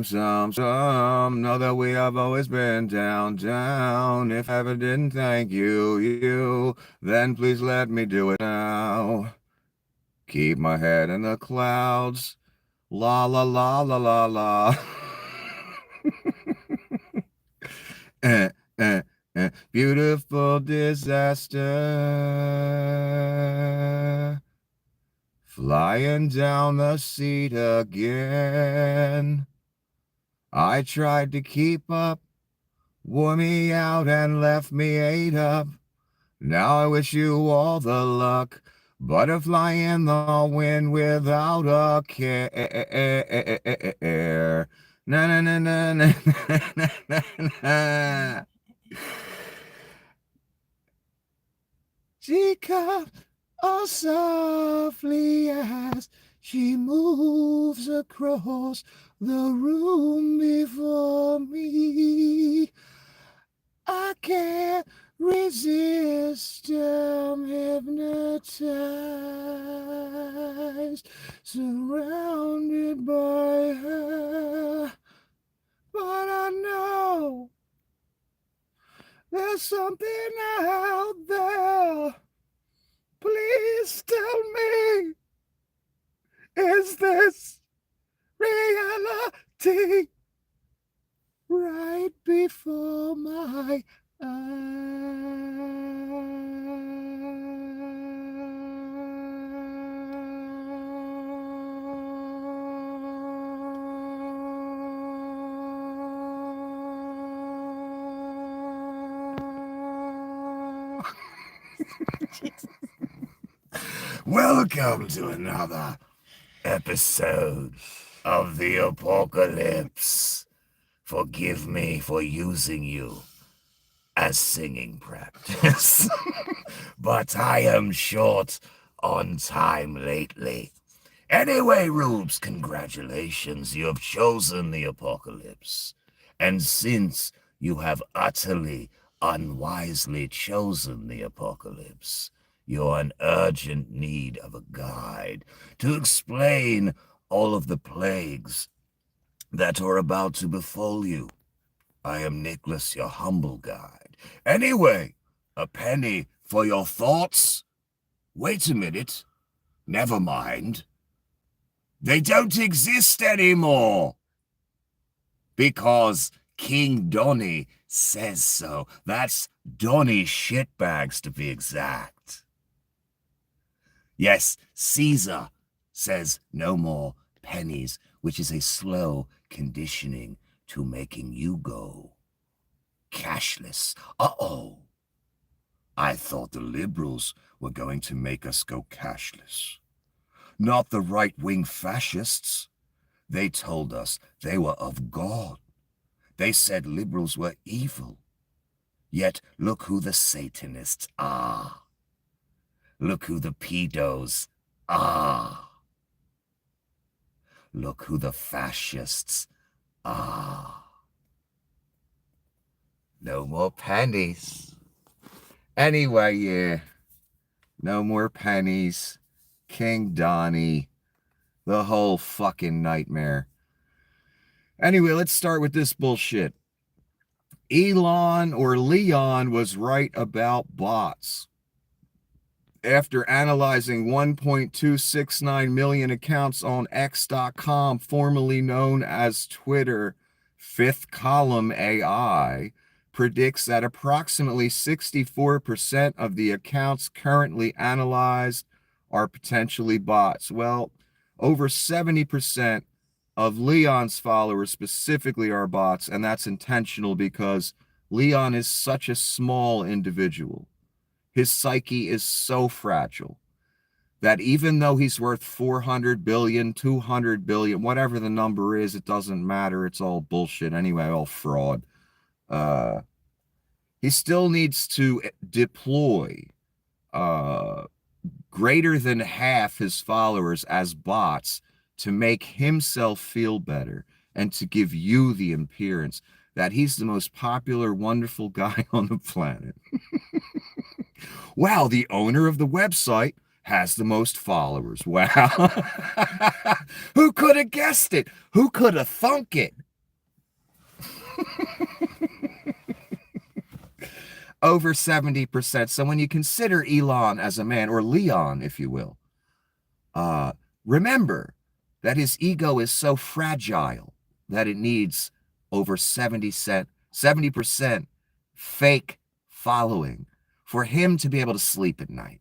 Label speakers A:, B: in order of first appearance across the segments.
A: some know that we have always been down. If I ever didn't thank you, then please let me do it now. Keep my head in the clouds. La la la la la la. Beautiful disaster. Flying down the seat again. I tried to keep up, wore me out and left me ate up. Now I wish you all the luck. Butterfly in the wind without a care. Na na na na na na na na. She comes as softly as she moves across the room before me. I can't resist, I'm hypnotized, surrounded by her. But I know there's something out there. Please tell me, is this reality right before my Welcome to another episode of the Apocalypse. Forgive me for using you as singing practice, but I am short on time lately. Anyway, Rubes, congratulations. You have chosen the Apocalypse. And since you have utterly unwisely chosen the Apocalypse, you're in urgent need of a guide to explain all of the plagues that are about to befall you. I am Nicholas, your humble guide. Anyway, a penny for your thoughts? Wait a minute. Never mind. They don't exist anymore. Because King Donny says so. That's Donny Shitbags, to be exact. Yes, Caesar says no more pennies, which is a slow conditioning to making you go cashless. Uh-oh. I thought the liberals were going to make us go cashless. Not the right-wing fascists. They told us they were of God. They said liberals were evil. Yet look who the Satanists are. Look who the pedos are. Look who the fascists are. No more pennies. Anyway, yeah. No more pennies. King Donny. The whole fucking nightmare. Anyway, let's start with this bullshit. Elon or Leon was right about bots. After analyzing 1.269 million accounts on X.com, formerly known as Twitter, Fifth Column AI predicts that approximately 64% of the accounts currently analyzed are potentially bots. Well, over 70% of Leon's followers specifically are bots, and that's intentional because Leon is such a small individual. His psyche is so fragile that even though he's worth 400 billion, 200 billion, whatever the number is, it doesn't matter. It's all bullshit anyway, all fraud. He still needs to deploy greater than half his followers as bots to make himself feel better and to give you the appearance that he's the most popular, wonderful guy on the planet. Wow, the owner of the website has the most followers. Wow. Who could have guessed it? Who could have thunk it? Over 70%. So when you consider Elon as a man, or Leon, if you will, uh, remember that his ego is so fragile that it needs over 70% fake following for him to be able to sleep at night.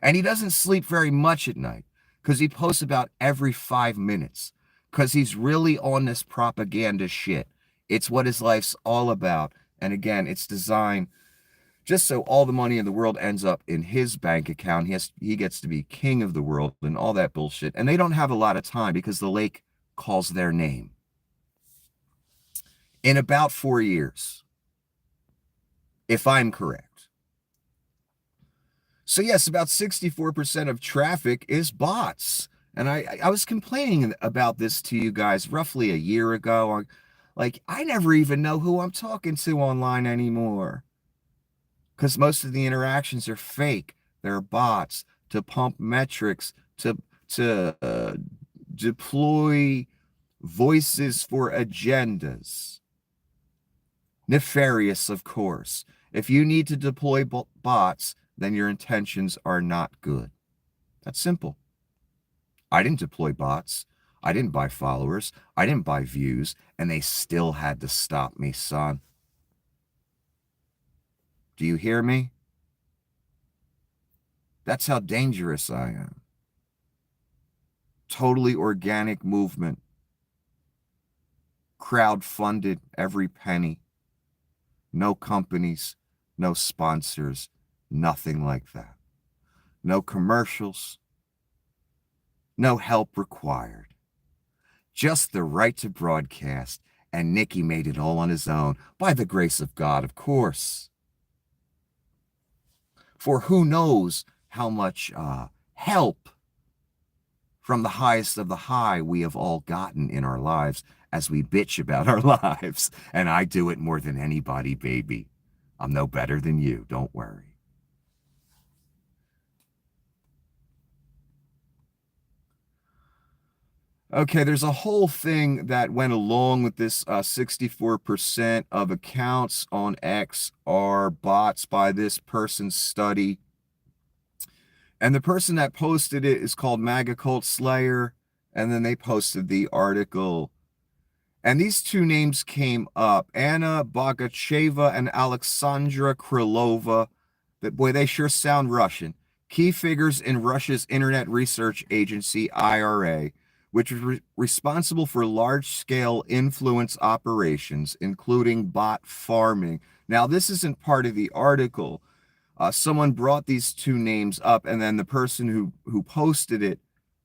A: And he doesn't sleep very much at night because he posts about every 5 minutes because he's really on this propaganda shit. It's what his life's all about. And again, it's designed just so all the money in the world ends up in his bank account. He gets to be king of the world and all that bullshit. And they don't have a lot of time because the lake calls their name. In about 4 years, if I'm correct. So yes, about 64% of traffic is bots. And I was complaining about this to you guys roughly a year ago. Like, I never even know who I'm talking to online anymore. Because most of the interactions are fake. They're bots to pump metrics, to deploy voices for agendas. Nefarious, of course. If you need to deploy bots, then your intentions are not good. That's simple. I didn't deploy bots. I didn't buy followers. I didn't buy views. And they still had to stop me, son. Do you hear me? That's how dangerous I am. Totally organic movement. Crowd-funded every penny. No companies, no sponsors, nothing like that. No commercials, no help required. Just the right to broadcast, and Nicky made it all on his own, by the grace of God, of course. For who knows how much help from the highest of the high we have all gotten in our lives as we bitch about our lives. And I do it more than anybody, baby. I'm no better than you, don't worry. Okay, there's a whole thing that went along with this 64% of accounts on X are bots by this person's study. And the person that posted it is called MAGA Cult Slayer. And then they posted the article. And these two names came up, Anna Bogacheva and Alexandra Krylova. Boy, they sure sound Russian. Key figures in Russia's Internet Research Agency, IRA, which is responsible for large-scale influence operations, including bot farming. Now, this isn't part of the article. Someone brought these two names up, and then the person who posted it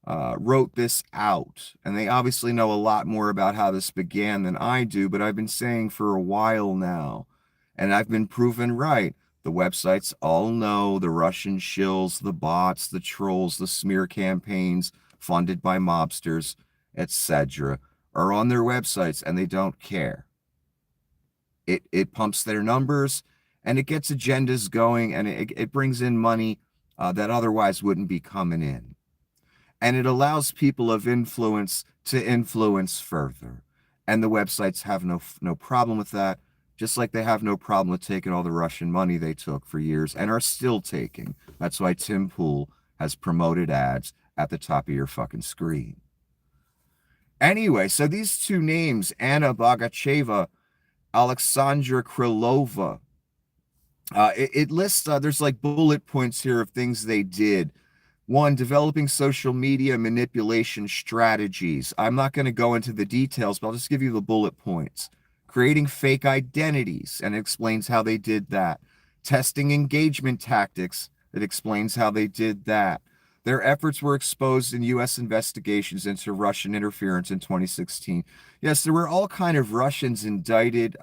A: wrote this out. And they obviously know a lot more about how this began than I do, but I've been saying for a while now, and I've been proven right. The websites all know the Russian shills, the bots, the trolls, the smear campaigns funded by mobsters, etc., are on their websites, and they don't care. It pumps their numbers, and it gets agendas going, and it brings in money that otherwise wouldn't be coming in. And it allows people of influence to influence further. And the websites have no problem with that, just like they have no problem with taking all the Russian money they took for years and are still taking. That's why Tim Pool has promoted ads at the top of your fucking screen. Anyway, so these two names, Anna Bogacheva, Alexandra Krylova, it lists, there's like bullet points here of things they did. 1, developing social media manipulation strategies. I'm not going to go into the details, but I'll just give you the bullet points. Creating fake identities, and it explains how they did that. Testing engagement tactics, it explains how they did that. Their efforts were exposed in U.S. investigations into Russian interference in 2016. Yes, there were all kind of Russians indicted,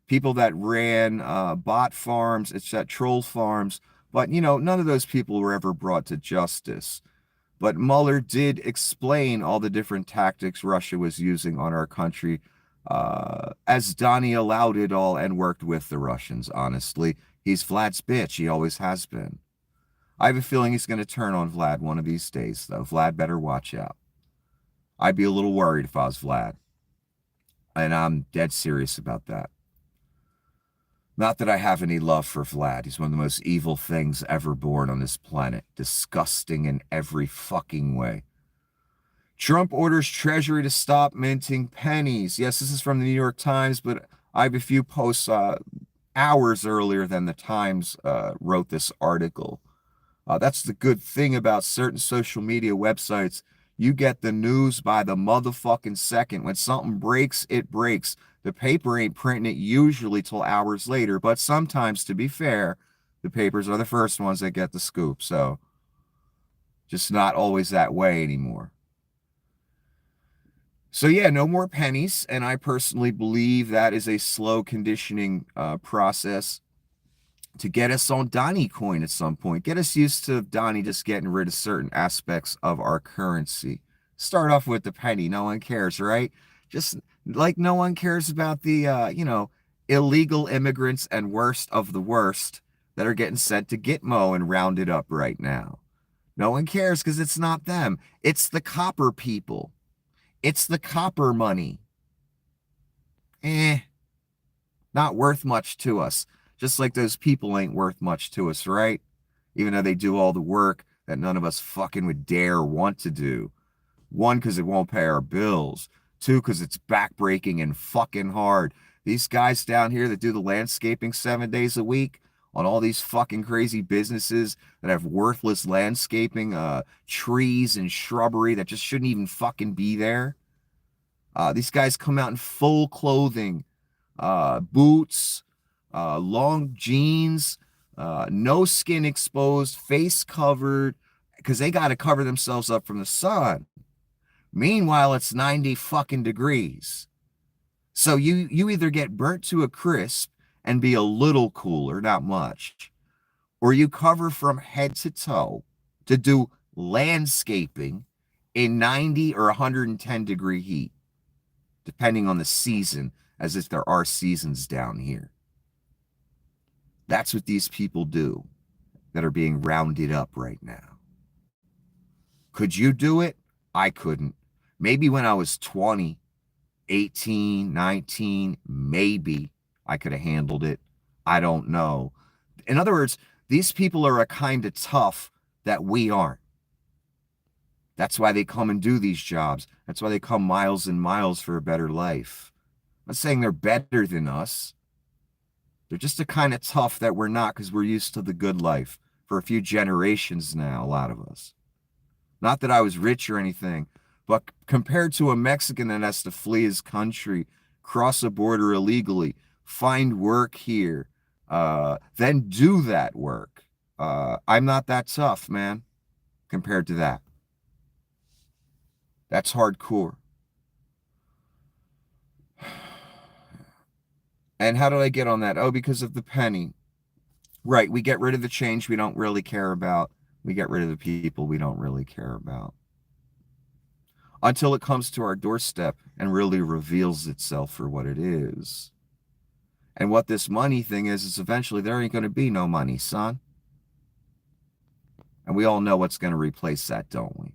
A: people that ran bot farms, etc., troll farms. But, you know, none of those people were ever brought to justice. But Mueller did explain all the different tactics Russia was using on our country, as Donnie allowed it all and worked with the Russians, honestly. He's Vlad's bitch. He always has been. I have a feeling he's going to turn on Vlad one of these days, though. Vlad better watch out. I'd be a little worried if I was Vlad. And I'm dead serious about that. Not that I have any love for Vlad. He's one of the most evil things ever born on this planet. Disgusting in every fucking way. Trump orders Treasury to stop minting pennies. Yes, this is from the New York Times, but I have a few posts hours earlier than the Times wrote this article. That's the good thing about certain social media websites. You get the news by the motherfucking second. When something breaks, it breaks. The paper ain't printing it usually till hours later, but sometimes, to be fair, the papers are the first ones that get the scoop. So, just not always that way anymore. So yeah, no more pennies, and I personally believe that is a slow conditioning process to get us on Donnie coin at some point. Get us used to Donnie just getting rid of certain aspects of our currency. Start off with the penny. No one cares, right? Just like no one cares about the, illegal immigrants and worst of the worst that are getting sent to Gitmo and rounded up right now. No one cares because it's not them. It's the copper people. It's the copper money. Not worth much to us. Just like those people ain't worth much to us, right? Even though they do all the work that none of us fucking would dare want to do. One, because it won't pay our bills. Two, because it's backbreaking and fucking hard. These guys down here that do the landscaping 7 days a week on all these fucking crazy businesses that have worthless landscaping, trees and shrubbery that just shouldn't even fucking be there. These guys come out in full clothing, boots, long jeans, no skin exposed, face covered, because they got to cover themselves up from the sun. Meanwhile, it's 90 fucking degrees. So you either get burnt to a crisp and be a little cooler, not much, or you cover from head to toe to do landscaping in 90 or 110 degree heat, depending on the season, as if there are seasons down here. That's what these people do that are being rounded up right now. Could you do it? I couldn't. Maybe when I was 20, 18, 19, maybe I could have handled it. I don't know. In other words, these people are a kind of tough that we aren't. That's why they come and do these jobs. That's why they come miles and miles for a better life. I'm not saying they're better than us. They're just a kind of tough that we're not because we're used to the good life for a few generations now, a lot of us. Not that I was rich or anything, but compared to a Mexican that has to flee his country, cross a border illegally, find work here, then do that work. I'm not that tough, man, compared to that. That's hardcore. And how did I get on that? Oh, because of the penny. Right, we get rid of the change we don't really care about. We get rid of the people we don't really care about. Until it comes to our doorstep and really reveals itself for what it is. And what this money thing is eventually there ain't going to be no money, son. And we all know what's going to replace that, don't we?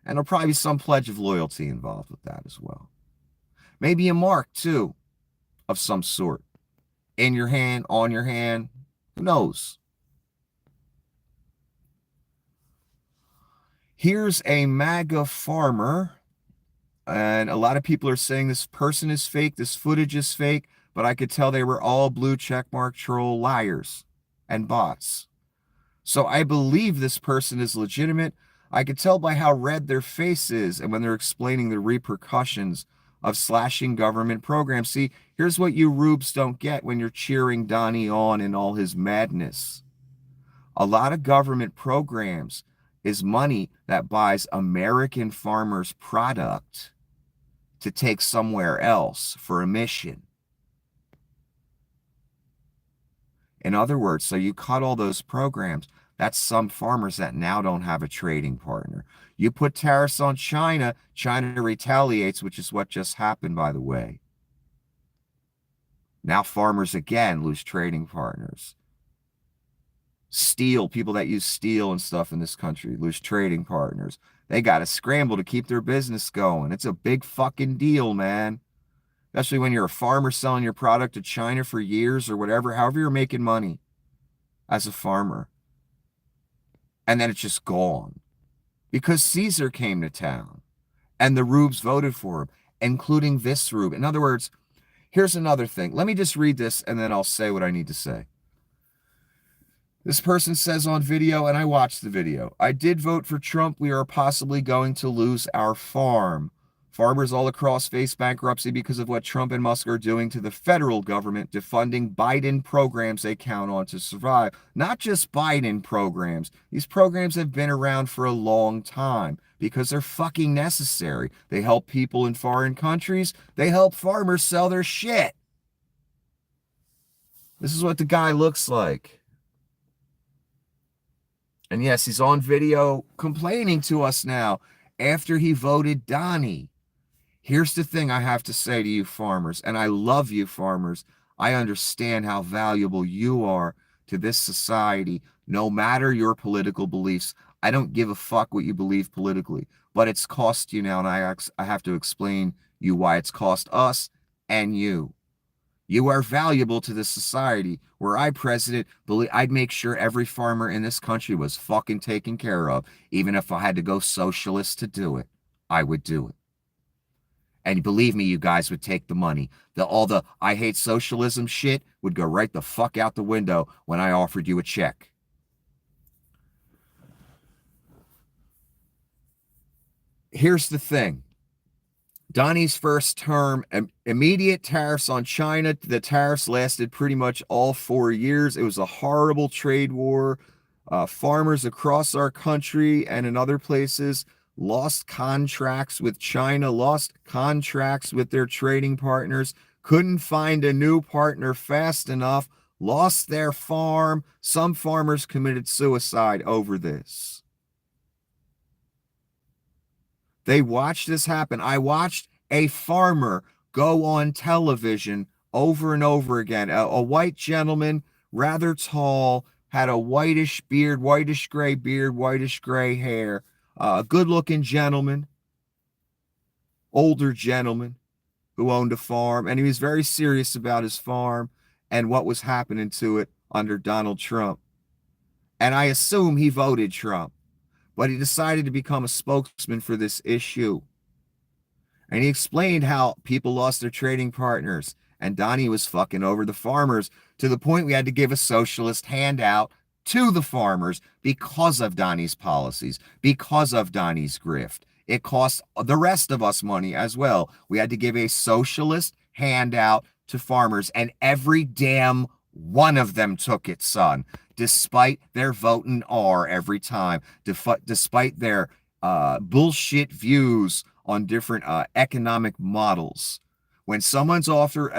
A: And there'll probably be some pledge of loyalty involved with that as well. Maybe a mark, too, of some sort. In your hand, on your hand, who knows? Here's a MAGA farmer, and a lot of people are saying this person is fake, this footage is fake, but I could tell they were all blue checkmark troll liars and bots. So I believe this person is legitimate. I could tell by how red their face is and when they're explaining the repercussions of slashing government programs. See, here's what you rubes don't get when you're cheering Donnie on in all his madness. A lot of government programs is money that buys American farmers' product to take somewhere else for a mission. In other words, so you cut all those programs. That's some farmers that now don't have a trading partner. You put tariffs on China, China retaliates, which is what just happened, by the way. Now farmers again lose trading partners. Steel, people that use steel and stuff in this country lose trading partners. They got to scramble to keep their business going. It's a big fucking deal, man. Especially when you're a farmer selling your product to China for years or whatever, however you're making money as a farmer. And then it's just gone. Because Caesar came to town and the rubes voted for him, including this rube. In other words, here's another thing. Let me just read this and then I'll say what I need to say. This person says on video, and I watched the video, I did vote for Trump. We are possibly going to lose our farm. Farmers all across face bankruptcy because of what Trump and Musk are doing to the federal government, defunding Biden programs they count on to survive. Not just Biden programs. These programs have been around for a long time because they're fucking necessary. They help people in foreign countries. They help farmers sell their shit. This is what the guy looks like. And yes, he's on video complaining to us now after he voted Donnie. Here's the thing I have to say to you farmers, and I love you farmers. I understand how valuable you are to this society, no matter your political beliefs. I don't give a fuck what you believe politically, but it's cost you now, and I have to explain you why it's cost us and you. You are valuable to this society. Were I president, I'd make sure every farmer in this country was fucking taken care of, even if I had to go socialist to do it. I would do it. And believe me, you guys would take the money. All the I hate socialism shit would go right the fuck out the window when I offered you a check. Here's the thing. Donnie's first term, immediate tariffs on China. The tariffs lasted pretty much all 4 years. It was a horrible trade war. Farmers across our country and in other places lost contracts with China, lost contracts with their trading partners, couldn't find a new partner fast enough, lost their farm. Some farmers committed suicide over this. They watched this happen. I watched a farmer go on television over and over again. A white gentleman, rather tall, had a whitish beard, whitish gray beard, whitish gray hair. A good-looking gentleman, older gentleman who owned a farm. And he was very serious about his farm and what was happening to it under Donald Trump. And I assume he voted Trump. But he decided to become a spokesman for this issue. And he explained how people lost their trading partners. And Donnie was fucking over the farmers to the point we had to give a socialist handout to the farmers because of Donnie's policies, because of Donnie's grift. It cost the rest of us money as well. We had to give a socialist handout to farmers, and every damn one of them took it, son. Despite their voting R every time, despite their bullshit views on different economic models. When someone's offered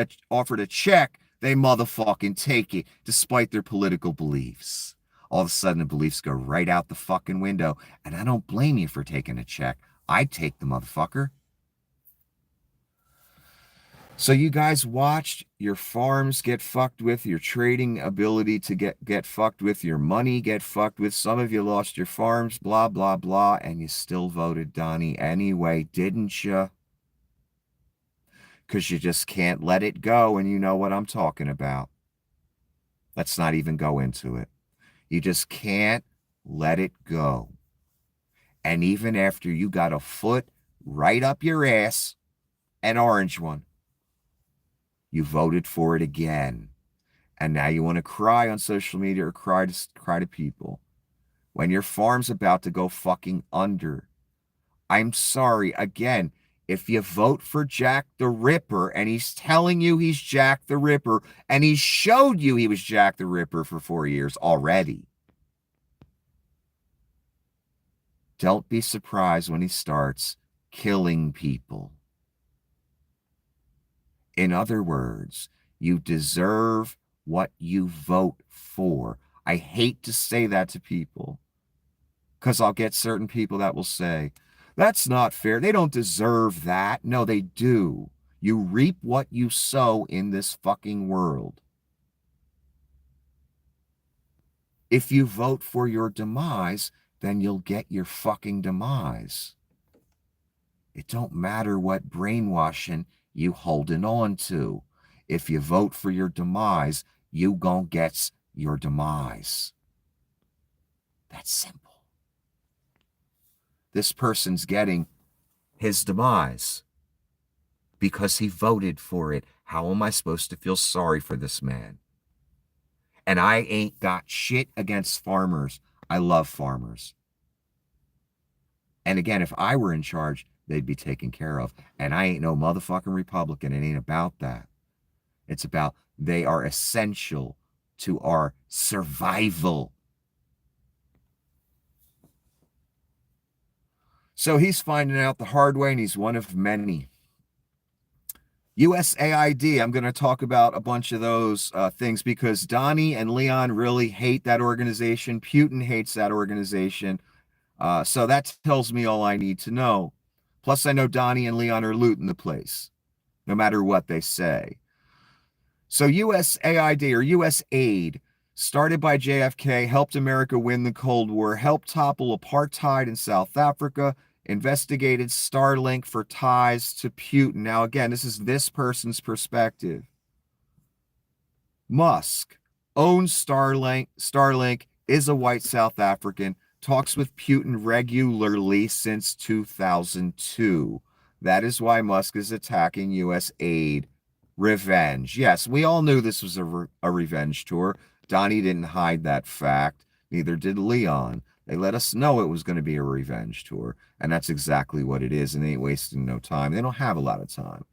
A: a check, they motherfucking take it, despite their political beliefs. All of a sudden, the beliefs go right out the fucking window, and I don't blame you for taking a check. I'd take the motherfucker. So you guys watched your farms get fucked with, your trading ability to get fucked with, your money get fucked with. Some of you lost your farms, blah, blah, blah, and you still voted Donnie anyway, didn't you? Because you just can't let it go, and you know what I'm talking about. Let's not even go into it. You just can't let it go. And even after you got a foot right up your ass, an orange one, you voted for it again. And now you want to cry on social media or cry to people when your farm's about to go fucking under. I'm sorry. Again, if you vote for Jack the Ripper and he's telling you he's Jack the Ripper and he showed you he was Jack the Ripper for 4 years already, don't be surprised when he starts killing people. In other words, you deserve what you vote for. I hate to say that to people because I'll get certain people that will say, that's not fair. They don't deserve that. No, they do. You reap what you sow in this fucking world. If you vote for your demise, then you'll get your fucking demise. It don't matter what brainwashing you holding on to. If you vote for your demise, you gon' get your demise. That's simple. This person's getting his demise because he voted for it. How am I supposed to feel sorry for this man? And I ain't got shit against farmers. I love farmers. And again, if I were in charge, they'd be taken care of. And I ain't no motherfucking Republican. It ain't about that. It's about they are essential to our survival. So he's finding out the hard way, and he's one of many. USAID, I'm going to talk about a bunch of those things because Donnie and Leon really hate that organization. Putin hates that organization. So that tells me all I need to know. Plus, I know Donnie and Leon are looting the place, no matter what they say. So USAID, or US Aid, started by JFK, helped America win the Cold War, helped topple apartheid in South Africa, investigated Starlink for ties to Putin. Now, again, this is this person's perspective. Musk owns Starlink, is a white South African, talks with Putin regularly since 2002. That is why Musk is attacking US aid. Revenge. Yes, we all knew this was a revenge tour. Donnie didn't hide that fact. Neither did Leon. They let us know it was going to be a revenge tour. And that's exactly what it is. And they ain't wasting no time. They don't have a lot of time.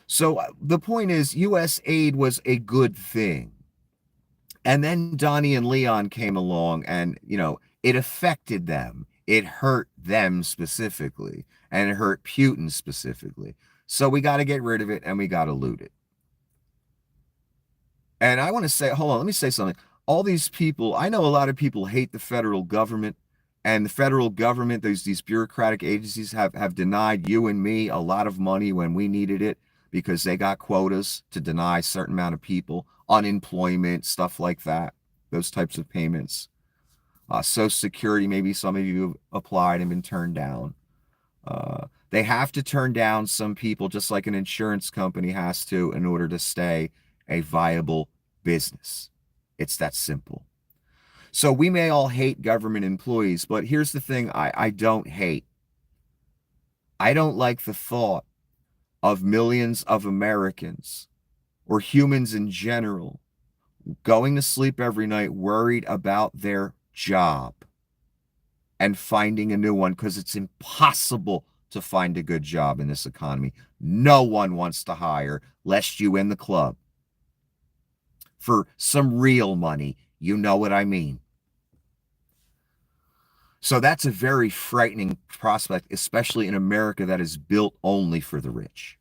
A: So the point is, US aid was a good thing. And then Donnie and Leon came along and, it affected them. It hurt them specifically. And it hurt Putin specifically. So we got to get rid of it and we got to loot it. And I want to say, hold on, let me say something. All these people, I know a lot of people hate the federal government, and the federal government, these bureaucratic agencies have denied you and me a lot of money when we needed it because they got quotas to deny a certain amount of people, unemployment, stuff like that, those types of payments. Social Security, maybe some of you have applied and been turned down. They have to turn down some people just like an insurance company has to in order to stay a viable business. It's that simple. So we may all hate government employees, but here's the thing I don't hate. I don't like the thought of millions of Americans or humans in general going to sleep every night worried about their job and finding a new one because it's impossible to find a good job in this economy. No one wants to hire lest you in the club. For some real money, you know what I mean. So that's a very frightening prospect, especially in America that is built only for the rich.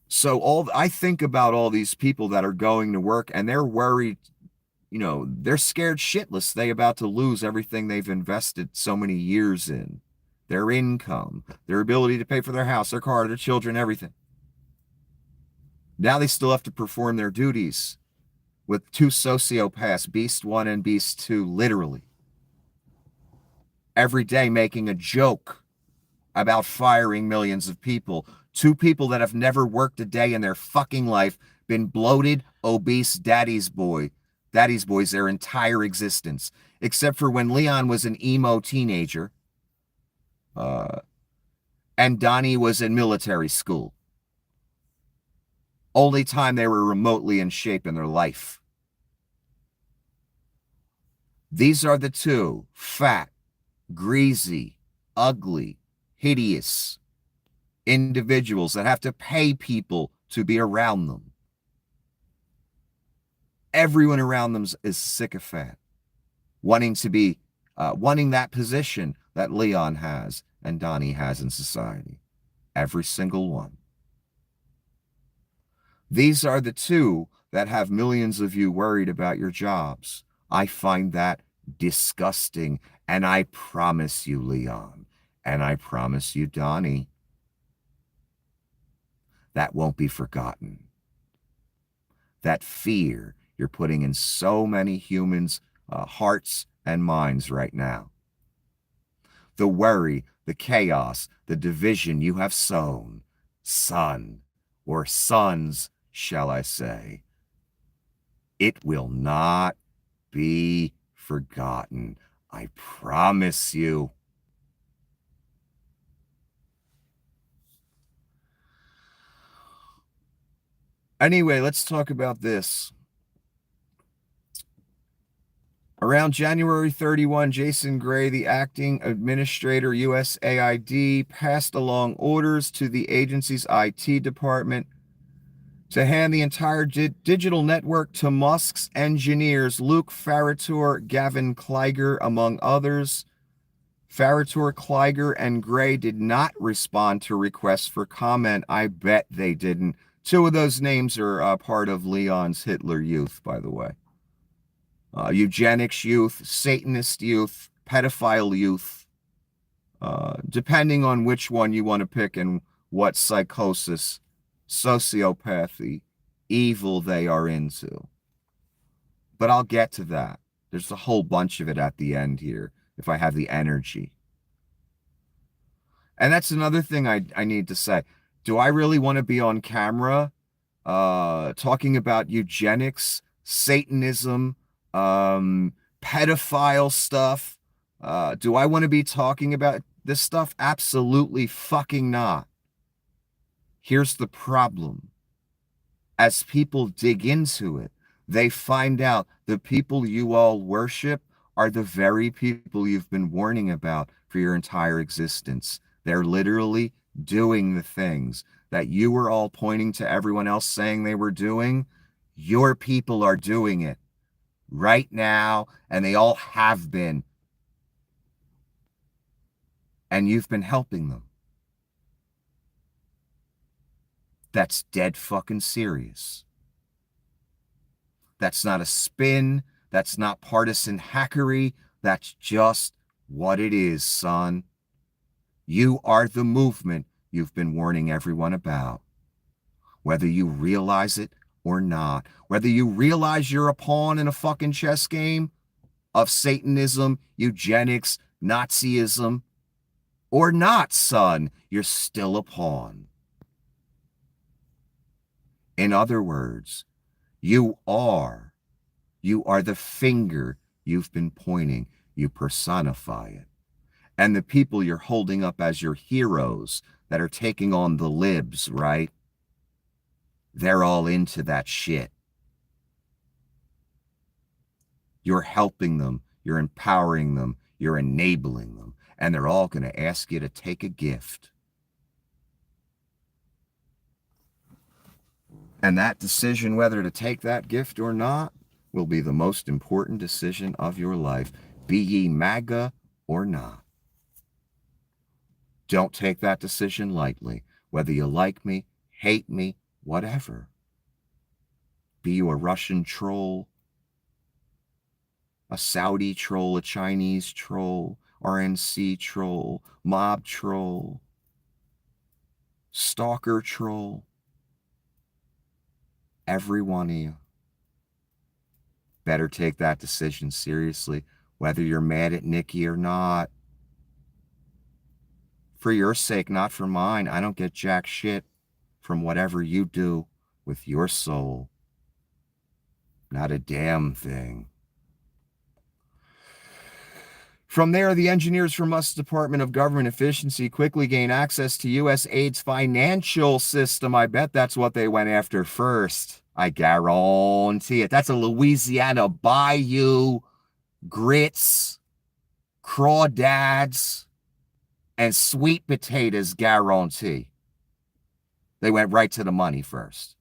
A: So I think about all these people that are going to work and they're worried, they're scared shitless. They're about to lose everything they've invested so many years in. Their income, their ability to pay for their house, their car, their children, everything. Now they still have to perform their duties with two sociopaths, Beast 1 and Beast 2, literally. Every day making a joke about firing millions of people. Two people that have never worked a day in their fucking life, been bloated, obese daddy's boys their entire existence. Except for when Leon was an emo teenager and Donnie was in military school. Only time they were remotely in shape in their life. These are the two: fat, greasy, ugly, hideous individuals that have to pay people to be around them. Everyone around them is sycophant, wanting that position that Leon has and Donnie has in society. Every single one. These are the two that have millions of you worried about your jobs. I find that disgusting. And I promise you, Leon, and I promise you, Donnie, that won't be forgotten. That fear you're putting in so many humans' hearts and minds right now. The worry, the chaos, the division you have sown, son, or sons, shall I say, it will not be forgotten. I promise you. Anyway, let's talk about this. Around January 31, Jason Gray, the acting administrator, USAID, passed along orders to the agency's IT department to hand the entire digital network to Musk's engineers, Luke Farritor, Gavin Kleiger, among others. Farritor, Kleiger, and Gray did not respond to requests for comment. I bet they didn't. Two of those names are part of Leon's Hitler Youth, by the way. Eugenics youth, Satanist youth, pedophile youth, depending on which one you want to pick and what psychosis, sociopathy, evil they are into. But I'll get to that. There's a whole bunch of it at the end here, if I have the energy. And that's another thing I need to say. Do I really want to be on camera talking about eugenics, Satanism, pedophile stuff? Do I want to be talking about this stuff? Absolutely fucking not. Here's the problem. As people dig into it, they find out the people you all worship are the very people you've been warning about for your entire existence. They're literally doing the things that you were all pointing to everyone else saying they were doing. Your people are doing it right now, and they all have been. And you've been helping them. That's dead fucking serious. That's not a spin. That's not partisan hackery. That's just what it is, son. You are the movement you've been warning everyone about. Whether you realize it or not. Whether you realize you're a pawn in a fucking chess game of Satanism, eugenics, Nazism, or not, son, you're still a pawn. In other words, you are the finger you've been pointing. You personify it. And the people you're holding up as your heroes that are taking on the libs, right? They're all into that shit. You're helping them. You're empowering them. You're enabling them. And they're all going to ask you to take a gift. And that decision, whether to take that gift or not, will be the most important decision of your life. Be ye MAGA or not. Don't take that decision lightly, whether you like me, hate me, whatever. Be you a Russian troll, a Saudi troll, a Chinese troll, RNC troll, mob troll, stalker troll, every one of you. Better take that decision seriously, whether you're mad at Nikki or not. For your sake, not for mine. I don't get jack shit from whatever you do with your soul. Not a damn thing. From there, the engineers from Musk's Department of Government Efficiency quickly gain access to USAID's financial system. I bet that's what they went after first. I guarantee it. That's a Louisiana Bayou, grits, crawdads, and sweet potatoes guarantee. They went right to the money first.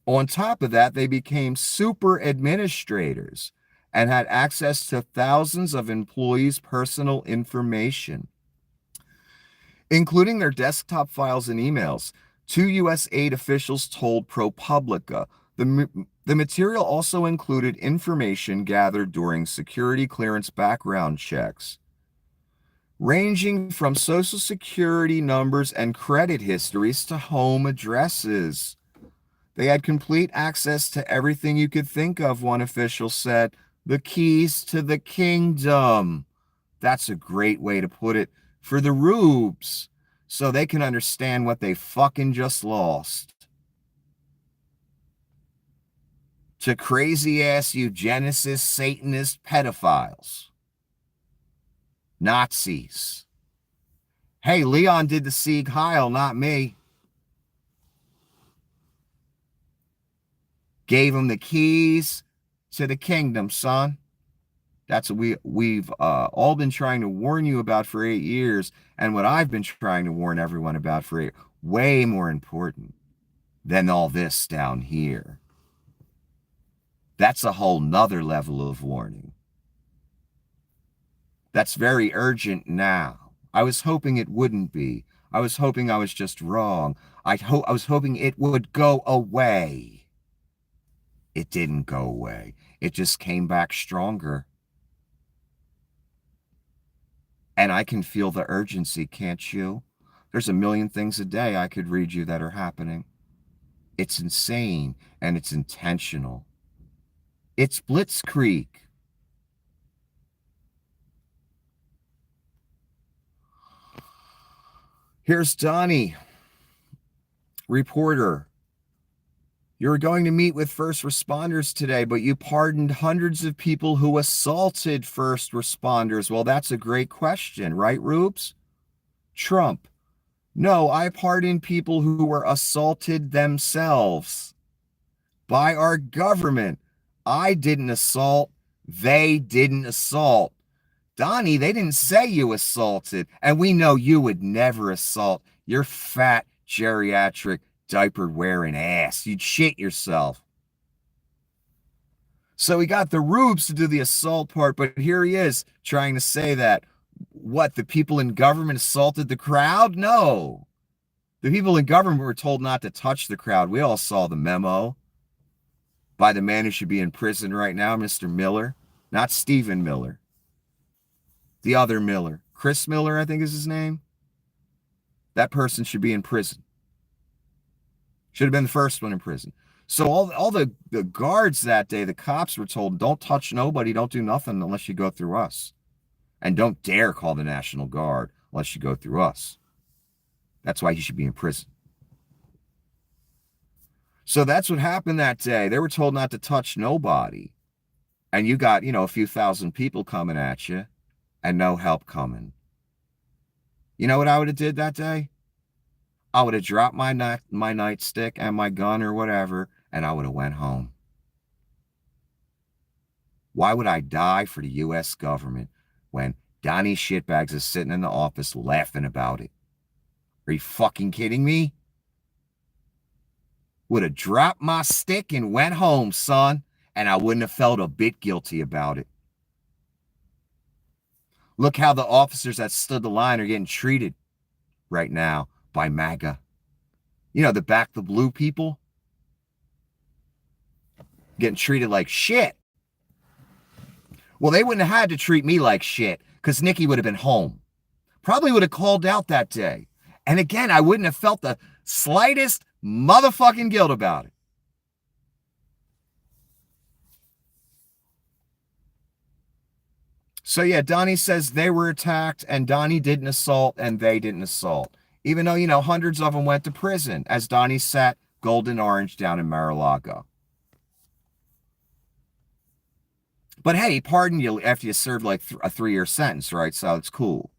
A: On top of that, they became super administrators and had access to thousands of employees' personal information, including their desktop files and emails. Two U.S. aid officials told ProPublica the material also included information gathered during security clearance background checks, ranging from social security numbers and credit histories to home addresses. They had complete access to everything you could think of, one official said. The keys to the kingdom. That's a great way to put it for the rubes, so they can understand what they fucking just lost. To crazy-ass eugenicists, Satanists, pedophiles, Nazis. Hey, Leon did the Sieg Heil, not me. Gave him the keys to the kingdom, son. That's what we've all been trying to warn you about for 8 years, and what I've been trying to warn everyone about for 8, way more important than all this down here. That's a whole nother level of warning. That's very urgent now. I was hoping it wouldn't be. I was hoping I was just wrong. I was hoping it would go away. It didn't go away. It just came back stronger. And I can feel the urgency, can't you? There's a million things a day I could read you that are happening. It's insane and it's intentional. It's blitzkrieg. Here's Donnie, reporter. You were going to meet with first responders today, but you pardoned hundreds of people who assaulted first responders. Well, that's a great question, right, Rubes? Trump. No, I pardon people who were assaulted themselves by our government. I didn't assault. They didn't assault. Donnie, they didn't say you assaulted, and we know you would never assault your fat, geriatric, diaper-wearing ass. You'd shit yourself. So he got the rubes to do the assault part, but here he is trying to say that, what, the people in government assaulted the crowd? No. The people in government were told not to touch the crowd. We all saw the memo by the man who should be in prison right now, Mr. Miller. Not Stephen Miller. The other Miller. Chris Miller, I think is his name. That person should be in prison. Should have been the first one in prison. So all the guards that day, the cops were told, don't touch nobody, don't do nothing unless you go through us. And don't dare call the National Guard unless you go through us. That's why he should be in prison. So that's what happened that day. They were told not to touch nobody. And you got, a few thousand people coming at you and no help coming. You know what I would have did that day? I would have dropped my nightstick and my gun or whatever, and I would have went home. Why would I die for the U.S. government when Donnie Shitbags is sitting in the office laughing about it? Are you fucking kidding me? Would have dropped my stick and went home, son, and I wouldn't have felt a bit guilty about it. Look how the officers that stood the line are getting treated right now by MAGA. The back the blue people getting treated like shit. Well, they wouldn't have had to treat me like shit because Nikki would have been home. Probably would have called out that day. And again, I wouldn't have felt the slightest motherfucking guilt about it. So yeah, Donnie says they were attacked and Donnie didn't assault and they didn't assault. Even though, hundreds of them went to prison as Donnie sat golden orange down in Mar-a-Lago. But hey, he pardoned you after you served like a 3-year sentence, right? So it's cool.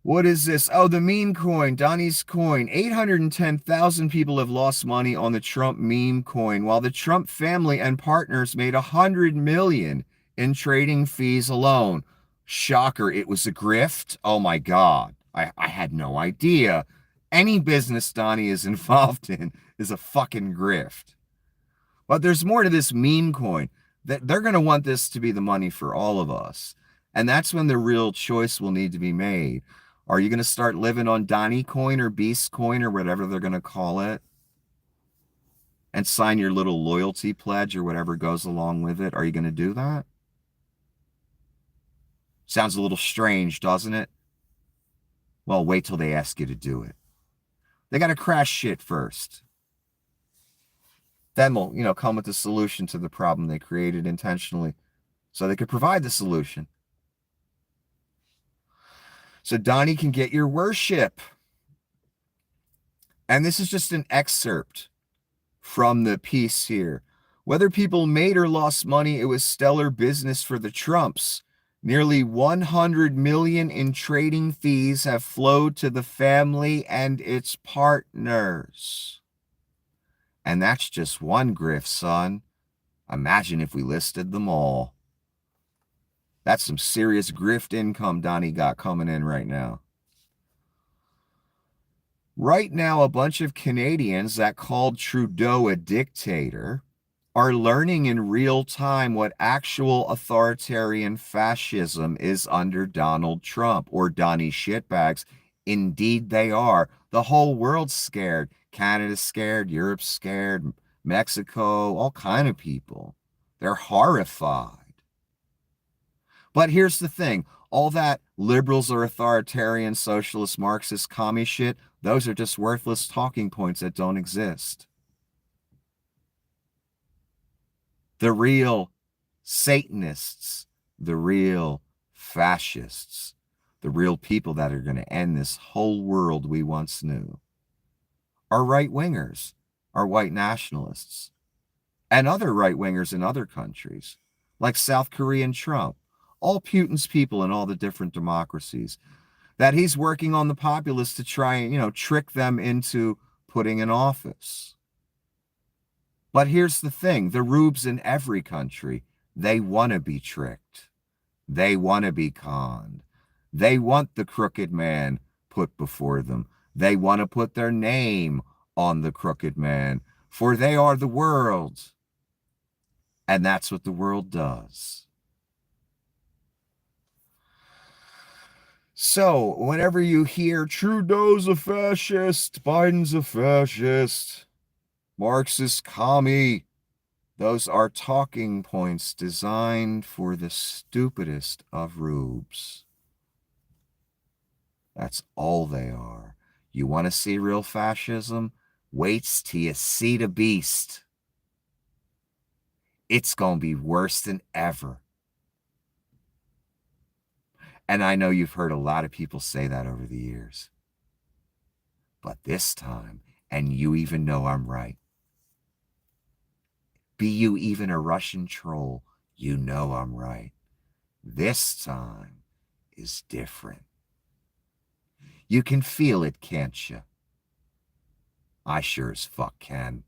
A: What is this? Oh, the meme coin, Donnie's coin. 810,000 people have lost money on the Trump meme coin, while the Trump family and partners made $100 million in trading fees alone. Shocker, it was a grift. Oh my God, I had no idea. Any business Donnie is involved in is a fucking grift. But there's more to this meme coin. That they're going to want this to be the money for all of us. And that's when the real choice will need to be made. Are you going to start living on Donnie coin or Beast coin or whatever they're going to call it? And sign your little loyalty pledge or whatever goes along with it? Are you going to do that? Sounds a little strange, doesn't it? Well, wait till they ask you to do it. They got to crash shit first. Then they'll, come with the solution to the problem they created intentionally so they could provide the solution. So Donnie can get your worship. And this is just an excerpt from the piece here. Whether people made or lost money, it was stellar business for the Trumps. Nearly 100 million in trading fees have flowed to the family and its partners. And that's just one grift, son. Imagine if we listed them all. That's some serious grift income Donnie got coming in right now. Right now, a bunch of Canadians that called Trudeau a dictator are learning in real time what actual authoritarian fascism is under Donald Trump or Donnie shitbags. Indeed, they are. The whole world's scared. Canada's scared. Europe's scared. Mexico, all kind of people. They're horrified. But here's the thing. All that liberals are authoritarian, socialist, Marxist, commie shit, those are just worthless talking points that don't exist. The real Satanists, the real fascists, the real people that are going to end this whole world we once knew are right-wingers, are white nationalists, and other right-wingers in other countries, like South Korean Trump, all Putin's people in all the different democracies, that he's working on the populace to try and, trick them into putting in office. But here's the thing, the rubes in every country, they want to be tricked. They want to be conned. They want the crooked man put before them. They want to put their name on the crooked man, for they are the world. And that's what the world does. So, whenever you hear Trudeau's a fascist, Biden's a fascist, Marxist commie, those are talking points designed for the stupidest of rubes. That's all they are. You want to see real fascism? Wait till you see the beast. It's going to be worse than ever. And I know you've heard a lot of people say that over the years. But this time, and you even know I'm right, be you even a Russian troll, you know I'm right. This time is different. You can feel it, can't you? I sure as fuck can.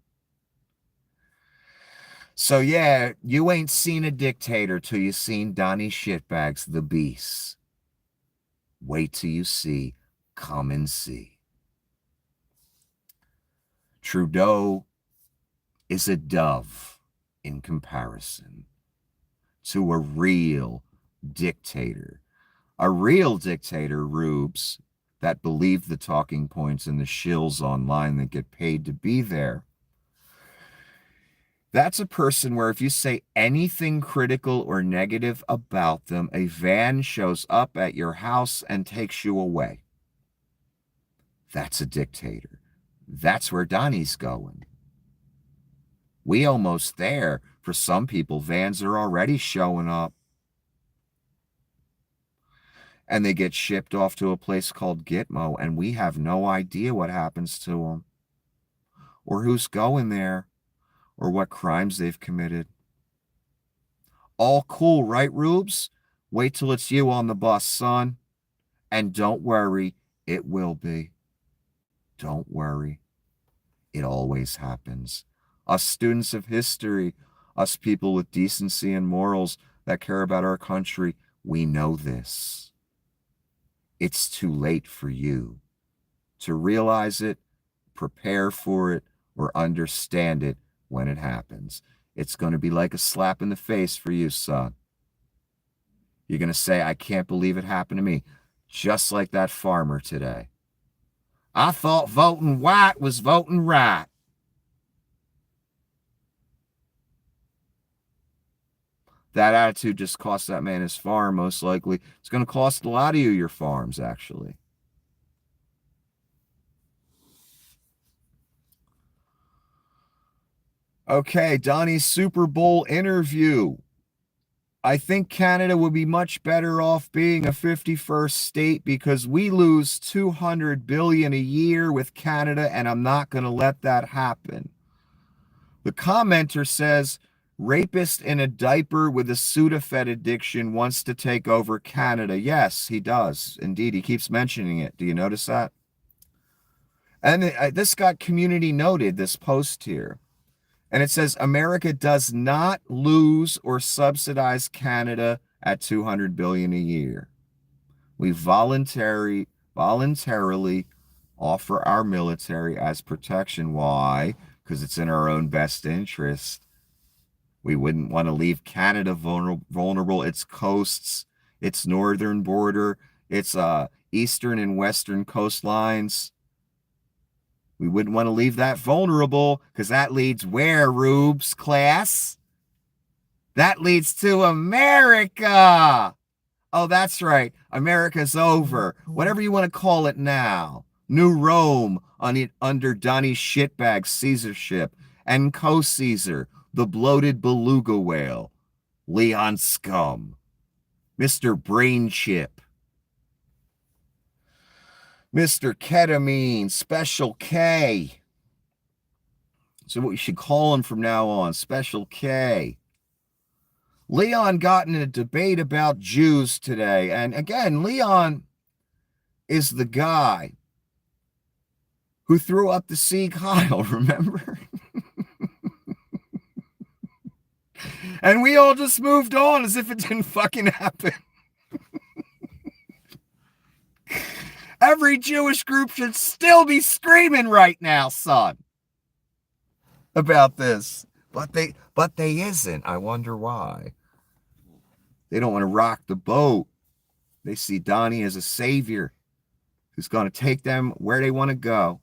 A: So yeah, you ain't seen a dictator till you seen Donnie Shitbags, the beast. Wait till you see, come and see. Trudeau is a dove in comparison to a real dictator. A real dictator, rubes, that believe the talking points and the shills online that get paid to be there. That's a person where if you say anything critical or negative about them, a van shows up at your house and takes you away. That's a dictator. That's where Donnie's going. We almost there. For some people, vans are already showing up. And they get shipped off to a place called Gitmo, and we have no idea what happens to them, or who's going there, or what crimes they've committed. All cool, right, rubes? Wait till it's you on the bus, son. And don't worry, it will be. Don't worry. It always happens. Us students of history, us people with decency and morals that care about our country, we know this. It's too late for you to realize it, prepare for it, or understand it when it happens. It's going to be like a slap in the face for you, son. You're going to say, I can't believe it happened to me. Just like that farmer today. I thought voting white was voting right. That attitude just cost that man his farm, most likely. It's going to cost a lot of you your farms, actually. Okay, Donnie's Super Bowl interview. I think Canada would be much better off being a 51st state because we lose 200 billion a year with Canada, and I'm not going to let that happen. The commenter says, rapist in a diaper with a Sudafed addiction wants to take over Canada. Yes, he does. Indeed, he keeps mentioning it. Do you notice that? And this got community noted, this post here. And it says, America does not lose or subsidize Canada at 200 billion a year. We voluntarily offer our military as protection. Why? Because it's in our own best interest. We wouldn't want to leave Canada vulnerable. Its coasts, its northern border, its eastern and western coastlines. We wouldn't want to leave that vulnerable because that leads where, Rubes class? That leads to America. Oh, that's right. America's over. Whatever you want to call it now. New Rome under Donnie Shitbag's Caesarship and co-Caesar, the bloated beluga whale, Leon Scum, Mr. Brain Chip, Mr. Ketamine, Special K. So what we should call him from now on, Special K. Leon got in a debate about Jews today. And again, Leon is the guy who threw up the Sieg Heil, remember? And we all just moved on as if it didn't fucking happen. Every Jewish group should still be screaming right now, son, about this. But they isn't. I wonder why. They don't want to rock the boat. They see Donnie as a savior who's going to take them where they want to go.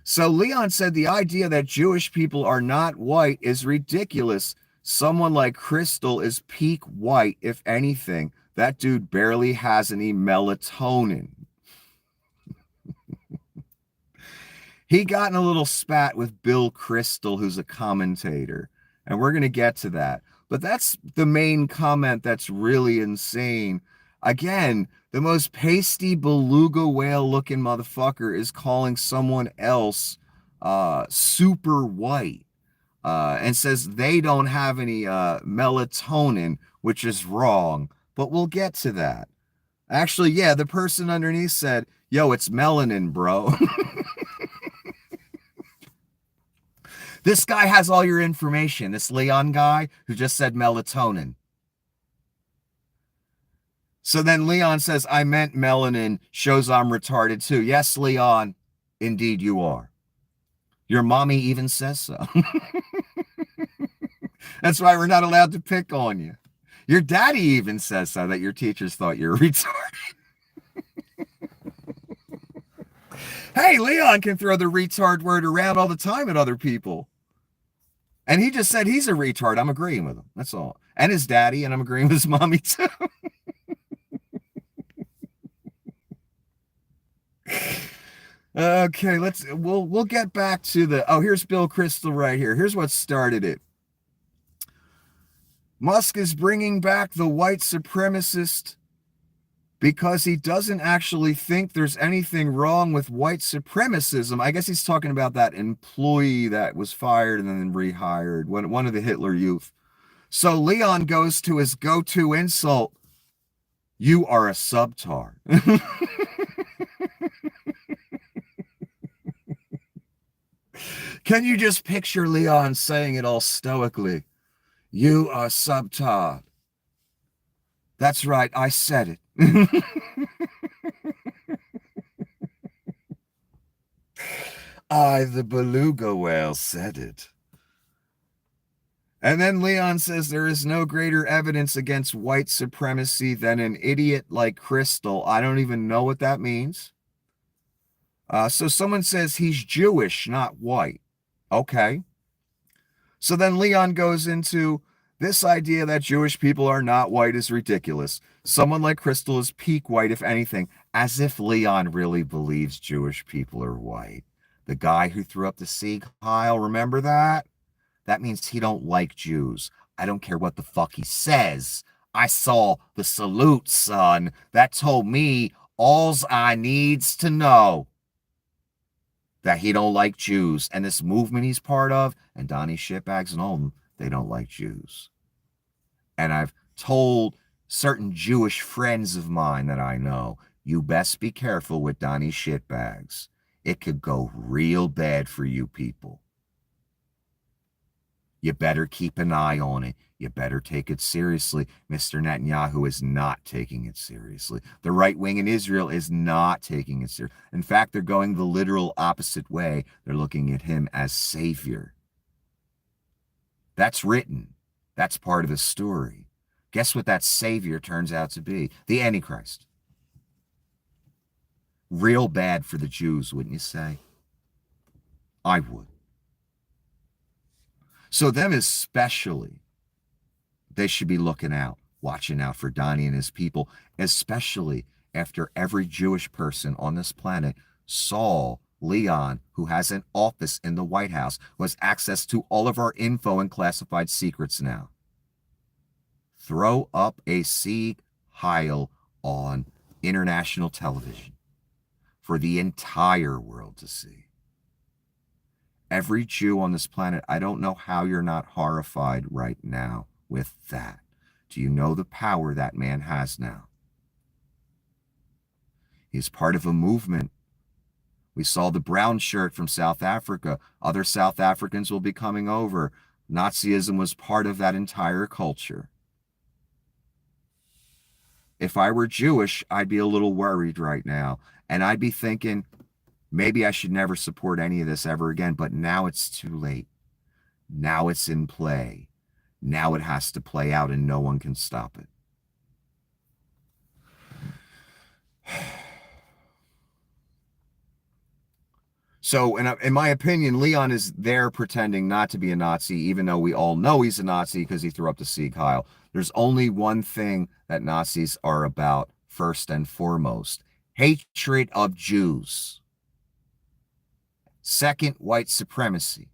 A: So Leon said the idea that Jewish people are not white is ridiculous. Someone like Crystal is peak white, if anything. That dude barely has any melatonin. He got in a little spat with Bill Crystal, who's a commentator, and we're going to get to that. But that's the main comment that's really insane. Again, the most pasty beluga whale looking motherfucker is calling someone else super white and says they don't have any melatonin, which is wrong. But we'll get to that. Actually, yeah, the person underneath said, yo, it's melanin, bro. This guy has all your information. This Leon guy who just said melatonin. So then Leon says, I meant melanin, shows I'm retarded too. Yes, Leon, indeed you are. Your mommy even says so. That's why we're not allowed to pick on you. Your daddy even says so, that your teachers thought you were retarded. Hey, Leon can throw the retard word around all the time at other people. And he just said he's a retard. I'm agreeing with him. That's all. And his daddy, and I'm agreeing with his mommy too. Okay, we'll get back to here's Bill Crystal right here. Here's what started it. Musk is bringing back the white supremacist because he doesn't actually think there's anything wrong with white supremacism. I guess he's talking about that employee that was fired and then rehired, one of the Hitler Youth. So Leon goes to his go-to insult. You are a subtard. Can you just picture Leon saying it all stoically? You are subtard. That's right, I said it. I, the beluga whale, said it. And then Leon says there is no greater evidence against white supremacy than an idiot like Crystal. I don't even know what that means. So someone says he's Jewish, not white. Okay. So then Leon goes into this idea that Jewish people are not white is ridiculous. Someone like Crystal is peak white, if anything, as if Leon really believes Jewish people are white. The guy who threw up the Sieg Heil, remember that? That means he don't like Jews. I don't care what the fuck he says. I saw the salute, son. That told me all's I needs to know. That he don't like Jews. And this movement he's part of, and Donnie Shitbags and all of them, they don't like Jews. And I've told certain Jewish friends of mine that I know, you best be careful with Donnie Shitbags. It could go real bad for you people. You better keep an eye on it. You better take it seriously. Mr. Netanyahu is not taking it seriously. The right wing in Israel is not taking it seriously. In fact, they're going the literal opposite way. They're looking at him as savior. That's written. That's part of the story. Guess what that savior turns out to be? The Antichrist. Real bad for the Jews, wouldn't you say? I would. So them especially, they should be looking out, watching out for Donnie and his people, especially after every Jewish person on this planet saw Leon, who has an office in the White House, who has access to all of our info and classified secrets now. Throw up a Sieg Heil on international television for the entire world to see. Every Jew on this planet, I don't know how you're not horrified right now with that. Do you know the power that man has now? He's part of a movement. We saw the brown shirt from South Africa. Other South Africans will be coming over. Nazism was part of that entire culture. If I were Jewish, I'd be a little worried right now. And I'd be thinking, maybe I should never support any of this ever again, but now it's too late. Now it's in play. Now it has to play out and no one can stop it. So, in my opinion, Leon is there pretending not to be a Nazi, even though we all know he's a Nazi because he threw up the Sieg Heil. There's only one thing that Nazis are about, first and foremost: hatred of Jews. Second, white supremacy.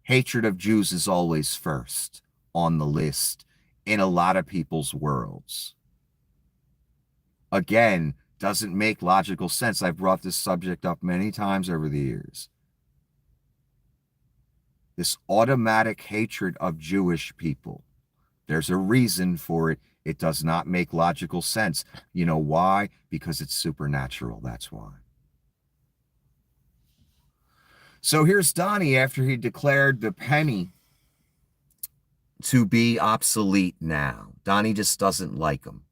A: Hatred of Jews is always first on the list in a lot of people's worlds. Again, doesn't make logical sense. I've brought this subject up many times over the years. This automatic hatred of Jewish people. There's a reason for it. It does not make logical sense. You know why? Because it's supernatural. That's why. So here's Donnie after he declared the penny to be obsolete now. Donnie just doesn't like him.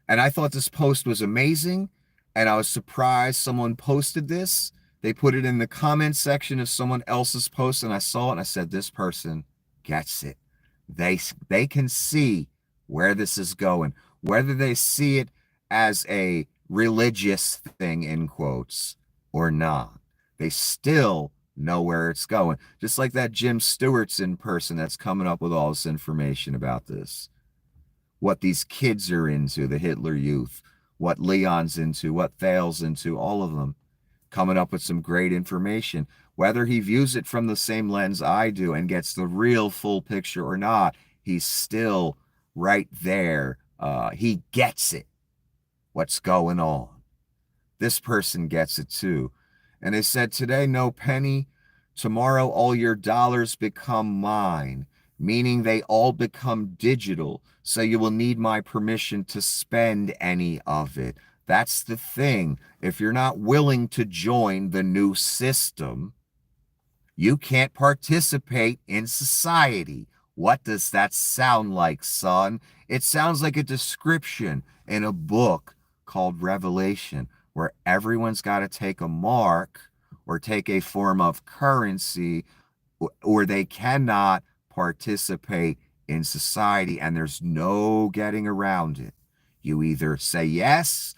A: And I thought this post was amazing, and I was surprised someone posted this. They put it in the comment section of someone else's post, and I saw it, and I said, this person gets it. They can see where this is going, whether they see it as a religious thing, in quotes, or not. They still know where it's going. Just like that Jim Stewartson person that's coming up with all this information about this. What these kids are into, the Hitler Youth, what Leon's into, what Thal's into, all of them coming up with some great information. Whether he views it from the same lens I do and gets the real full picture or not, he's still right there. He gets it, what's going on. This person gets it too. And they said, today, no penny. Tomorrow, all your dollars become mine, meaning they all become digital. So you will need my permission to spend any of it. That's the thing. If you're not willing to join the new system, you can't participate in society. What does that sound like, son? It sounds like a description in a book called Revelation, where everyone's got to take a mark or take a form of currency, or they cannot participate in society, and there's no getting around it. You either say yes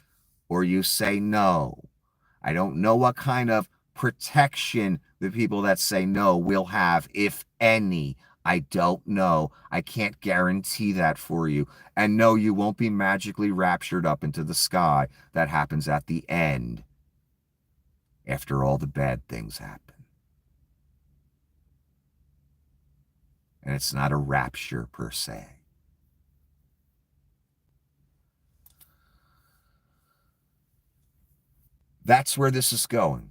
A: or you say no. I don't know what kind of protection the people that say no will have, if any. I don't know. I can't guarantee that for you. And no, you won't be magically raptured up into the sky. That happens at the end. after all the bad things happen. And it's not a rapture per se. That's where this is going.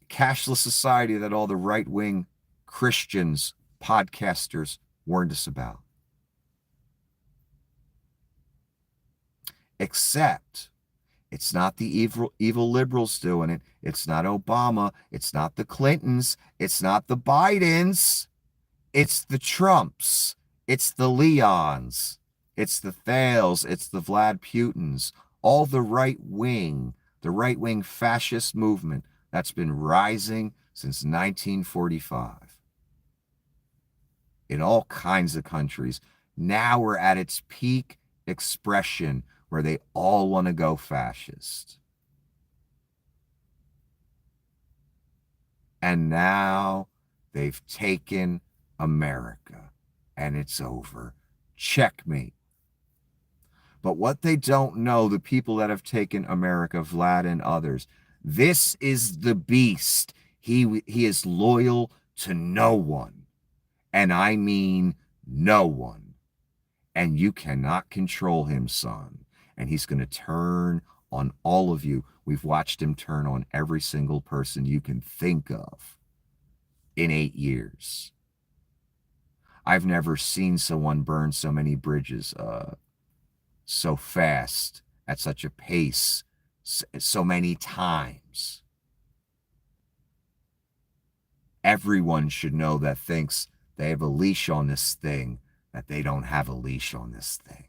A: Cashless society that all the right-wing Christians, podcasters warned us about. Except it's not the evil liberals doing it. It's not Obama. It's not the Clintons. It's not the Bidens. It's the Trumps. It's the Leons. It's the Thales. It's the Vlad Putins. All the right-wing fascist movement that's been rising since 1945 in all kinds of countries. Now we're at its peak expression where they all want to go fascist. And now they've taken America, and it's over. Checkmate. But what they don't know, the people that have taken America, Vlad and others, this is the beast. He is loyal to no one. And I mean no one. And you cannot control him, son. And he's going to turn on all of you. We've watched him turn on every single person you can think of in 8 years. I've never seen someone burn so many bridges so fast, at such a pace, so many times. Everyone should know that thinks they have a leash on this thing, that they don't have a leash on this thing.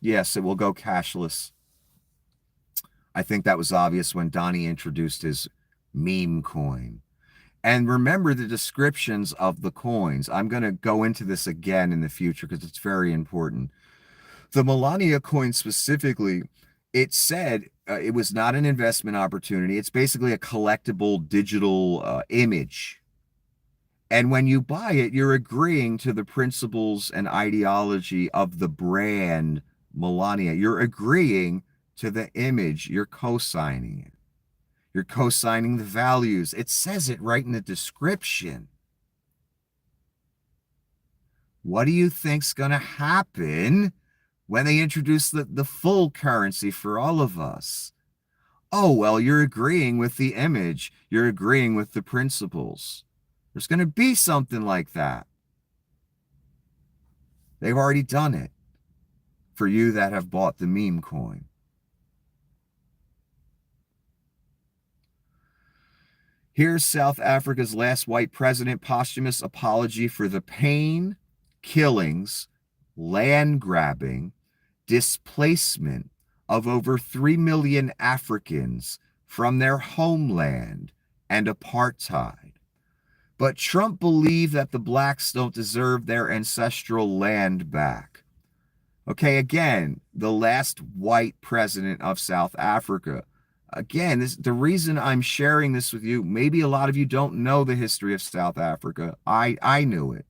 A: Yes, it will go cashless. I think that was obvious when Donnie introduced his meme coin. And remember the descriptions of the coins. I'm going to go into this again in the future because it's very important. The Melania coin specifically, it said it was not an investment opportunity. It's basically a collectible digital image. And when you buy it, you're agreeing to the principles and ideology of the brand Melania. You're agreeing to the image. You're co-signing it. You're co-signing the values. It says it right in the description. What do you think's going to happen when they introduce the full currency for all of us? Oh, well, you're agreeing with the image. You're agreeing with the principles. There's going to be something like that. They've already done it for you that have bought the meme coin. Here's South Africa's last white president, posthumous apology for the pain, killings, land grabbing, displacement of over 3 million Africans from their homeland and apartheid. But Trump believed that the blacks don't deserve their ancestral land back. Okay, again, the last white president of South Africa. Again, the reason I'm sharing this with you, maybe a lot of you don't know the history of South Africa. I knew it,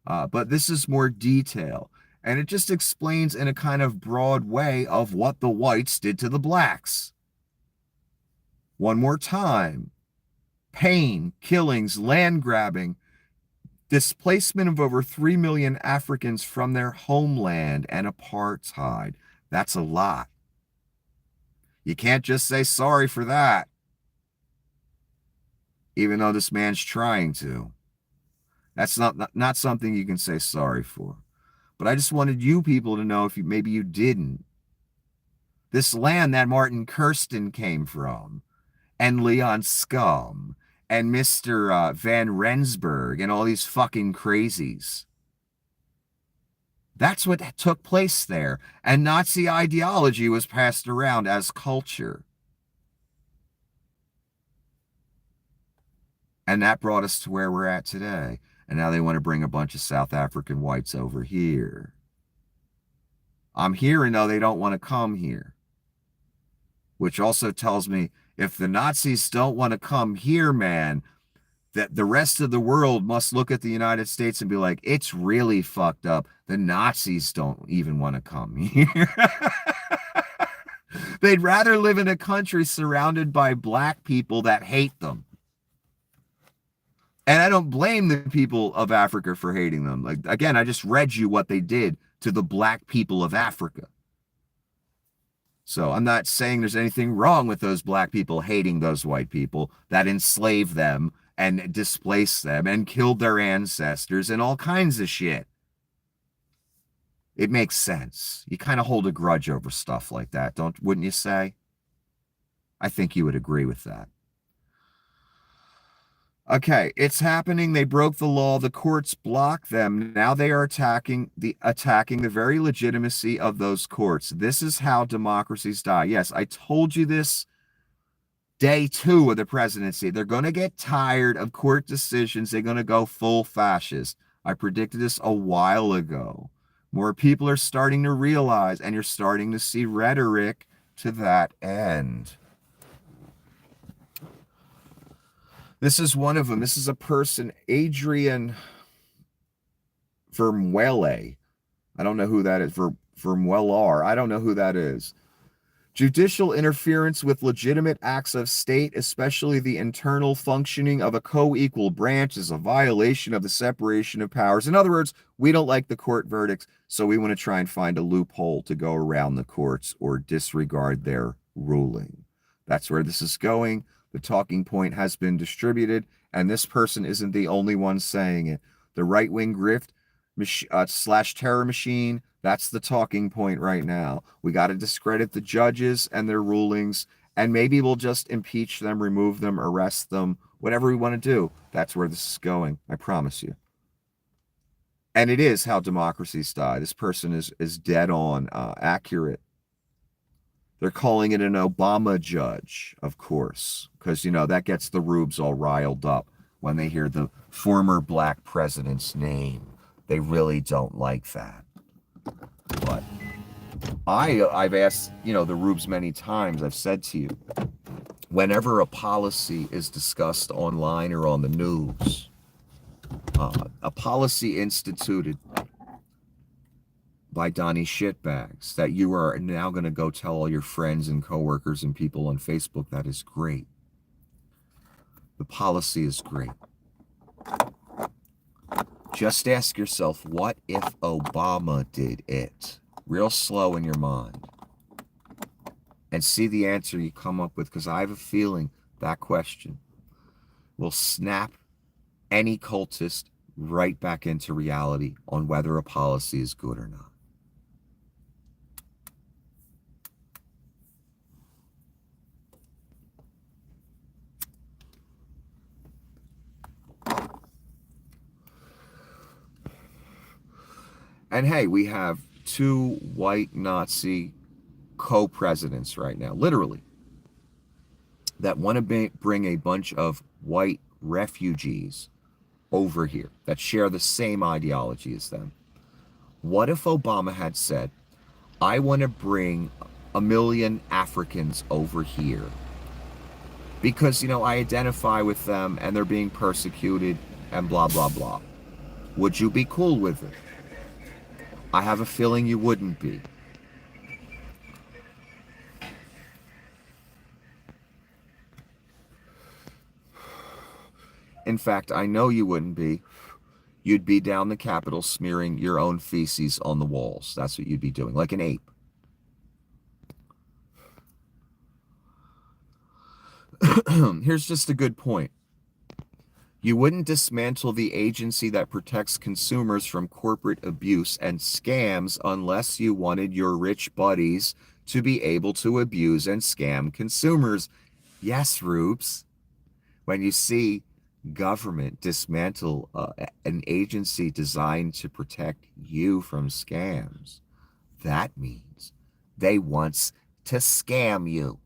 A: but this is more detail. And it just explains in a kind of broad way of what the whites did to the blacks. One more time. Pain, killings, land grabbing, displacement of over 3 million Africans from their homeland, and apartheid. That's a lot. You can't just say sorry for that, even though this man's trying to. That's not something you can say sorry for. But I just wanted you people to know, if maybe you didn't. This land that Martin Kirsten came from, and Leon Scum, and Mr. Van Rensburg, and all these fucking crazies. That's what took place there. And Nazi ideology was passed around as culture. And that brought us to where we're at today. And now they want to bring a bunch of South African whites over here. I'm hearing, though, they don't want to come here. Which also tells me, if the Nazis don't want to come here, man, that the rest of the world must look at the United States and be like, it's really fucked up. The Nazis don't even want to come here. They'd rather live in a country surrounded by black people that hate them. And I don't blame the people of Africa for hating them. Like, again, I just read you what they did to the black people of Africa. So I'm not saying there's anything wrong with those black people hating those white people that enslaved them and displaced them and killed their ancestors and all kinds of shit. It makes sense. You kind of hold a grudge over stuff like that, wouldn't you say? I think you would agree with that. Okay, it's happening. They broke the law. The courts blocked them. Now they are attacking the very legitimacy of those courts. This is how democracies die. Yes, I told you this day 2 of the presidency. They're going to get tired of court decisions. They're going to go full fascist. I predicted this a while ago. More people are starting to realize, and you're starting to see rhetoric to that end. This is one of them. This is a person, Adrian Vermeulen. I don't know who that is. Vermeulen. I don't know who that is. Judicial interference with legitimate acts of state, especially the internal functioning of a co-equal branch, is a violation of the separation of powers. In other words, we don't like the court verdicts, so we want to try and find a loophole to go around the courts or disregard their ruling. That's where this is going. The talking point has been distributed, and this person isn't the only one saying it. The right-wing grift / terror machine, that's the talking point right now. We got to discredit the judges and their rulings, and maybe we'll just impeach them, remove them, arrest them, whatever we want to do. That's where this is going, I promise you. And it is how democracies die. This person is dead on, accurate. They're calling it an Obama judge, of course, because, that gets the rubes all riled up when they hear the former black president's name. They really don't like that. But I've asked, the rubes many times. I've said to you, whenever a policy is discussed online or on the news, a policy instituted by Donnie Shitbags that you are now going to go tell all your friends and coworkers and people on Facebook, that is great. The policy is great. Just ask yourself, what if Obama did it? Real slow in your mind. And see the answer you come up with, because I have a feeling that question will snap any cultist right back into reality on whether a policy is good or not. And hey, we have 2 white Nazi co-presidents right now, literally, that want to bring a bunch of white refugees over here that share the same ideology as them. What if Obama had said, I want to bring 1 million Africans over here because, I identify with them and they're being persecuted and blah, blah, blah. Would you be cool with it? I have a feeling you wouldn't be. In fact, I know you wouldn't be. You'd be down the Capitol smearing your own feces on the walls. That's what you'd be doing, like an ape. Here's just a good point. You wouldn't dismantle the agency that protects consumers from corporate abuse and scams unless you wanted your rich buddies to be able to abuse and scam consumers. Yes, Rubes. When you see government dismantle an agency designed to protect you from scams, that means they want to scam you.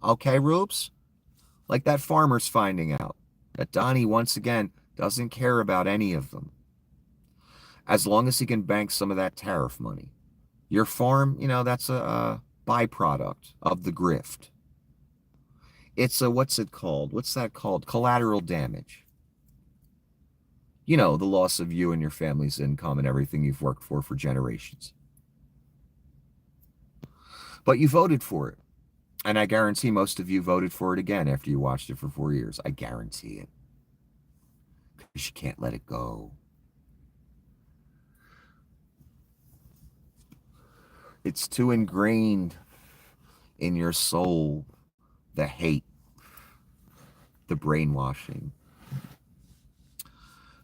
A: Okay, Rubes? Like that farmer's finding out that Donnie, once again, doesn't care about any of them. As long as he can bank some of that tariff money. Your farm, that's a byproduct of the grift. It's a, what's it called? What's that called? Collateral damage. You know, the loss of you and your family's income and everything you've worked for generations. But you voted for it. And I guarantee most of you voted for it again after you watched it for 4 years. I guarantee it. Because you can't let it go. It's too ingrained in your soul, the hate, the brainwashing.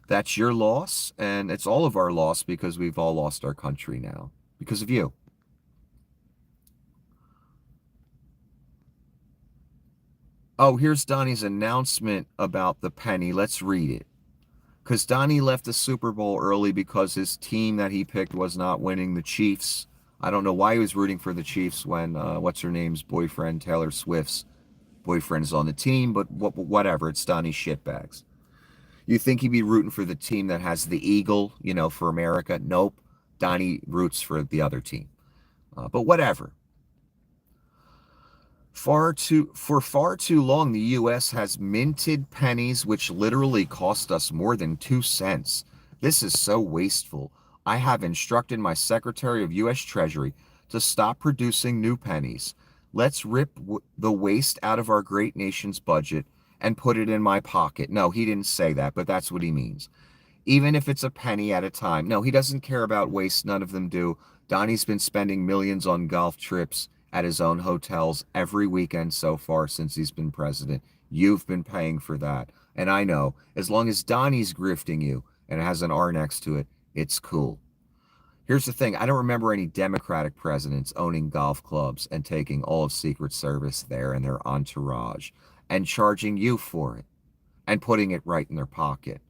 A: That's your loss, and it's all of our loss because we've all lost our country now because of you. Oh, here's Donnie's announcement about the penny. Let's read it. Because Donnie left the Super Bowl early because his team that he picked was not winning, the Chiefs. I don't know why he was rooting for the Chiefs when what's-her-name's boyfriend, Taylor Swift's boyfriend, is on the team, but whatever. It's Donnie's shitbags. You think he'd be rooting for the team that has the eagle, you know, for America? Nope. Donnie roots for the other team. But whatever. For far too long, the U.S. has minted pennies which literally cost us more than 2 cents. This is so wasteful. I have instructed my Secretary of U.S. Treasury to stop producing new pennies. Let's rip the waste out of our great nation's budget and put it in my pocket. No, he didn't say that, but that's what he means. Even if it's a penny at a time. No, he doesn't care about waste. None of them do. Donnie's been spending millions on golf trips at his own hotels every weekend so far since he's been president. You've been paying for that. And I know, as long as Donnie's grifting you and it has an R next to it, it's cool. Here's the thing. I don't remember any Democratic presidents owning golf clubs and taking all of Secret Service there and their entourage and charging you for it and putting it right in their pocket.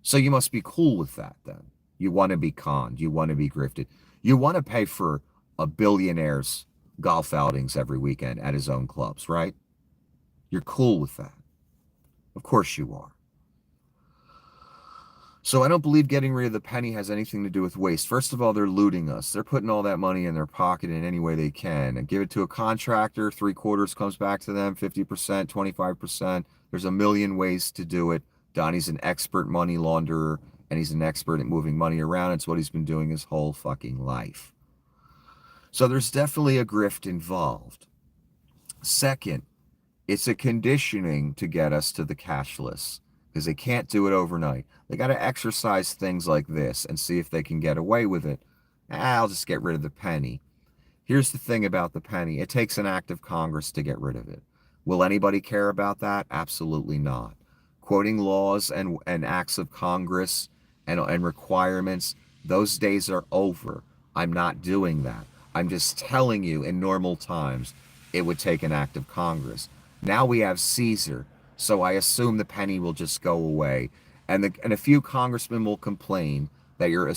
A: So you must be cool with that then. You want to be conned. You want to be grifted. You want to pay for a billionaire's golf outings every weekend at his own clubs, right? You're cool with that. Of course you are. So I don't believe getting rid of the penny has anything to do with waste. First of all, they're looting us. They're putting all that money in their pocket in any way they can and give it to a contractor. 3/4 comes back to them, 50%, 25%. There's a million ways to do it. Donnie's an expert money launderer and he's an expert at moving money around. It's what he's been doing his whole fucking life. So there's definitely a grift involved. Second, it's a conditioning to get us to the cashless because they can't do it overnight. They got to exercise things like this and see if they can get away with it. I'll just get rid of the penny. Here's the thing about the penny. It takes an act of Congress to get rid of it. Will anybody care about that? Absolutely not. Quoting laws and acts of Congress and requirements, those days are over. I'm not doing that. I'm just telling you in normal times, it would take an act of Congress. Now we have Caesar, so I assume the penny will just go away. And a few congressmen will complain that you're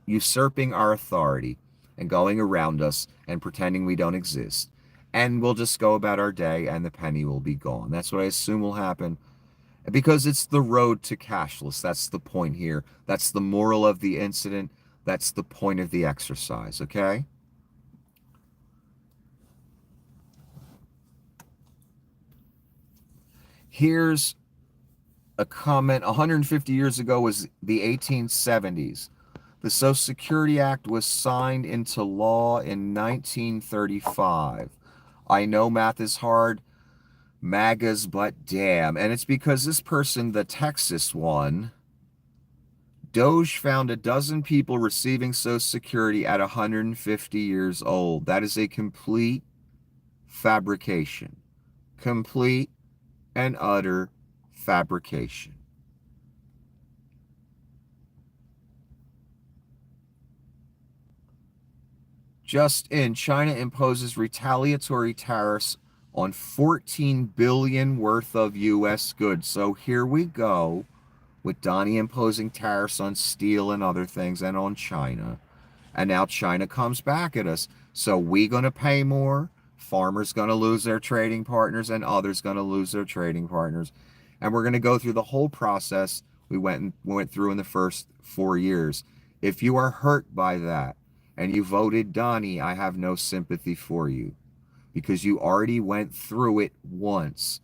A: usurping our authority and going around us and pretending we don't exist. And we'll just go about our day and the penny will be gone. That's what I assume will happen. Because it's the road to cashless. That's the point here. That's the moral of the incident. That's the point of the exercise, okay? Here's a comment. 150 years ago was the 1870s. The Social Security Act was signed into law in 1935. I know math is hard, MAGAs, but damn. And it's because this person, the Texas one, Doge found a dozen people receiving Social Security at 150 years old. That is a complete fabrication. Complete and utter fabrication. Just in, China imposes retaliatory tariffs on 14 billion worth of U.S. goods. So here we go with Donnie imposing tariffs on steel and other things and on China. And now China comes back at us. So we going to pay more, farmers going to lose their trading partners, and others going to lose their trading partners. And we're going to go through the whole process we went through in the first 4 years. If you are hurt by that and you voted Donnie, I have no sympathy for you because you already went through it once.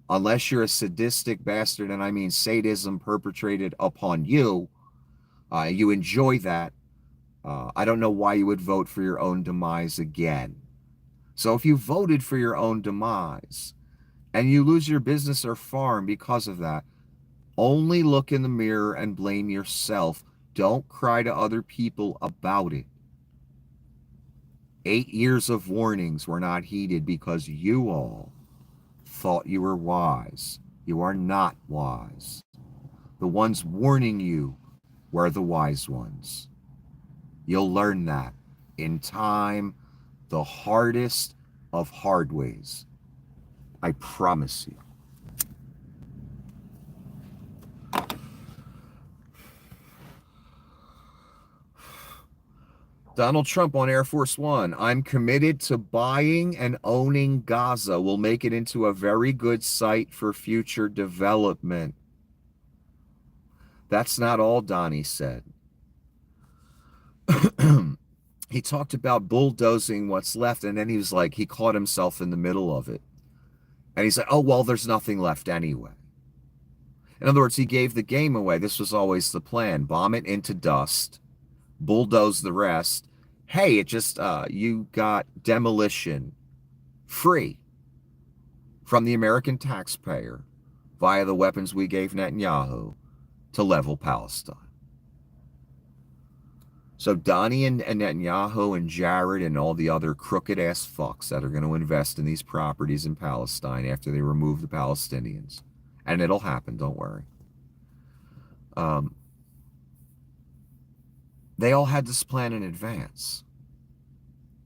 A: Unless you're a sadistic bastard, and I mean sadism perpetrated upon you, you enjoy that. I don't know why you would vote for your own demise again. So if you voted for your own demise and you lose your business or farm because of that, only look in the mirror and blame yourself. Don't cry to other people about it. 8 years of warnings were not heeded because you all thought you were wise. You are not wise. The ones warning you were the wise ones. You'll learn that in time, the hardest of hard ways. I promise you. Donald Trump on Air Force One. I'm committed to buying and owning Gaza. We'll make it into a very good site for future development. That's not all Donnie said. He talked about bulldozing what's left, and then he was like, he caught himself in the middle of it. And he's like, oh, well, there's nothing left anyway. In other words, he gave the game away. This was always the plan. Bomb it into dust, bulldoze the rest. Hey, it just, you got demolition free from the American taxpayer via the weapons we gave Netanyahu to level Palestine. So Donnie and Netanyahu and Jared and all the other crooked ass fucks that are going to invest in these properties in Palestine after they remove the Palestinians. And it'll happen, don't worry. They all had this plan in advance.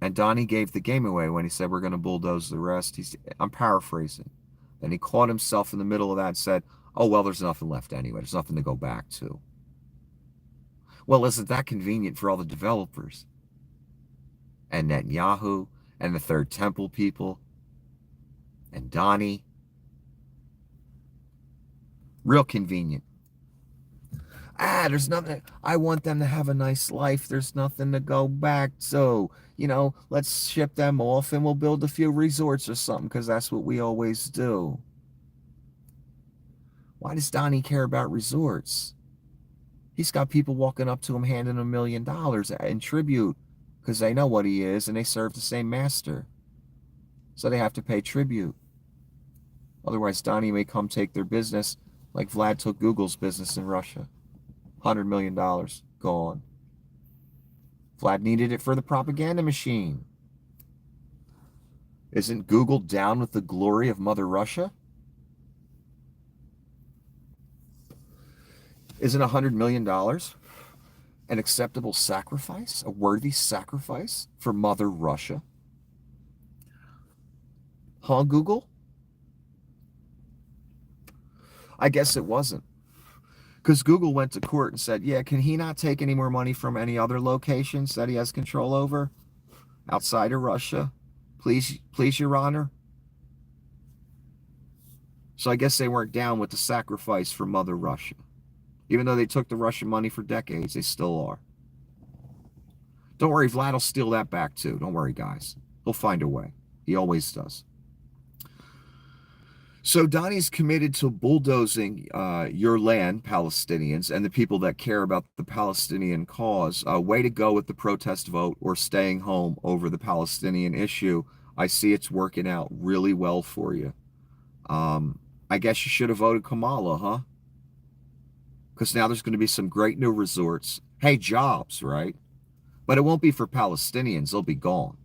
A: And Donnie gave the game away when he said, we're going to bulldoze the rest. I'm paraphrasing. Then he caught himself in the middle of that and said, oh, well, there's nothing left anyway. There's nothing to go back to. Well, isn't that convenient for all the developers? And Netanyahu and the Third Temple people and Donnie. Real convenient. There's nothing. I want them to have a nice life. There's nothing to go back. So, let's ship them off and we'll build a few resorts or something because that's what we always do. Why does Donnie care about resorts? He's got people walking up to him handing him $1 million in tribute because they know what he is and they serve the same master. So they have to pay tribute. Otherwise, Donnie may come take their business like Vlad took Google's business in Russia. $100 million gone. Vlad needed it for the propaganda machine. Isn't Google down with the glory of Mother Russia? Isn't $100 million an acceptable sacrifice, a worthy sacrifice for Mother Russia? Huh, Google? I guess it wasn't. Because Google went to court and said, yeah, can he not take any more money from any other locations that he has control over outside of Russia? Please, Your Honor. So I guess they weren't down with the sacrifice for Mother Russia. Even though they took the Russian money for decades, they still are. Don't worry, Vlad will steal that back too. Don't worry, guys. He'll find a way. He always does. So Donnie's committed to bulldozing your land, Palestinians, and the people that care about the Palestinian cause. Way to go with the protest vote or staying home over the Palestinian issue. I see it's working out really well for you. I guess you should have voted Kamala, huh? Because now there's going to be some great new resorts. Hey, jobs, right? But it won't be for Palestinians. They'll be gone.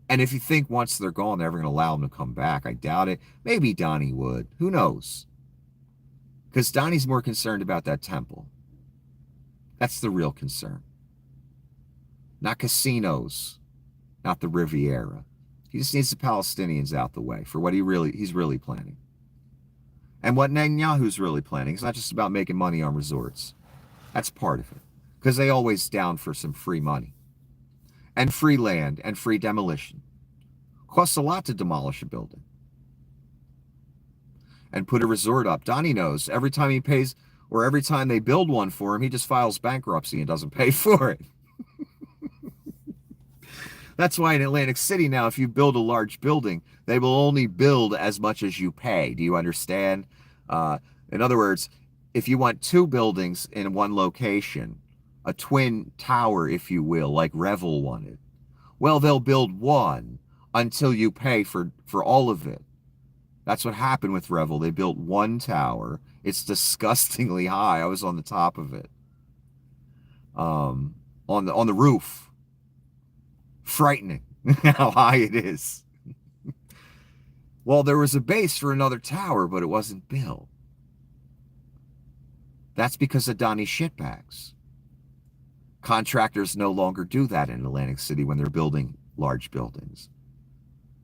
A: And if you think once they're gone, they're ever going to allow them to come back, I doubt it. Maybe Donnie would. Who knows? Because Donnie's more concerned about that temple. That's the real concern. Not casinos. Not the Riviera. He just needs the Palestinians out the way for what he's really planning. And what Netanyahu's really planning. It's not just about making money on resorts. That's part of it. Because they always down for some free money. And free land and free demolition. Costs a lot to demolish a building. And put a resort up. Donnie knows every time he pays, or every time they build one for him, he just files bankruptcy and doesn't pay for it. That's why in Atlantic City now, if you build a large building, they will only build as much as you pay. Do you understand? In other words, if you want two buildings in one location, a twin tower, if you will, like Revel wanted, well, they'll build one until you pay for all of it. That's what happened with Revel. They built one tower. It's disgustingly high. I was on the top of it, on the roof. Frightening how high it is. Well, there was a base for another tower, but it wasn't built. That's because of Donnie shitbags. Contractors no longer do that in Atlantic City when they're building large buildings.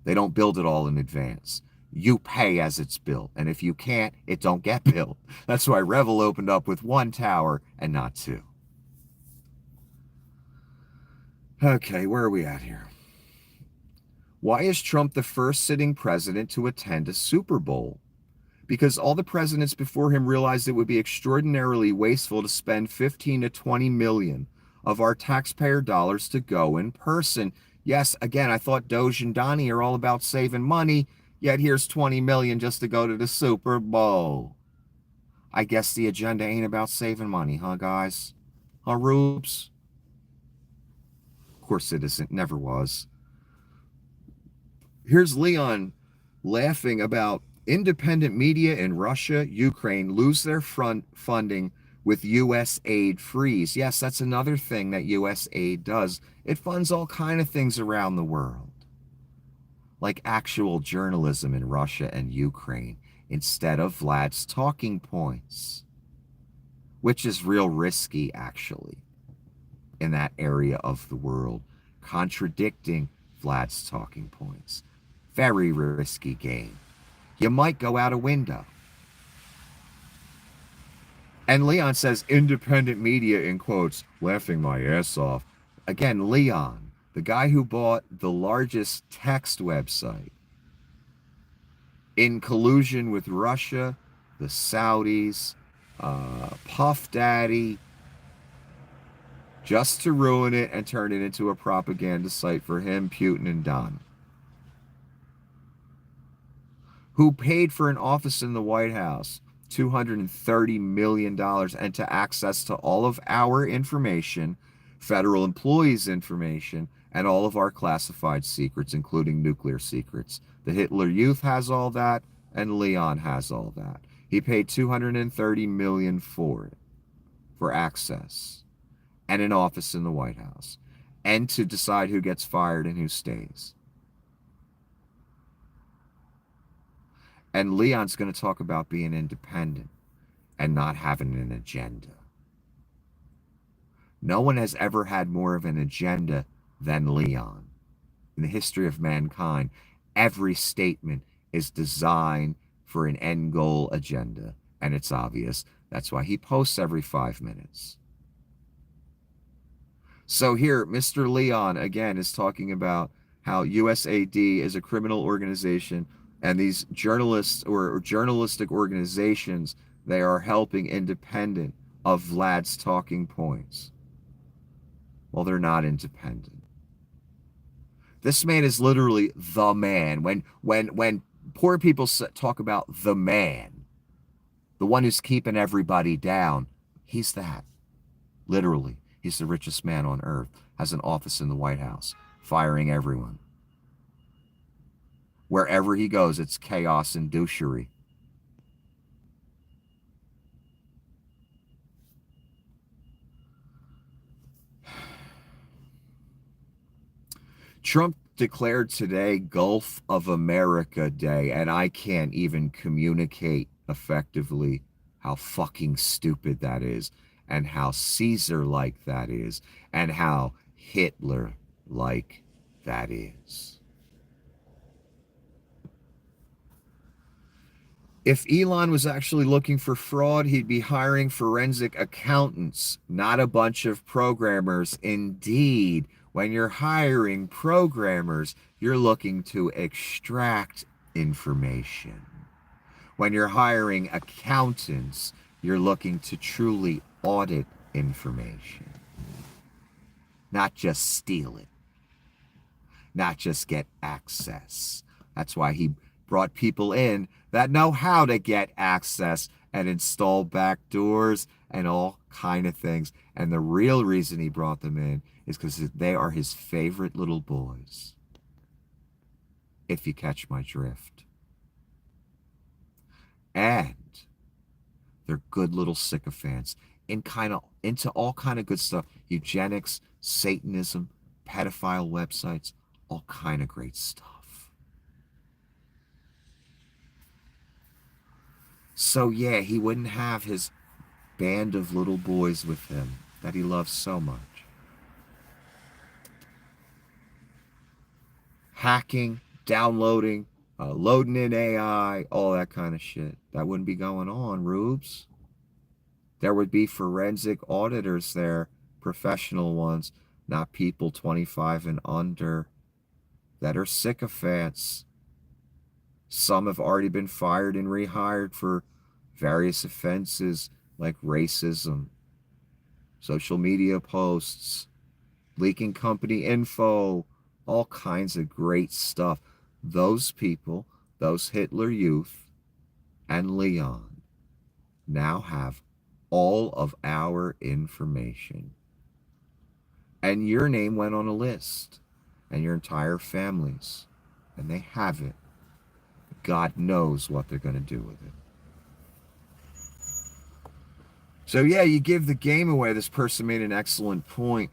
A: They don't build it all in advance. You pay as it's built, and if you can't, it don't get built. That's why Revel opened up with one tower and not two. Okay, where are we at here? Why is Trump the first sitting president to attend a Super Bowl? Because all the presidents before him realized it would be extraordinarily wasteful to spend 15 to 20 million of our taxpayer dollars to go in person. Yes, again, I thought Doge and Donnie are all about saving money, yet here's 20 million just to go to the Super Bowl. I guess the agenda ain't about saving money, huh, guys? Huh, Rubes? Of course it isn't, never was. Here's Leon laughing about independent media in Russia, Ukraine lose their funding with U.S. aid freeze. Yes, that's another thing that U.S. aid does. It funds all kind of things around the world, like actual journalism in Russia and Ukraine, instead of Vlad's talking points, which is real risky, actually, in that area of the world, contradicting Vlad's talking points. Very risky game. You might go out a window. And Leon says, independent media, in quotes, laughing my ass off. Again, Leon, the guy who bought the largest text website in collusion with Russia, the Saudis, Puff Daddy, just to ruin it and turn it into a propaganda site for him, Putin, and Don, who paid for an office in the White House, $230 million, and to access to all of our information, federal employees' information, and all of our classified secrets, including nuclear secrets. The Hitler Youth has all that, and Leon has all that. He paid $230 million for it, for access, and an office in the White House, and to decide who gets fired and who stays. And Leon's going to talk about being independent and not having an agenda. No one has ever had more of an agenda than Leon. In the history of mankind, every statement is designed for an end goal agenda, and it's obvious. That's why he posts every 5 minutes. So here, Mr. Leon, again, is talking about how USAID is a criminal organization, and these journalists or journalistic organizations, they are helping independent of Vlad's talking points. Well, they're not independent. This man is literally the man. When poor people talk about the man, the one who's keeping everybody down, he's that. Literally, he's the richest man on earth, has an office in the White House, firing everyone. Wherever he goes, it's chaos and douchery. Trump declared today Gulf of America Day, and I can't even communicate effectively how fucking stupid that is, and how Caesar-like that is, and how Hitler-like that is. If Elon was actually looking for fraud, he'd be hiring forensic accountants, not a bunch of programmers. Indeed, when you're hiring programmers, you're looking to extract information. When you're hiring accountants, you're looking to truly audit information, not just steal it. not just get access. That's why he brought people in that know how to get access and install backdoors and all kind of things. And the real reason he brought them in is because they are his favorite little boys, if you catch my drift. And they're good little sycophants into all kind of good stuff. Eugenics, Satanism, pedophile websites, all kind of great stuff. So yeah, he wouldn't have his band of little boys with him that he loves so much. Hacking, downloading, loading in AI, all that kind of shit. That wouldn't be going on, Rubes. There would be forensic auditors there, professional ones, not people 25 and under that are sycophants. Some have already been fired and rehired for various offenses like racism, social media posts, leaking company info, all kinds of great stuff. Those people, those Hitler Youth and Leon, now have all of our information. And your name went on a list, and your entire family's, and they have it. God knows what they're going to do with it. So yeah, you give the game away. This person made an excellent point.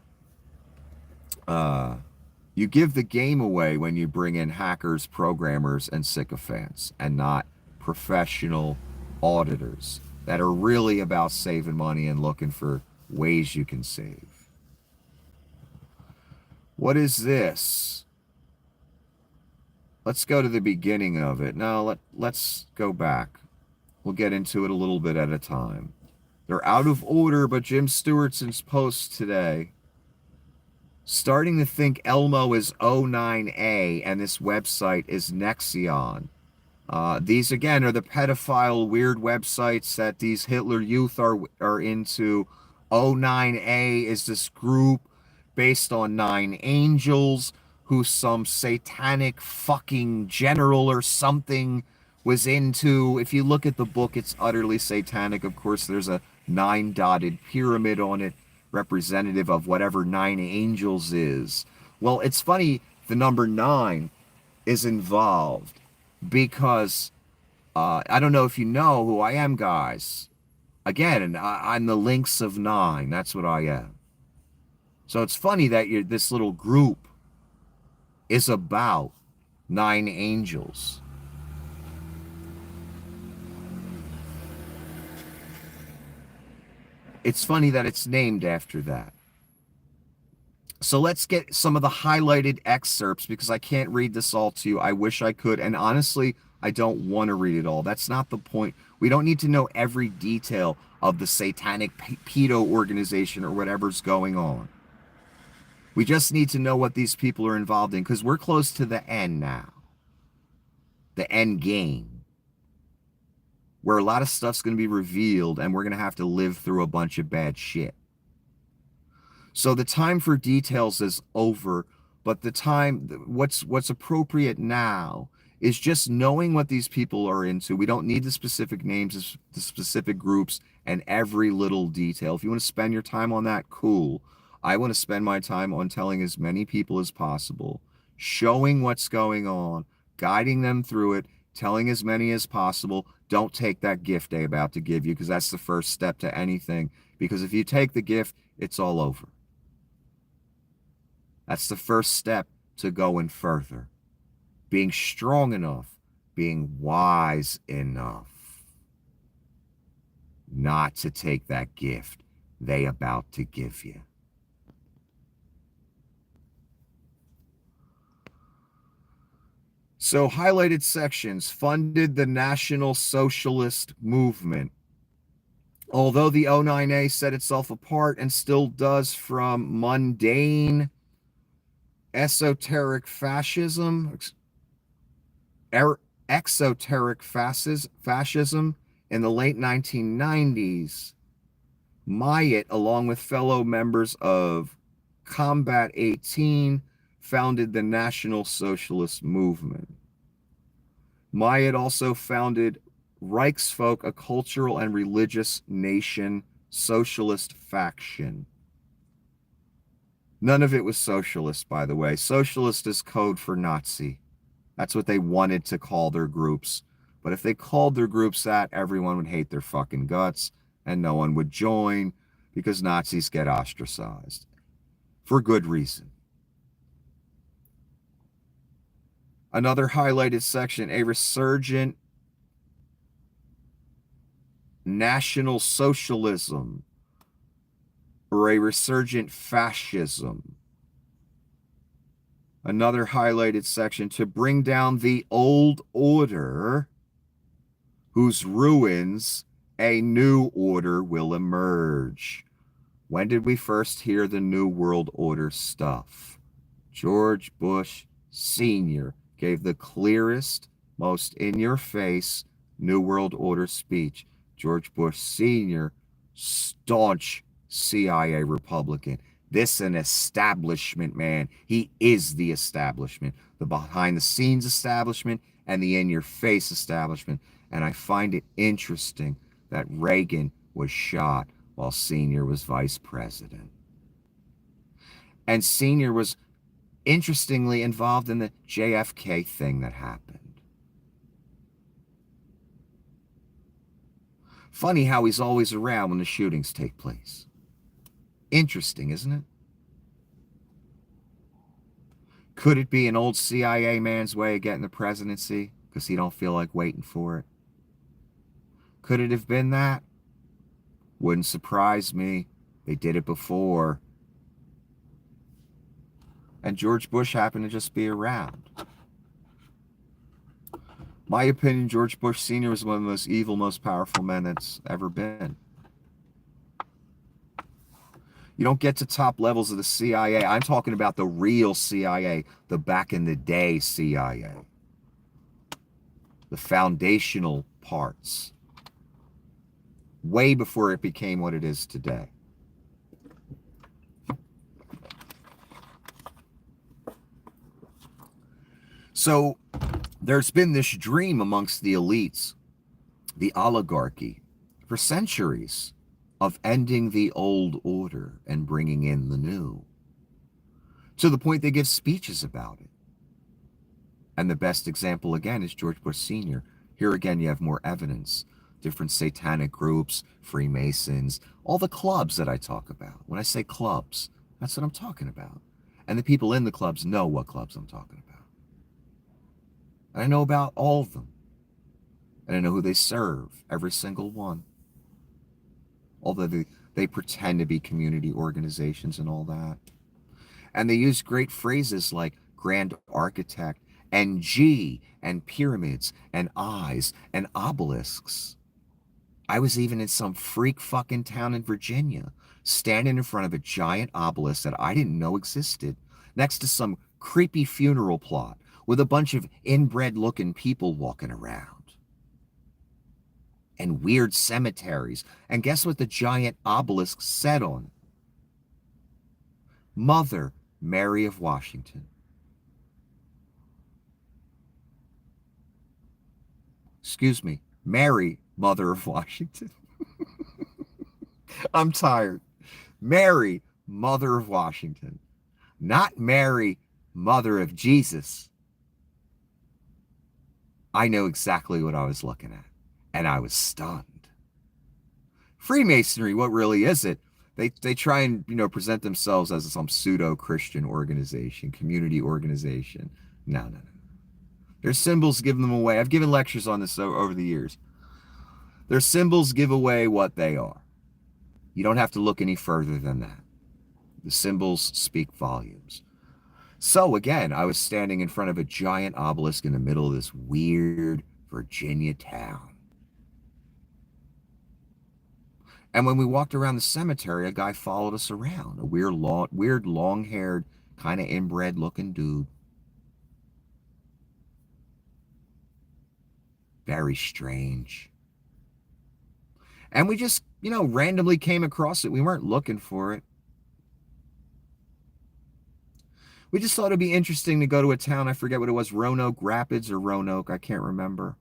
A: You give the game away when you bring in hackers, programmers, and sycophants, and not professional auditors that are really about saving money and looking for ways you can save. What is this? Let's go to the beginning of it. No, let's go back. We'll get into it a little bit at a time. They're out of order, but Jim Stewartson's post today, starting to think Elmo is 09A and this website is Nexion. These, again, are the pedophile weird websites that these Hitler Youth are into. 09A is this group based on 9 angels who some satanic fucking general or something was into. If you look at the book, it's utterly satanic. Of course, there's a 9-dotted pyramid on it, representative of whatever 9 angels is. Well, it's funny, the number 9 is involved because I don't know if you know who I am, guys. Again, I'm the links of 9. That's what I am. So it's funny that this little group is about 9 angels. It's funny that it's named after that. So let's get some of the highlighted excerpts because I can't read this all to you. I wish I could. And honestly, I don't want to read it all. That's not the point. We don't need to know every detail of the satanic pedo organization or whatever's going on. We just need to know what these people are involved in because we're close to the end now. The end game. Where a lot of stuff's going to be revealed and we're going to have to live through a bunch of bad shit. So the time for details is over, but the time, what's appropriate now is just knowing what these people are into. We don't need the specific names, the specific groups, and every little detail. If you want to spend your time on that, cool. I want to spend my time on telling as many people as possible, showing what's going on, guiding them through it, telling as many as possible. Don't take that gift they're about to give you because that's the first step to anything. Because if you take the gift, it's all over. That's the first step to going further. Being strong enough, being wise enough not to take that gift they about to give you. So highlighted sections funded the National Socialist movement. Although the 09A set itself apart and still does from mundane esoteric fascism, exoteric fascism in the late 1990s, Myatt, along with fellow members of Combat 18, founded the National Socialist Movement. Maya also founded Reichsfolk, a cultural and religious nation socialist faction. None of it was socialist, by the way. Socialist is code for Nazi. That's what they wanted to call their groups. But if they called their groups that, everyone would hate their fucking guts and no one would join because Nazis get ostracized. For good reason. Another highlighted section, a resurgent National Socialism or a resurgent fascism. Another highlighted section, to bring down the old order, whose ruins a new order will emerge. When did we first hear the New World Order stuff? George Bush Sr. gave the clearest, most in-your-face New World Order speech. George Bush Sr., staunch CIA Republican. This an establishment man. He is the establishment, the behind-the-scenes establishment and the in-your-face establishment. And I find it interesting that Reagan was shot while Sr. was vice president. And Sr. was interestingly involved in the JFK thing that happened. Funny how he's always around when the shootings take place. Interesting, isn't it? Could it be an old CIA man's way of getting the presidency because he don't feel like waiting for it? Could it have been that? Wouldn't surprise me. They did it before. And George Bush happened to just be around. My opinion, George Bush Sr. was one of the most evil, most powerful men that's ever been. You don't get to top levels of the CIA. I'm talking about the real CIA, the back in the day CIA. The foundational parts. Way before it became what it is today. So there's been this dream amongst the elites, the oligarchy, for centuries of ending the old order and bringing in the new. To the point they give speeches about it. And the best example, again, is George Bush Sr. Here again, you have more evidence. Different satanic groups, Freemasons, all the clubs that I talk about. When I say clubs, that's what I'm talking about. And the people in the clubs know what clubs I'm talking about. And I know about all of them. And I know who they serve, every single one. Although they pretend to be community organizations and all that. And they use great phrases like grand architect and G and pyramids and eyes and obelisks. I was even in some freak fucking town in Virginia, standing in front of a giant obelisk that I didn't know existed, next to some creepy funeral plot with a bunch of inbred looking people walking around. And weird cemeteries. And guess what the giant obelisk said on it? Mother Mary of Washington. Excuse me, Mary, Mother of Washington. I'm tired. Mary, Mother of Washington. Not Mary, Mother of Jesus. I know exactly what I was looking at. And I was stunned. Freemasonry, what really is it? They try and, present themselves as some pseudo-Christian organization, community organization. No. Their symbols give them away. I've given lectures on this over the years. Their symbols give away what they are. You don't have to look any further than that. The symbols speak volumes. So again, I was standing in front of a giant obelisk in the middle of this weird Virginia town. And when we walked around the cemetery, a guy followed us around. A weird, long-haired, kind of inbred-looking dude. Very strange. And we just, randomly came across it. We weren't looking for it. We just thought it'd be interesting to go to a town, I forget what it was, Roanoke Rapids or Roanoke, I can't remember.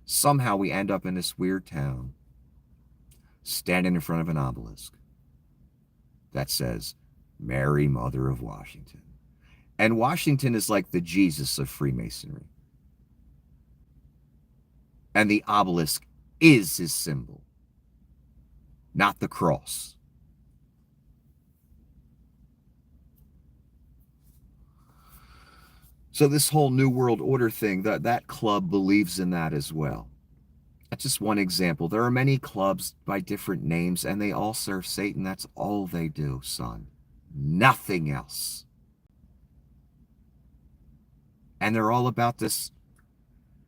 A: Somehow we end up in this weird town, standing in front of an obelisk that says, Mary, Mother of Washington. And Washington is like the Jesus of Freemasonry. And the obelisk is his symbol, not the cross. So this whole New World Order thing, that club believes in that as well. That's just one example. There are many clubs by different names, and they all serve Satan. That's all they do, son. Nothing else. And they're all about this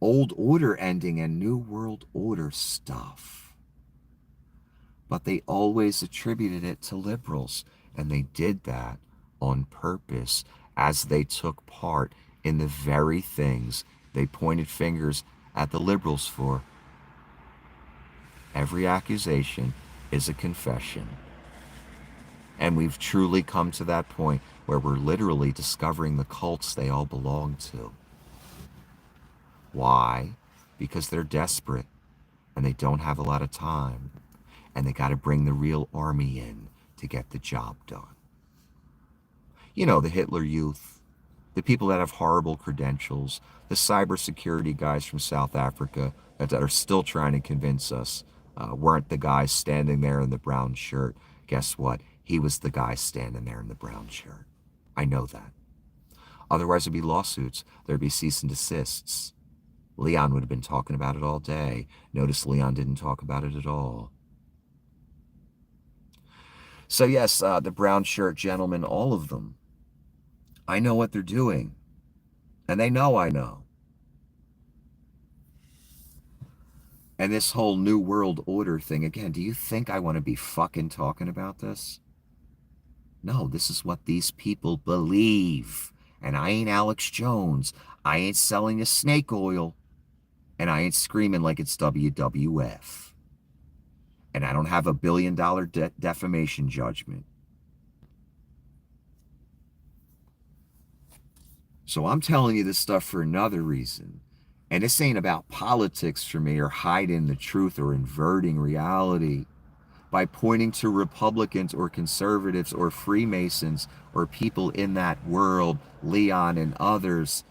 A: old order ending and New World Order stuff. But they always attributed it to liberals, and they did that on purpose as they took part in the very things they pointed fingers at the liberals for. Every accusation is a confession. And we've truly come to that point where we're literally discovering the cults they all belong to. Why? Because they're desperate and they don't have a lot of time, and they got to bring the real army in to get the job done. You know, the Hitler Youth, the people that have horrible credentials, the cybersecurity guys from South Africa that are still trying to convince us weren't the guys standing there in the brown shirt. Guess what? He was the guy standing there in the brown shirt. I know that. Otherwise, there'd be lawsuits. There'd be cease and desists. Leon would have been talking about it all day. Notice Leon didn't talk about it at all. So yes, the brown shirt gentlemen, all of them, I know what they're doing. And they know I know. And this whole New World Order thing, again, do you think I want to be fucking talking about this? No, this is what these people believe. And I ain't Alex Jones. I ain't selling you snake oil. And I ain't screaming like it's WWF. And I don't have $1 billion defamation judgment. So I'm telling you this stuff for another reason. And this ain't about politics for me, or hiding the truth, or inverting reality by pointing to Republicans or conservatives or Freemasons or people in that world, Leon and others,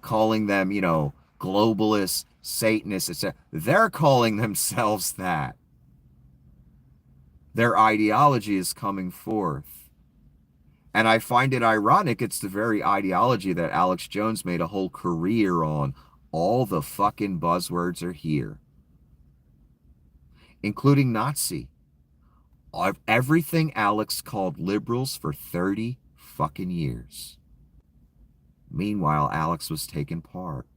A: calling them, you know, globalists, Satanists, etc. They're calling themselves that. Their ideology is coming forth. And I find it ironic, it's the very ideology that Alex Jones made a whole career on. All the fucking buzzwords are here, including Nazi. Everything Alex called liberals for 30 fucking years. Meanwhile, Alex was taking part.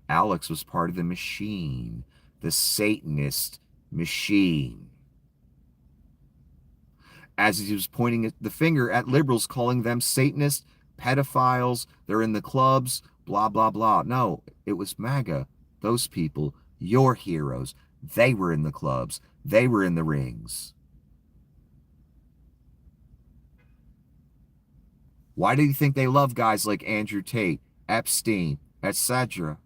A: Alex was part of the machine, the Satanist machine. As he was pointing the finger at liberals, calling them Satanists, pedophiles, they're in the clubs, blah, blah, blah. No, it was MAGA. Those people, your heroes. They were in the clubs. They were in the rings. Why do you think they love guys like Andrew Tate, Epstein, etc.?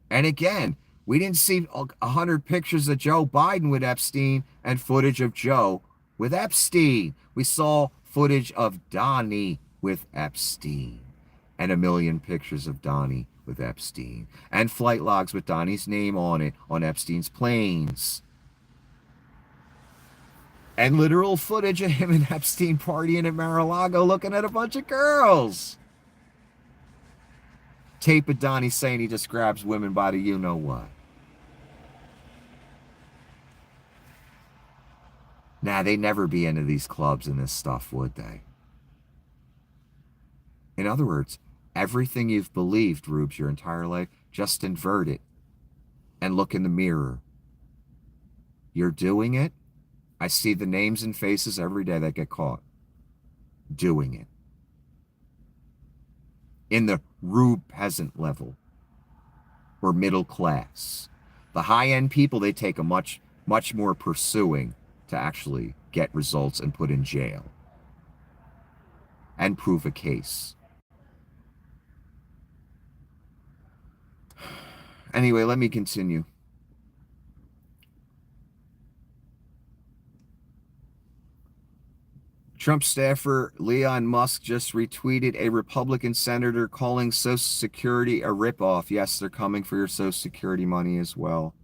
A: And again, we didn't see 100 pictures of Joe Biden with Epstein and footage of Joe with Epstein. We saw footage of Donnie with Epstein and 1 million pictures of Donnie with Epstein and flight logs with Donnie's name on it on Epstein's planes. And literal footage of him and Epstein partying at Mar-a-Lago looking at a bunch of girls. Tape of Donnie saying he just grabs women by the you-know-what. Nah, they'd never be into these clubs and this stuff, would they? In other words, everything you've believed, Rubes, your entire life, just invert it and look in the mirror. You're doing it. I see the names and faces every day that get caught doing it. In the Rube peasant level or middle class. The high-end people, they take a much more pursuing to actually get results, and put in jail. And prove a case. Anyway, let me continue. Trump staffer Leon Musk just retweeted a Republican senator calling Social Security a ripoff. Yes, they're coming for your Social Security money as well.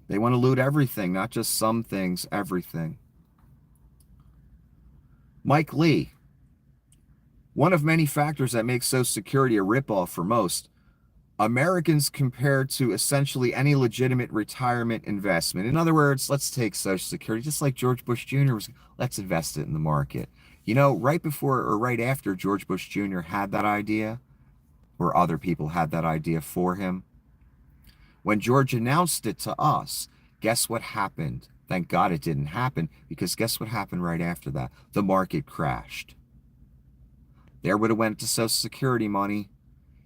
A: They want to loot everything, not just some things, everything. Mike Lee. One of many factors that makes Social Security a ripoff for most Americans compared to essentially any legitimate retirement investment. In other words, let's take Social Security, just like George Bush Jr. was, let's invest it in the market. You know, right before or right after George Bush Jr. had that idea, or other people had that idea for him, when George announced it to us, guess what happened? Thank God it didn't happen, because guess what happened right after that? The market crashed. There would have went to Social Security money.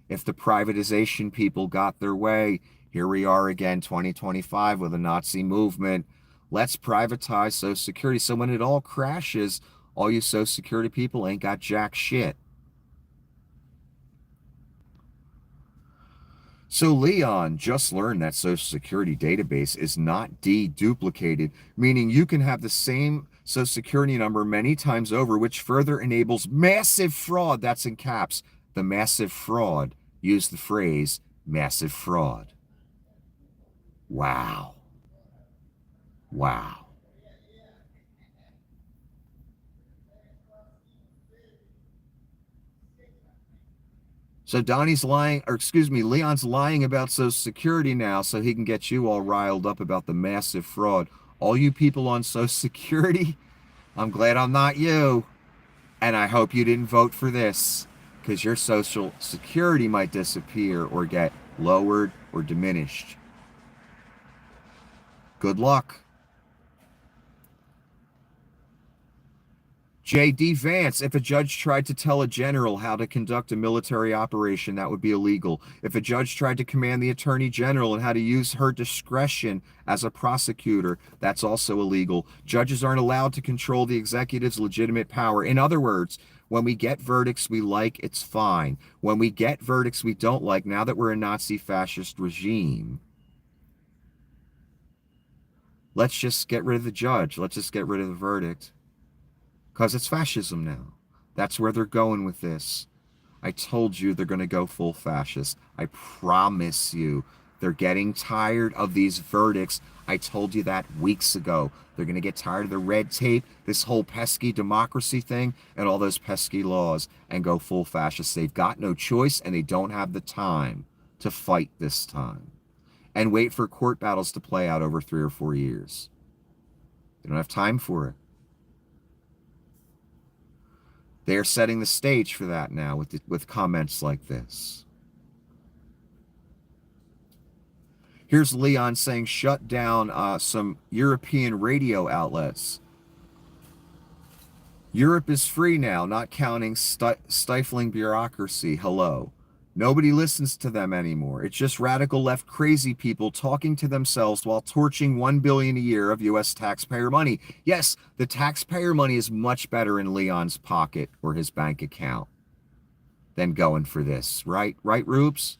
A: If the privatization people got their way, here we are again, 2025 with a Nazi movement. Let's privatize Social Security. So when it all crashes, all you Social Security people ain't got jack shit. So Leon just learned that Social Security database is not deduplicated, meaning you can have the same Social Security number many times over, which further enables massive fraud. That's in caps. The massive fraud. Use the phrase massive fraud. Wow. Wow. So Donnie's lying, or excuse me, Leon's lying about Social Security now so he can get you all riled up about the massive fraud. All you people on Social Security, I'm glad I'm not you. And I hope you didn't vote for this, because your Social Security might disappear or get lowered or diminished. Good luck. J.D. Vance, if a judge tried to tell a general how to conduct a military operation, that would be illegal. If a judge tried to command the attorney general on how to use her discretion as a prosecutor, that's also illegal. Judges aren't allowed to control the executive's legitimate power. In other words, when we get verdicts we like, it's fine. When we get verdicts we don't like, now that we're a Nazi fascist regime, let's just get rid of the judge. Let's just get rid of the verdict. Because it's fascism now. That's where they're going with this. I told you they're going to go full fascist. I promise you. They're getting tired of these verdicts. I told you that weeks ago. They're going to get tired of the red tape, this whole pesky democracy thing, and all those pesky laws, and go full fascist. They've got no choice, and they don't have the time to fight this time. And wait for court battles to play out over 3 or 4 years. They don't have time for it. They are setting the stage for that now with comments like this. Here's Leon saying shut down some European radio outlets. Europe is free now, not counting stifling bureaucracy. Hello. Nobody listens to them anymore. It's just radical left crazy people talking to themselves while torching $1 billion a year of U.S. taxpayer money. Yes, the taxpayer money is much better in Leon's pocket or his bank account than going for this. Right? Right, Rubes?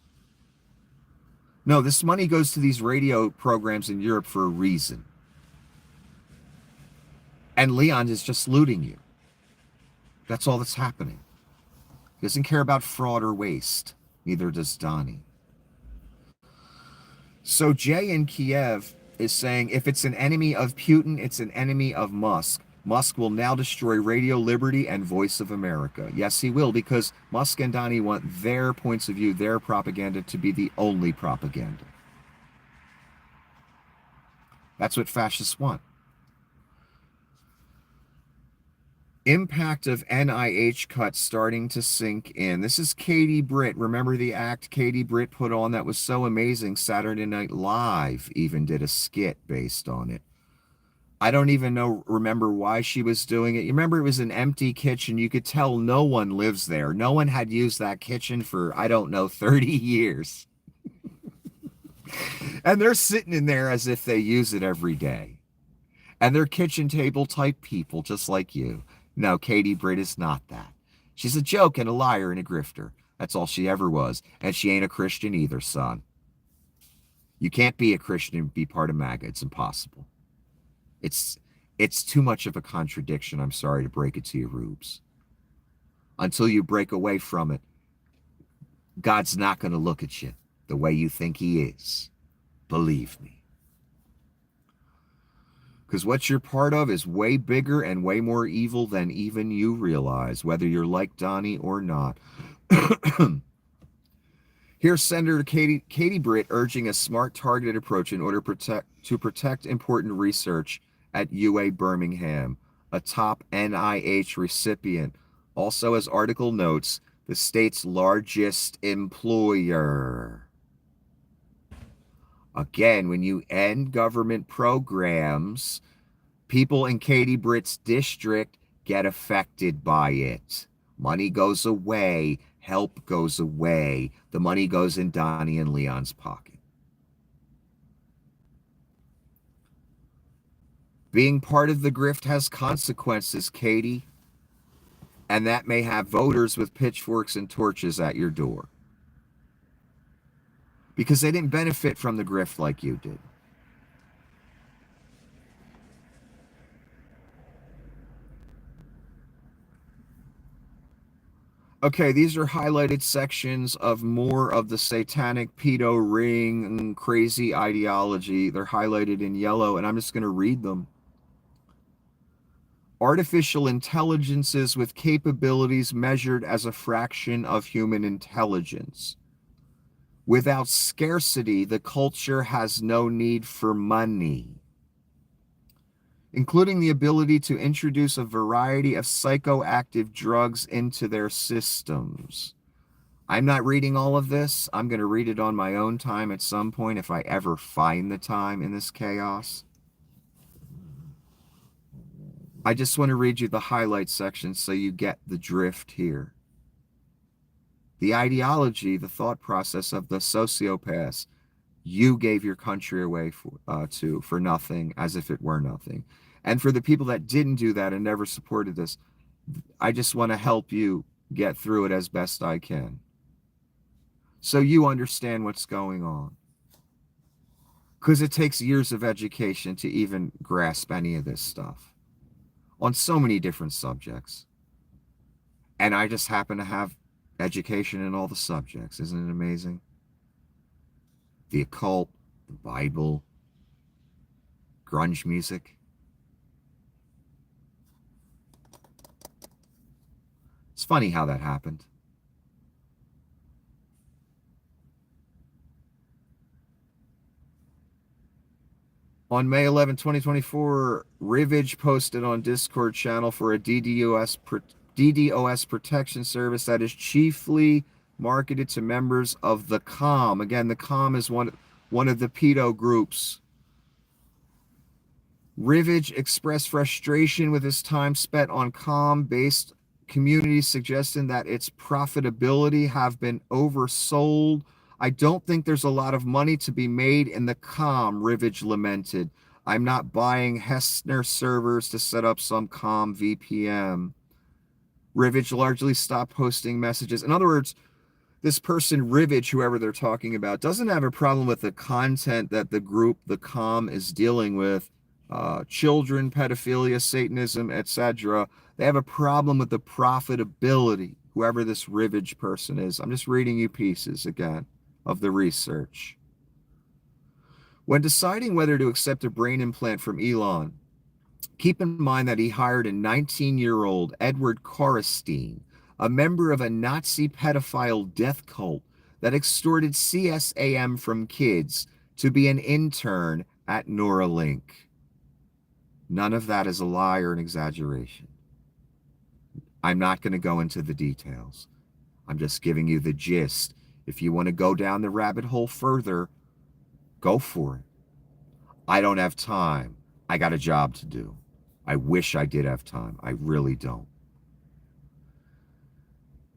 A: No, this money goes to these radio programs in Europe for a reason. And Leon is just looting you. That's all that's happening. He doesn't care about fraud or waste. Neither does Donnie. So Jay in Kiev is saying, if it's an enemy of Putin, it's an enemy of Musk. Musk will now destroy Radio Liberty and Voice of America. Yes, he will, because Musk and Donnie want their points of view, their propaganda, to be the only propaganda. That's what fascists want. Impact of NIH cuts starting to sink in. This is Katie Britt. Remember the act Katie Britt put on that was so amazing? Saturday Night Live even did a skit based on it. I don't even remember why she was doing it. You remember it was an empty kitchen. You could tell no one lives there. No one had used that kitchen for, I don't know, 30 years. And they're sitting in there as if they use it every day. And they're kitchen table type people just like you. No, Katie Britt is not that. She's a joke and a liar and a grifter. That's all she ever was. And she ain't a Christian either, son. You can't be a Christian and be part of MAGA. It's impossible. It's too much of a contradiction. I'm sorry to break it to you, Rubes. Until you break away from it, God's not going to look at you the way you think he is. Believe me. Because what you're part of is way bigger and way more evil than even you realize, whether you're like Donnie or not. Here's Senator Katie Britt urging a smart, targeted approach in order to protect important research at UA Birmingham, a top NIH recipient. Also, as article notes, the state's largest employer. Again, when you end government programs, people in Katie Britt's district get affected by it. Money goes away. Help goes away. The money goes in Donnie and Leon's pocket. Being part of the grift has consequences, Katie. And that may have voters with pitchforks and torches at your door. Because they didn't benefit from the grift like you did. Okay, these are highlighted sections of more of the satanic pedo ring crazy ideology. They're highlighted in yellow, and I'm just going to read them. Artificial intelligences with capabilities measured as a fraction of human intelligence. Without scarcity, the culture has no need for money, including the ability to introduce a variety of psychoactive drugs into their systems. I'm not reading all of this. I'm going to read it on my own time at some point if I ever find the time in this chaos. I just want to read you the highlight section so you get the drift here. The ideology, the thought process of the sociopaths, you gave your country away for nothing, as if it were nothing. And for the people that didn't do that and never supported this, I just want to help you get through it as best I can, so you understand what's going on. Because it takes years of education to even grasp any of this stuff on so many different subjects. And I just happen to have education in all the subjects. Isn't it amazing? The occult, the Bible, grunge music. It's funny how that happened. On May 11, 2024, Rivage posted on Discord channel for a DDoS protection service that is chiefly marketed to members of the COM. Again, the COM is one of the pedo groups. Rivage expressed frustration with his time spent on COM-based communities, suggesting that its profitability have been oversold. I don't think there's a lot of money to be made in the COM, Rivage lamented. I'm not buying Hessner servers to set up some COM VPN. Rivage largely stopped posting messages. In other words, this person, Rivage, whoever they're talking about, doesn't have a problem with the content that the group, the COM, is dealing with. Children, pedophilia, Satanism, etc. They have a problem with the profitability, whoever this Rivage person is. I'm just reading you pieces, again, of the research. When deciding whether to accept a brain implant from Elon, keep in mind that he hired a 19-year-old Edward Korestein, a member of a Nazi pedophile death cult that extorted CSAM from kids, to be an intern at Neuralink. None of that is a lie or an exaggeration. I'm not going to go into the details. I'm just giving you the gist. If you want to go down the rabbit hole further, go for it. I don't have time. I got a job to do. I wish I did have time. I really don't.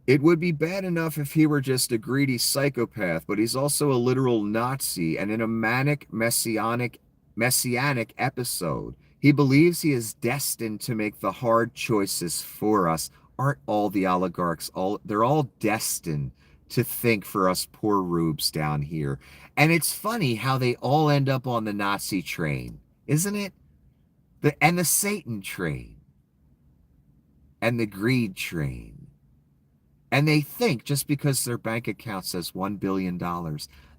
A: It would be bad enough if he were just a greedy psychopath, but he's also a literal Nazi, and in a manic messianic episode, He believes he is destined to make the hard choices for us. Aren't all the oligarchs, they're all destined to think for us poor rubes down here. And it's funny how they all end up on the Nazi train, isn't it? And the Satan train. And the greed train. And they think just because their bank account says $1 billion,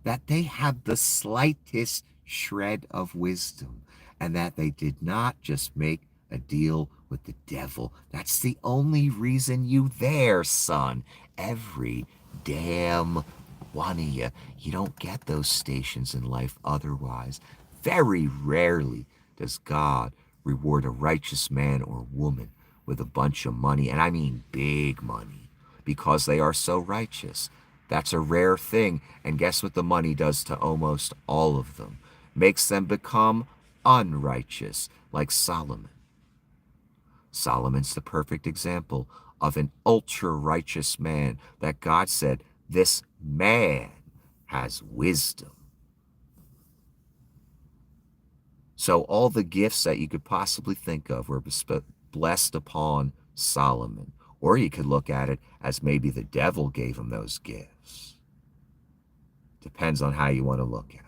A: that they have the slightest shred of wisdom, and that they did not just make a deal with the devil. That's the only reason you there, son. Every damn one of you. You don't get those stations in life otherwise. Very rarely does God reward a righteous man or woman with a bunch of money, and I mean big money, because they are so righteous. That's a rare thing, and guess what the money does to almost all of them? Makes them become unrighteous, like Solomon. Solomon's the perfect example of an ultra-righteous man that God said, this man has wisdom. So all the gifts that you could possibly think of were blessed upon Solomon. Or you could look at it as maybe the devil gave him those gifts. Depends on how you want to look at it.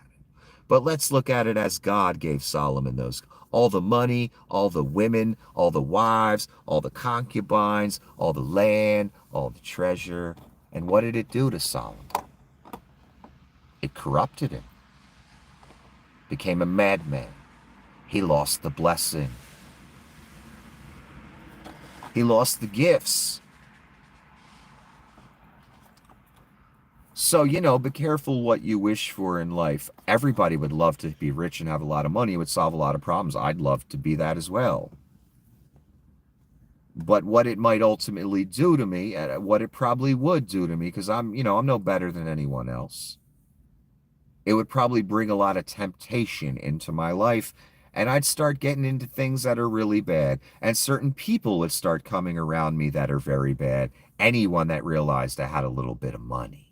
A: But let's look at it as God gave Solomon those. All the money, all the women, all the wives, all the concubines, all the land, all the treasure. And what did it do to Solomon? It corrupted him. Became a madman. He lost the blessing. He lost the gifts. So, be careful what you wish for in life. Everybody would love to be rich and have a lot of money. It would solve a lot of problems. I'd love to be that as well. But what it might ultimately do to me, and what it probably would do to me, because I'm no better than anyone else. It would probably bring a lot of temptation into my life, and I'd start getting into things that are really bad, and certain people would start coming around me that are very bad. Anyone that realized I had a little bit of money.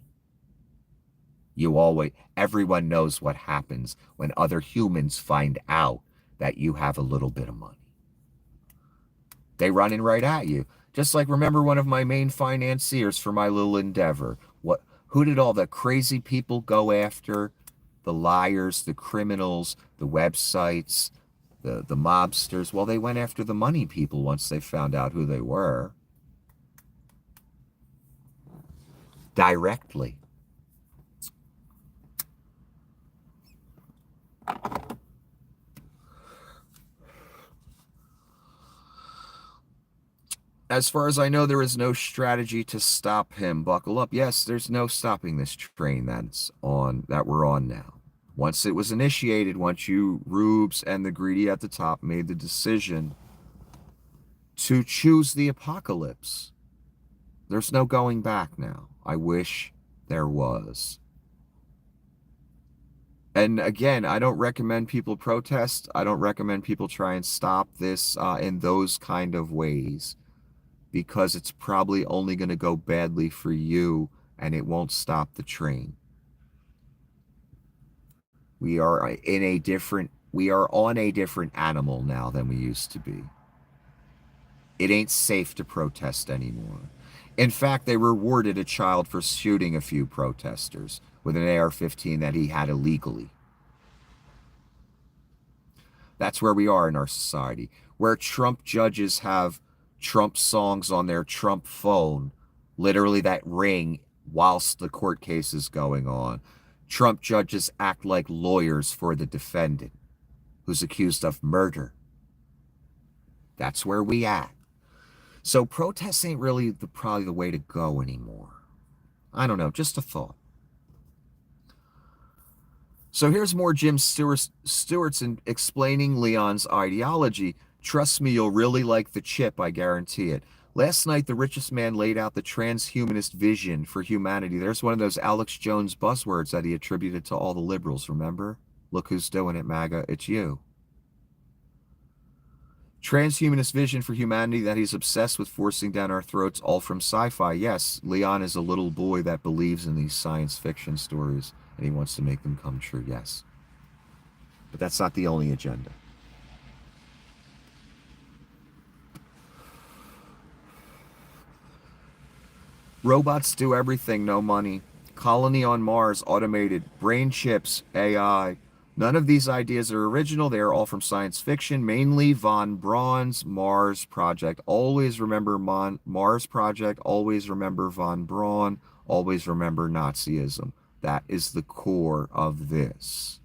A: Everyone knows what happens when other humans find out that you have a little bit of money. They run in right at you. Just like, remember one of my main financiers for my little endeavor. Who did all the crazy people go after? The liars, the criminals, the websites, the mobsters. Well, they went after the money people once they found out who they were. Directly. As far as I know, there is no strategy to stop him. Buckle up. Yes, there's no stopping this train that we're on now. Once it was initiated, once you rubes and the greedy at the top made the decision to choose the apocalypse, there's no going back now. I wish there was. And again, I don't recommend people protest. I don't recommend people try and stop this in those kind of ways, because it's probably only going to go badly for you, and it won't stop the train. We are on a different animal now than we used to be. It ain't safe to protest anymore. In fact, they rewarded a child for shooting a few protesters with an AR-15 that he had illegally. That's where we are in our society, where Trump judges have Trump songs on their Trump phone, literally that ring whilst the court case is going on. Trump judges act like lawyers for the defendant who's accused of murder. That's where we at. So protests ain't really probably the way to go anymore. I don't know, just a thought. So here's more Jim Stewart's in explaining Leon's ideology. Trust me, you'll really like the chip, I guarantee it. Last night, the richest man laid out the transhumanist vision for humanity. There's one of those Alex Jones buzzwords that he attributed to all the liberals, remember? Look who's doing it, MAGA, it's you. Transhumanist vision for humanity that he's obsessed with forcing down our throats, all from sci-fi. Yes, Leon is a little boy that believes in these science fiction stories, and he wants to make them come true, yes. But that's not the only agenda. Robots do everything, no money. Colony on Mars, automated. Brain chips, AI. None of these ideas are original. They are all from science fiction, mainly von Braun's Mars Project. Always remember Mars Project. Always remember von Braun. Always remember Nazism. That is the core of this.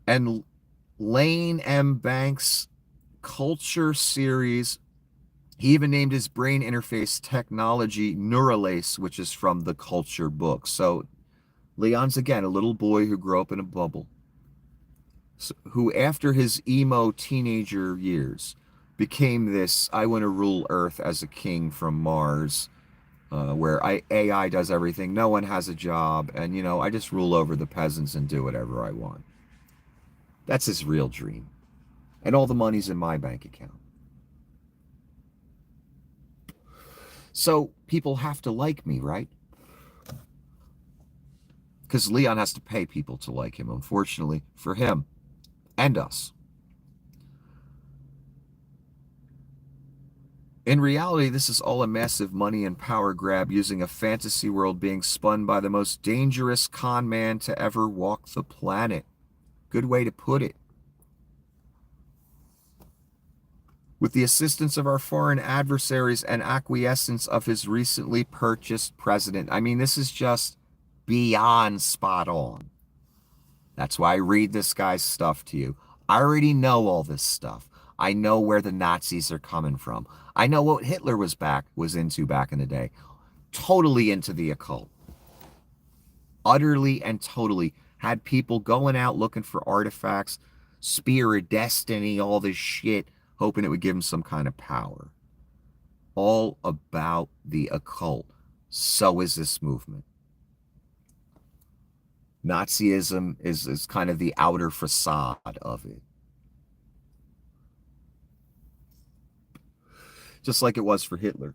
A: And Lane M. Banks' Culture series, he even named his brain interface technology Neuralace, which is from the Culture book. So Leon's, again, a little boy who grew up in a bubble, who after his emo teenager years became this, I want to rule Earth as a king from Mars, where AI does everything, no one has a job, and, I just rule over the peasants and do whatever I want. That's his real dream. And all the money's in my bank account. So people have to like me, right? Because Leon has to pay people to like him, unfortunately, for him and us. In reality, this is all a massive money and power grab using a fantasy world being spun by the most dangerous con man to ever walk the planet. Good way to put it. With the assistance of our foreign adversaries and acquiescence of his recently purchased president. I mean, this is just beyond spot on. That's why I read this guy's stuff to you. I already know all this stuff. I know where the Nazis are coming from. I know what Hitler was into back in the day. Totally into the occult. Utterly and totally. Had people going out looking for artifacts, spear of destiny, all this shit, hoping it would give him some kind of power. All about the occult. So is this movement. Nazism is kind of the outer facade of it. Just like it was for Hitler.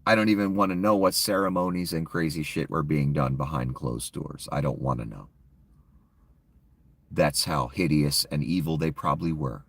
A: I don't even want to know what ceremonies and crazy shit were being done behind closed doors. I don't want to know. That's how hideous and evil they probably were.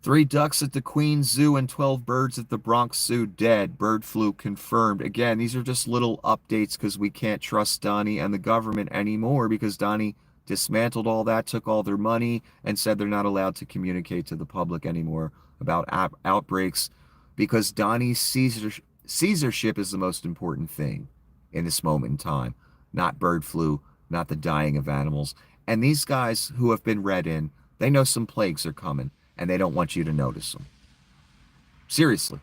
A: 3 ducks at the Queen's Zoo and 12 birds at the Bronx Zoo dead. Bird flu confirmed. Again, these are just little updates because we can't trust Donnie and the government anymore because Donnie dismantled all that, took all their money, and said they're not allowed to communicate to the public anymore about outbreaks because Donnie's Caesarship is the most important thing in this moment in time. Not bird flu, not the dying of animals. And these guys who have been read in, they know some plagues are coming, and they don't want you to notice them. Seriously.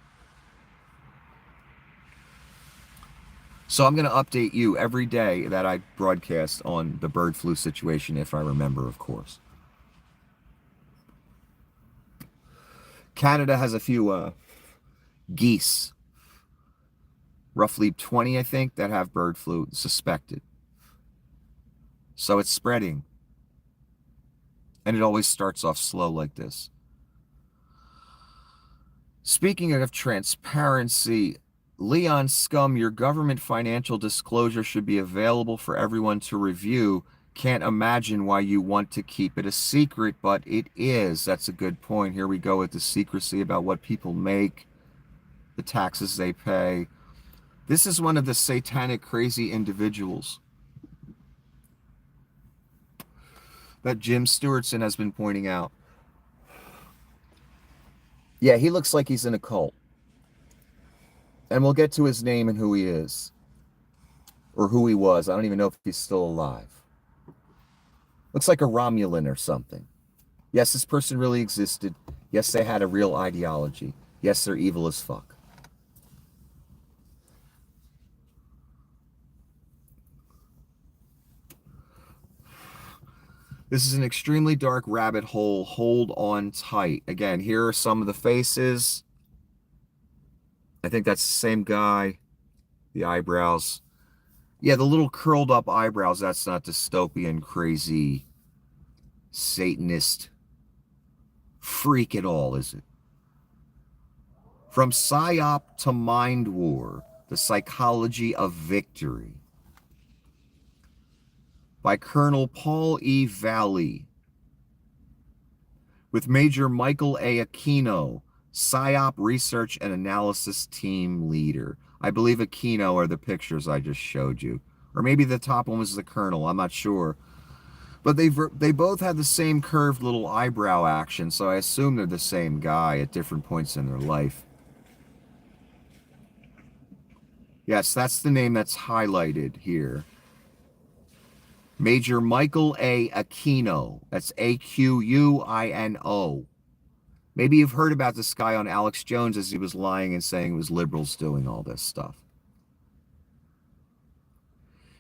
A: So I'm going to update you every day that I broadcast on the bird flu situation, if I remember, of course. Canada has a few geese, roughly 20, I think, that have bird flu, suspected. So it's spreading. And it always starts off slow like this. Speaking of transparency, Leon Scum, your government financial disclosure should be available for everyone to review. Can't imagine why you want to keep it a secret, but it is. That's a good point. Here we go with the secrecy about what people make, the taxes they pay. This is one of the satanic, crazy individuals that Jim Stewartson has been pointing out. Yeah, he looks like he's in a cult. And we'll get to his name and who he is. Or who he was. I don't even know if he's still alive. Looks like a Romulan or something. Yes, this person really existed. Yes, they had a real ideology. Yes, they're evil as fuck. This is an extremely dark rabbit hole. Hold on tight. Again, here are some of the faces. I think that's the same guy. The eyebrows. Yeah, the little curled up eyebrows. That's not dystopian, crazy, Satanist freak at all, is it? From PSYOP to Mind War, the Psychology of Victory. By Colonel Paul E. Valley. With Major Michael A. Aquino, PSYOP research and analysis team leader. I believe Aquino are the pictures I just showed you. Or maybe the top one was the colonel, I'm not sure. But they both had the same curved little eyebrow action, so I assume they're the same guy at different points in their life. Yes, that's the name that's highlighted here. Major Michael A. Aquino. That's Aquino. Maybe you've heard about this guy on Alex Jones as he was lying and saying it was liberals doing all this stuff.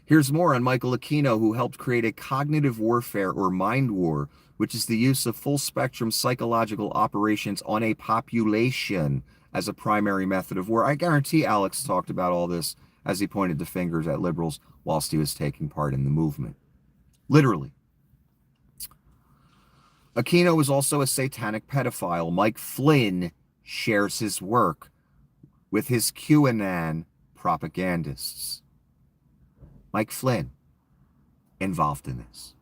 A: Here's more on Michael Aquino, who helped create a cognitive warfare or mind war, which is the use of full-spectrum psychological operations on a population as a primary method of war. I guarantee Alex talked about all this as he pointed the fingers at liberals whilst he was taking part in the movement. Literally. Aquino was also a satanic pedophile. Mike Flynn shares his work with his QAnon propagandists. Mike Flynn involved in this.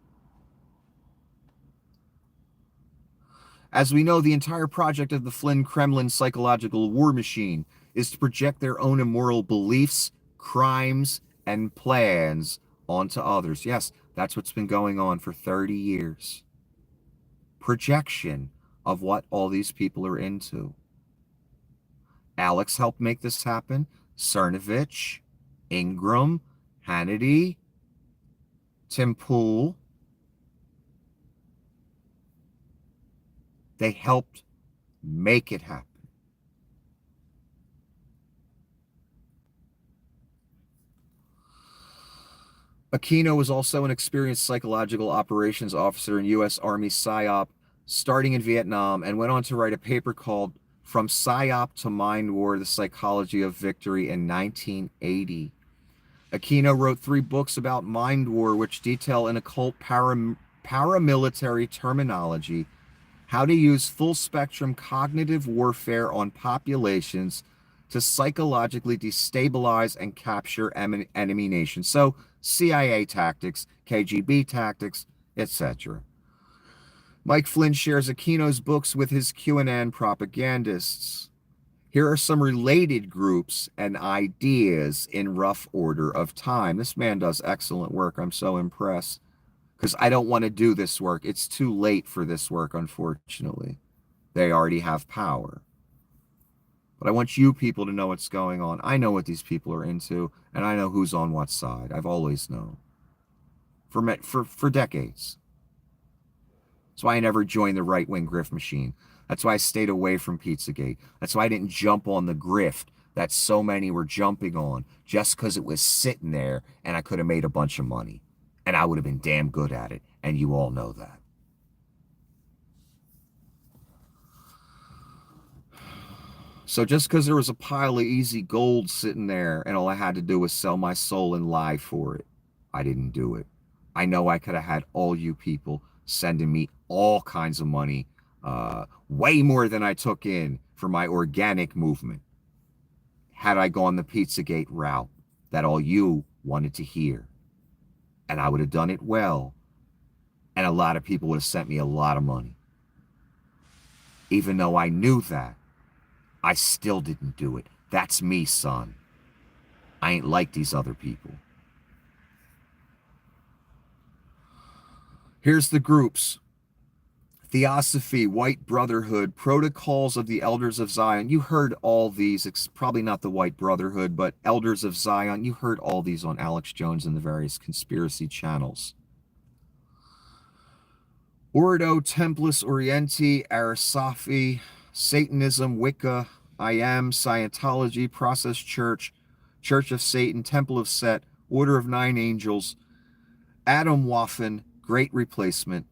A: As we know, the entire project of the Flynn Kremlin psychological war machine is to project their own immoral beliefs, crimes, and plans onto others. Yes, that's what's been going on for 30 years. Projection of what all these people are into. Alex helped make this happen. Cernovich, Ingram, Hannity, Tim Pool. They helped make it happen. Aquino was also an experienced psychological operations officer in U.S. Army PSYOP, starting in Vietnam, and went on to write a paper called From PSYOP to Mind War, The Psychology of Victory in 1980. Aquino wrote 3 books about mind war, which detail in occult paramilitary terminology how to use full-spectrum cognitive warfare on populations to psychologically destabilize and capture enemy nations. So CIA tactics, KGB tactics, etc. Mike Flynn shares Aquino's books with his QAnon propagandists. Here are some related groups and ideas in rough order of time. This man does excellent work. I'm so impressed because I don't want to do this work. It's too late for this work, unfortunately. They already have power. But I want you people to know what's going on. I know what these people are into, and I know who's on what side. I've always known. For decades. That's why I never joined the right-wing grift machine. That's why I stayed away from Pizzagate. That's why I didn't jump on the grift that so many were jumping on just because it was sitting there and I could have made a bunch of money. And I would have been damn good at it. And you all know that. So just because there was a pile of easy gold sitting there and all I had to do was sell my soul and lie for it, I didn't do it. I know I could have had all you people sending me all kinds of money, way more than I took in for my organic movement, had I gone the Pizzagate route that all you wanted to hear. And I would have done it well, and a lot of people would have sent me a lot of money. Even though I knew that, I still didn't do it. That's me, son. I ain't like these other people. Here's the groups. Theosophy, White Brotherhood, Protocols of the Elders of Zion. You heard all these. It's probably not the White Brotherhood, but Elders of Zion. You heard all these on Alex Jones and the various conspiracy channels. Ordo Templis Orienti, Aristophany, Satanism, Wicca, I Am, Scientology, Process Church, Church of Satan, Temple of Set, Order of Nine Angels, Adam Waffen, Great Replacement.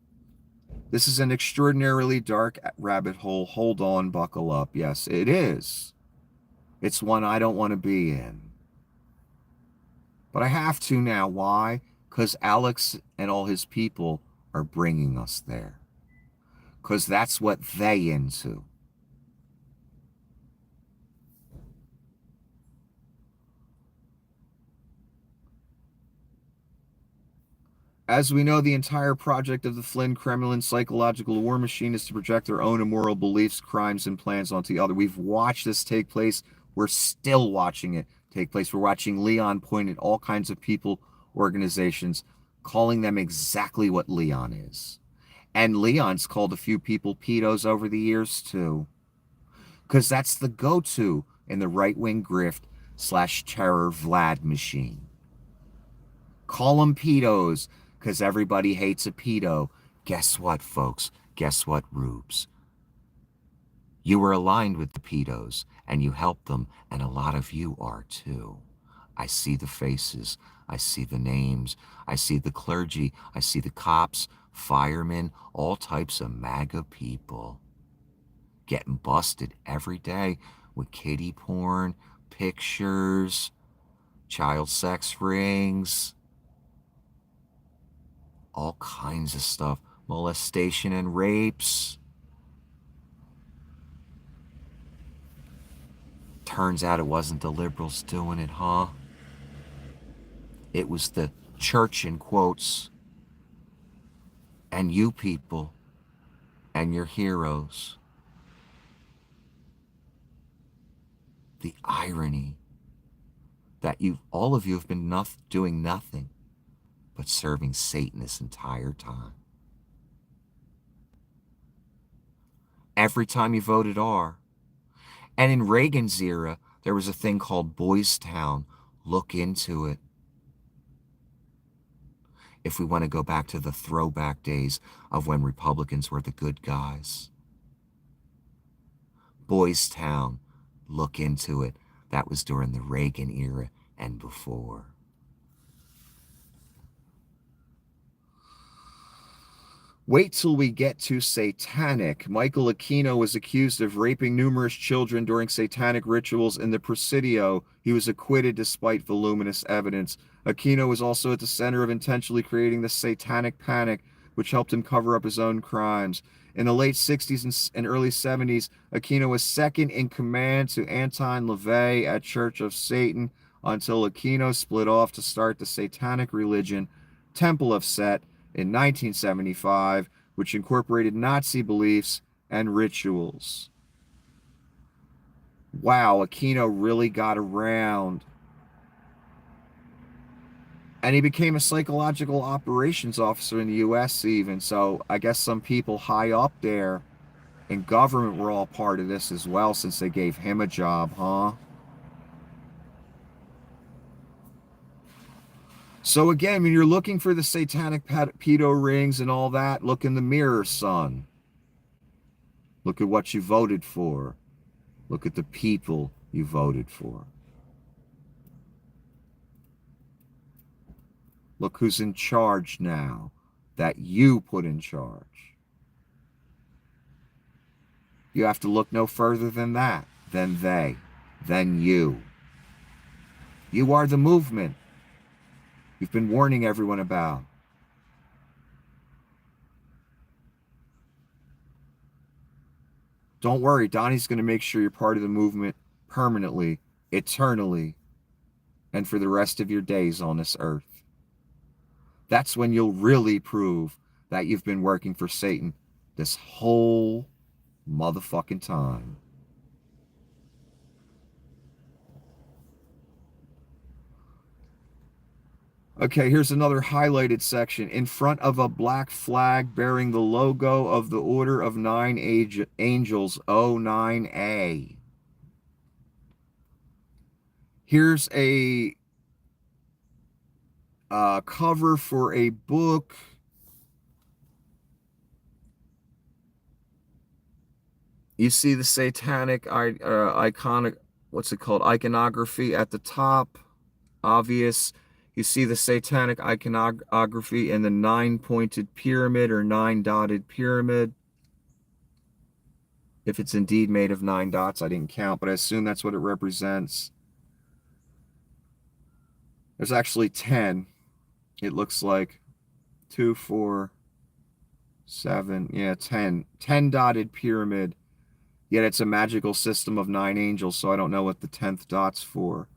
A: This is an extraordinarily dark rabbit hole. Hold on, buckle up. Yes, it is. It's one I don't want to be in. But I have to now. Why? Because Alex and all his people are bringing us there. Because that's what they into. As we know, the entire project of the Flynn Kremlin psychological war machine is to project their own immoral beliefs, crimes, and plans onto the other. We've watched this take place. We're still watching it take place. We're watching Leon point at all kinds of people, organizations, calling them exactly what Leon is. And Leon's called a few people pedos over the years, too. Because that's the go-to in the right-wing grift/terror Vlad machine. Call them pedos, because everybody hates a pedo. Guess what, folks? Guess what, rubes? You were aligned with the pedos, and you helped them, and a lot of you are too. I see the faces. I see the names. I see the clergy. I see the cops, firemen, all types of MAGA people getting busted every day with kiddie porn, pictures, child sex rings, all kinds of stuff, molestation and rapes. Turns out it wasn't the liberals doing it, huh? It was the church, in quotes, and you people, and your heroes. The irony that all of you have been doing nothing but serving Satan this entire time. Every time you voted R. And in Reagan's era, there was a thing called Boys Town. Look into it. If we want to go back to the throwback days of when Republicans were the good guys. Boys Town. Look into it. That was during the Reagan era and before. Wait till we get to satanic. Michael Aquino was accused of raping numerous children during satanic rituals in the Presidio. He was acquitted despite voluminous evidence. Aquino was also at the center of intentionally creating the satanic panic, which helped him cover up his own crimes. In the late 60s and early 70s, Aquino was second in command to Anton LaVey at Church of Satan until Aquino split off to start the satanic religion, Temple of Set, in 1975, which incorporated Nazi beliefs and rituals. Wow, Aquino really got around. And he became a psychological operations officer in the U.S. even, so I guess some people high up there in government were all part of this as well, since they gave him a job, huh? So again, when you're looking for the satanic pedo rings and all that, look in the mirror, son. Look at what you voted for. Look at the people you voted for. Look who's in charge now, that you put in charge. You have to look no further than that, than they, than you. You are the movement you've been warning everyone about. Don't worry, Donnie's going to make sure you're part of the movement permanently, eternally, and for the rest of your days on this earth. That's when you'll really prove that you've been working for Satan this whole motherfucking time. Okay, here's another highlighted section. In front of a black flag bearing the logo of the Order of Nine Angels, O9A. Here's a cover for a book. You see the satanic iconic, what's it called? Iconography at the top. Obvious. You see the satanic iconography in the 9-pointed pyramid or 9-dotted pyramid. If it's indeed made of 9 dots, I didn't count, but I assume that's what it represents. There's actually 10. It looks like 2, 4, 7, yeah, 10. 10-dotted pyramid. Yet it's a magical system of 9 angels, so I don't know what the 10th dot's for.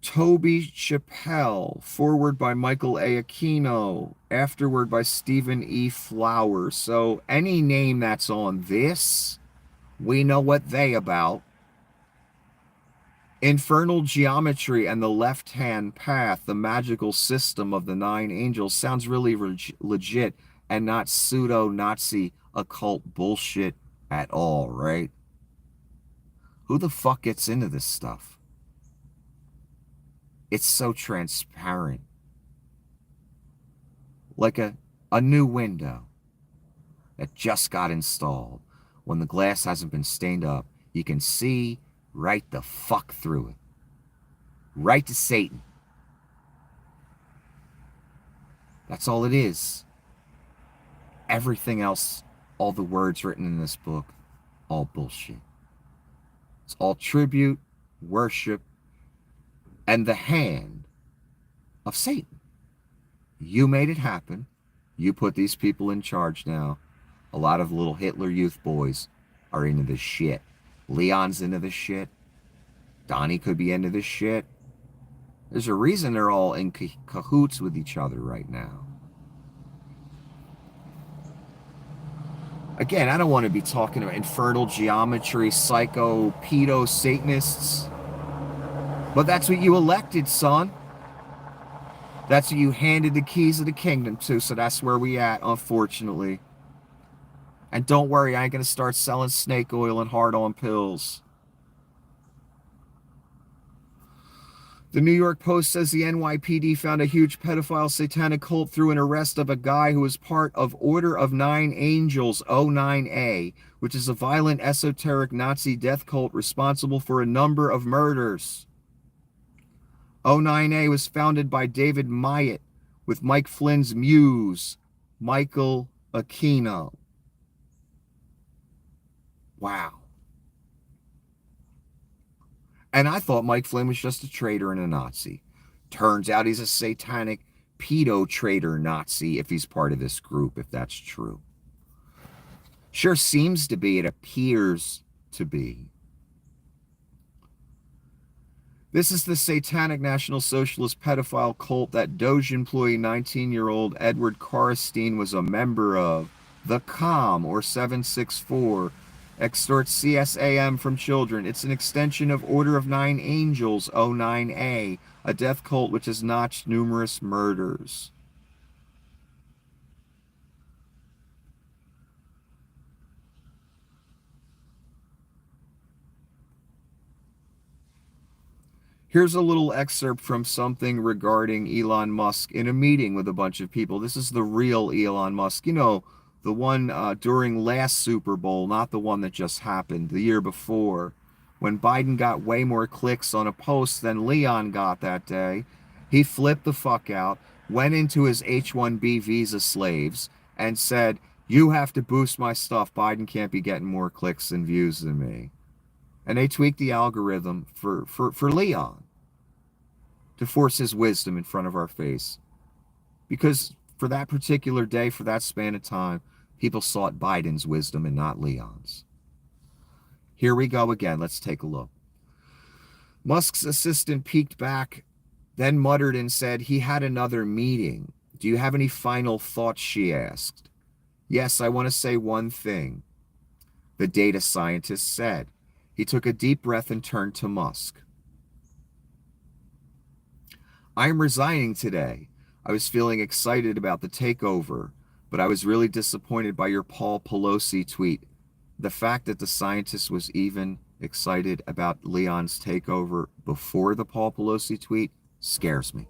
A: Toby Chappelle, forward by Michael A. Aquino, afterward by Stephen E. Flowers. So any name that's on this, we know what they about. Infernal geometry and the left-hand path, the magical system of the 9 angels, sounds really legit and not pseudo-Nazi occult bullshit at all, right? Who the fuck gets into this stuff? It's so transparent. Like a new window that just got installed. When the glass hasn't been stained up, you can see right the fuck through it. Right to Satan. That's all it is. Everything else, all the words written in this book, all bullshit. It's all tribute, worship, and the hand of Satan. You made it happen. You put these people in charge now. A lot of little Hitler Youth boys are into this shit. Leon's into this shit. Donnie could be into this shit. There's a reason they're all in cahoots with each other right now. Again, I don't want to be talking about infernal geometry, psycho, pedo, Satanists. But that's what you elected, son. That's what you handed the keys of the kingdom to, so that's where we at, unfortunately. And don't worry, I ain't going to start selling snake oil and hard-on pills. The New York Post says the NYPD found a huge pedophile satanic cult through an arrest of a guy who was part of Order of 9 Angels, O9A, which is a violent, esoteric Nazi death cult responsible for a number of murders. O9A was founded by David Myatt with Mike Flynn's muse, Michael Aquino. Wow. And I thought Mike Flynn was just a traitor and a Nazi. Turns out he's a satanic pedo traitor Nazi if he's part of this group, if that's true. Sure seems to be, it appears to be. This is the satanic National Socialist pedophile cult that Doge employee 19-year-old Edward Karstein was a member of. The COM, or 764, extorts CSAM from children. It's an extension of Order of 9 Angels, O9A, a death cult which has notched numerous murders. Here's a little excerpt from something regarding Elon Musk in a meeting with a bunch of people. This is the real Elon Musk. You know, the one during last Super Bowl, not the one that just happened, the year before, when Biden got way more clicks on a post than Leon got that day. He flipped the fuck out, went into his H-1B visa slaves, and said, "You have to boost my stuff. Biden can't be getting more clicks and views than me." And they tweaked the algorithm for Leon to force his wisdom in front of our face. Because for that particular day, for that span of time, people sought Biden's wisdom and not Leon's. Here we go again. Let's take a look. Musk's assistant peeked back, then muttered and said he had another meeting. "Do you have any final thoughts?" she asked. "Yes, I want to say one thing," the data scientist said. He took a deep breath and turned to Musk. "I am resigning today. I was feeling excited about the takeover, but I was really disappointed by your Paul Pelosi tweet. The fact that the scientist was even excited about Leon's takeover before the Paul Pelosi tweet scares me.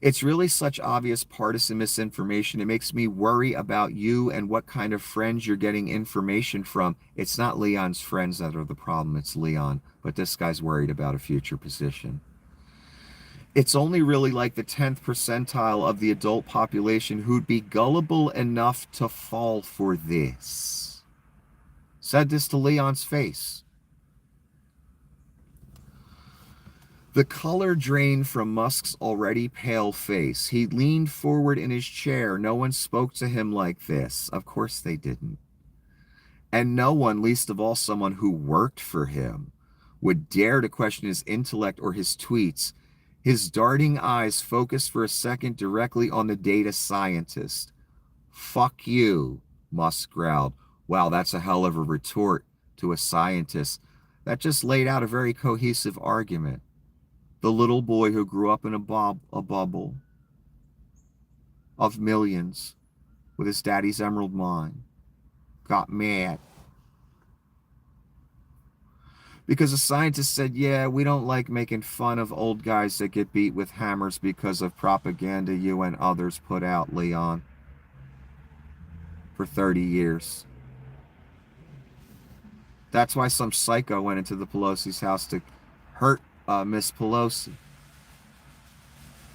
A: It's really such obvious partisan misinformation. It makes me worry about you and what kind of friends you're getting information from. It's not Leon's friends that are the problem, it's Leon. But this guy's worried about a future position. It's only really like the 10th percentile of the adult population who'd be gullible enough to fall for this." Said this to Leon's face. The color drained from Musk's already pale face. He leaned forward in his chair. No one spoke to him like this. Of course they didn't. And no one, least of all someone who worked for him, would dare to question his intellect or his tweets, his darting eyes focused for a second directly on the data scientist. Fuck you, Musk growled. Wow, that's a hell of a retort to a scientist. That just laid out a very cohesive argument. The little boy who grew up in a bubble of millions with his daddy's emerald mine got mad because a scientist said, yeah, we don't like making fun of old guys that get beat with hammers because of propaganda you and others put out, Leon, for 30 years. That's why some psycho went into the Pelosi's house to hurt Miss Pelosi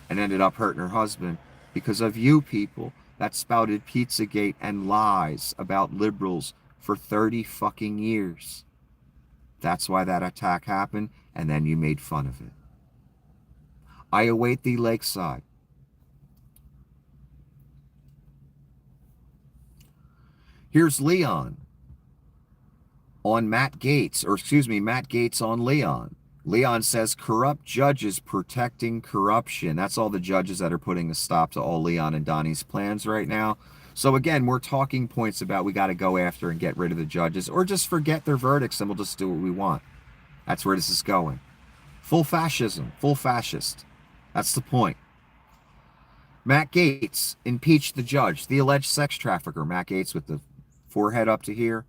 A: and ended up hurting her husband because of you people that spouted Pizzagate and lies about liberals for 30 fucking years. That's why that attack happened, and then you made fun of it. I await thee lakeside. Here's Leon on Matt Gaetz, Matt Gaetz on Leon. Leon says corrupt judges protecting corruption. That's all the judges that are putting a stop to all Leon and Donnie's plans right now. So again, more talking points about we got to go after and get rid of the judges, or just forget their verdicts and we'll just do what we want. That's where this is going. Full fascism, full fascist. That's the point. Matt Gaetz impeached the judge, the alleged sex trafficker. Matt Gaetz with the forehead up to here.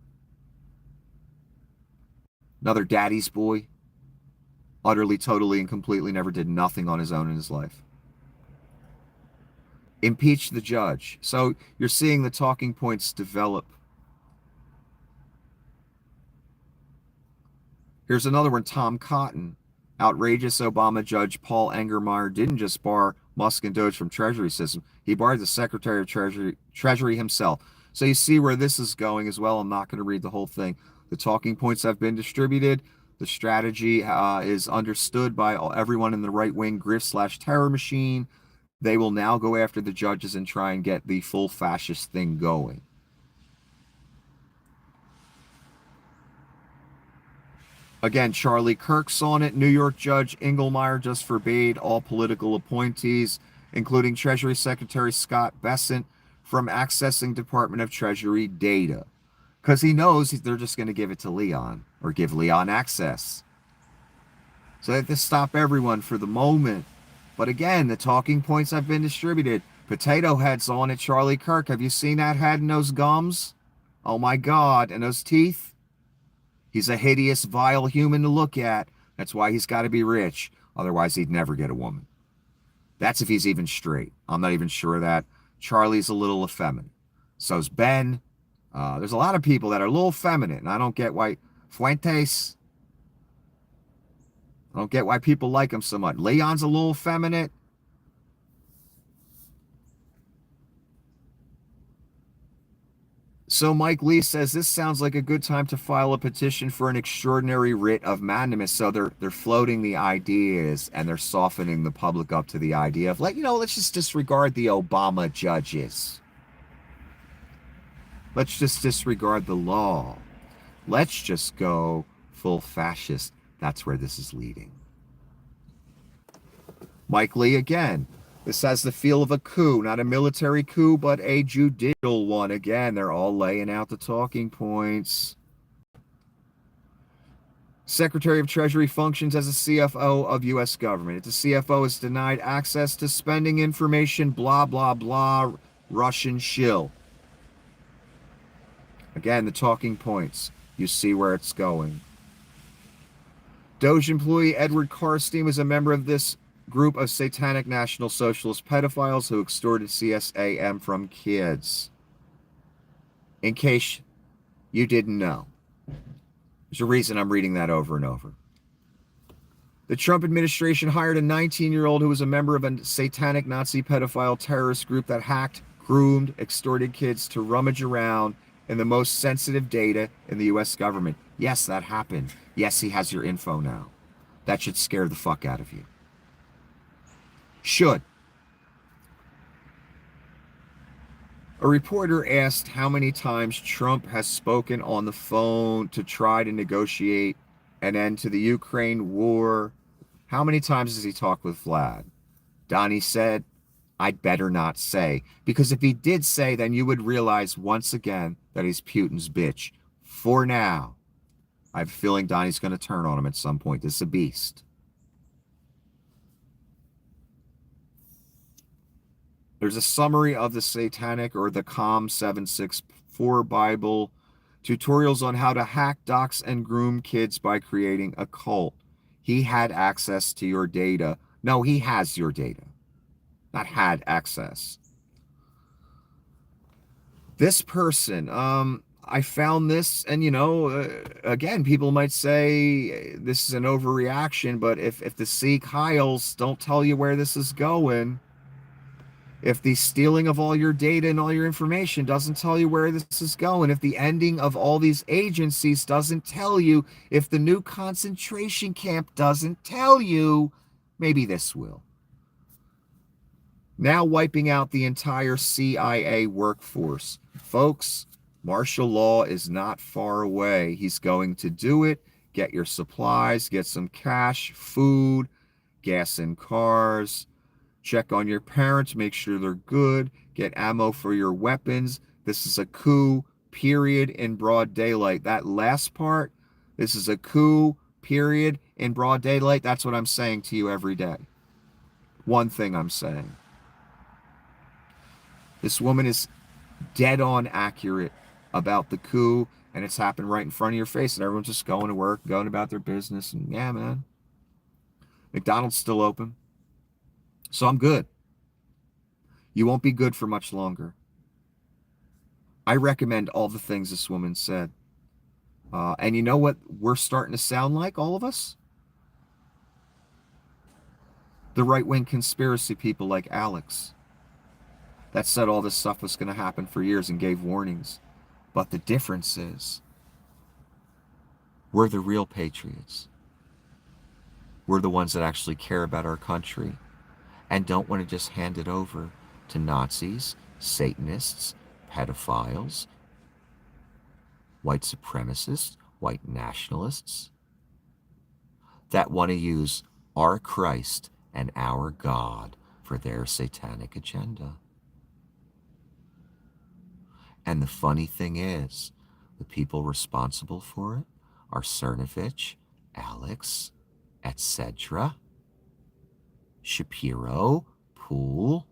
A: Another daddy's boy. Utterly, totally, and completely never did nothing on his own in his life. Impeach the judge. So you're seeing the talking points develop. Here's another one, Tom Cotton. Outrageous Obama judge Paul Engermeyer didn't just bar Musk and Doge from Treasury system. He barred the Secretary of Treasury himself. So you see where this is going as well. I'm not going to read the whole thing. The talking points have been distributed. The strategy is understood by everyone in the right-wing grift/terror machine. They will now go after the judges and try and get the full fascist thing going. Again, Charlie Kirk's on it. New York Judge Engelmeyer just forbade all political appointees, including Treasury Secretary Scott Bessent, from accessing Department of Treasury data. Because he knows they're just going to give it to Leon, or give Leon access. So they have to stop everyone for the moment. But again, the talking points have been distributed. Potato Head's on it, Charlie Kirk. Have you seen that head and those gums? Oh my God, and those teeth? He's a hideous, vile human to look at. That's why he's got to be rich. Otherwise, he'd never get a woman. That's if he's even straight. I'm not even sure of that. Charlie's a little effeminate. So's Ben. There's a lot of people that are a little effeminate, and I don't get why. Fuentes. I don't get why people like him so much. Leon's a little effeminate. So Mike Lee says this sounds like a good time to file a petition for an extraordinary writ of mandamus. So they're floating the ideas and they're softening the public up to the idea of, like, let's just disregard the Obama judges. Let's just disregard the law. Let's just go full fascist. That's where this is leading. Mike Lee again. This has the feel of a coup, not a military coup, but a judicial one. Again, they're all laying out the talking points. Secretary of Treasury functions as a CFO of U.S. government. If the CFO is denied access to spending information, blah, blah, blah, Russian shill. Again, the talking points. You see where it's going. Doge employee Edward Karstein was a member of this group of satanic National Socialist pedophiles who extorted CSAM from kids. In case you didn't know. There's a reason I'm reading that over and over. The Trump administration hired a 19-year-old who was a member of a satanic Nazi pedophile terrorist group that hacked, groomed, extorted kids to rummage around in the most sensitive data in the U.S. government. Yes, that happened. Yes, he has your info now. That should scare the fuck out of you. Should. A reporter asked how many times Trump has spoken on the phone to try to negotiate An end to the Ukraine war. How many times has he talked with Vlad? Donnie said, I'd better not say. Because if he did say, then you would realize once again that he's Putin's bitch. For now, I have a feeling Donnie's going to turn on him at some point. This is a beast. There's a summary of the Satanic or the COM 764 Bible. Tutorials on how to hack, dox, and groom kids by creating a cult. He had access to your data. No, he has your data. Not had access. This person, I found this, and again, people might say this is an overreaction, but if the Sikh Hiles don't tell you where this is going, if the stealing of all your data and all your information doesn't tell you where this is going, if the ending of all these agencies doesn't tell you, if the new concentration camp doesn't tell you, maybe this will. Now wiping out the entire CIA workforce. Folks, martial law is not far away. He's going to do it. Get your supplies, get some cash, food, gas in cars. Check on your parents, make sure they're good. Get ammo for your weapons. This is a coup, period, in broad daylight. That last part, this is a coup, period, in broad daylight. That's what I'm saying to you every day. One thing I'm saying. This woman is dead on accurate about the coup, and it's happened right in front of your face, and everyone's just going to work, going about their business, and yeah, man. McDonald's still open. So I'm good. You won't be good for much longer. I recommend all the things this woman said. And you know what we're starting to sound like, all of us? The right-wing conspiracy people like Alex that said all this stuff was going to happen for years and gave warnings. But the difference is we're the real patriots. We're the ones that actually care about our country and don't want to just hand it over to Nazis, Satanists, pedophiles, white supremacists, white nationalists that want to use our Christ and our God for their satanic agenda. And the funny thing is, the people responsible for it are Cernovich, Alex, etc., Shapiro, Poole,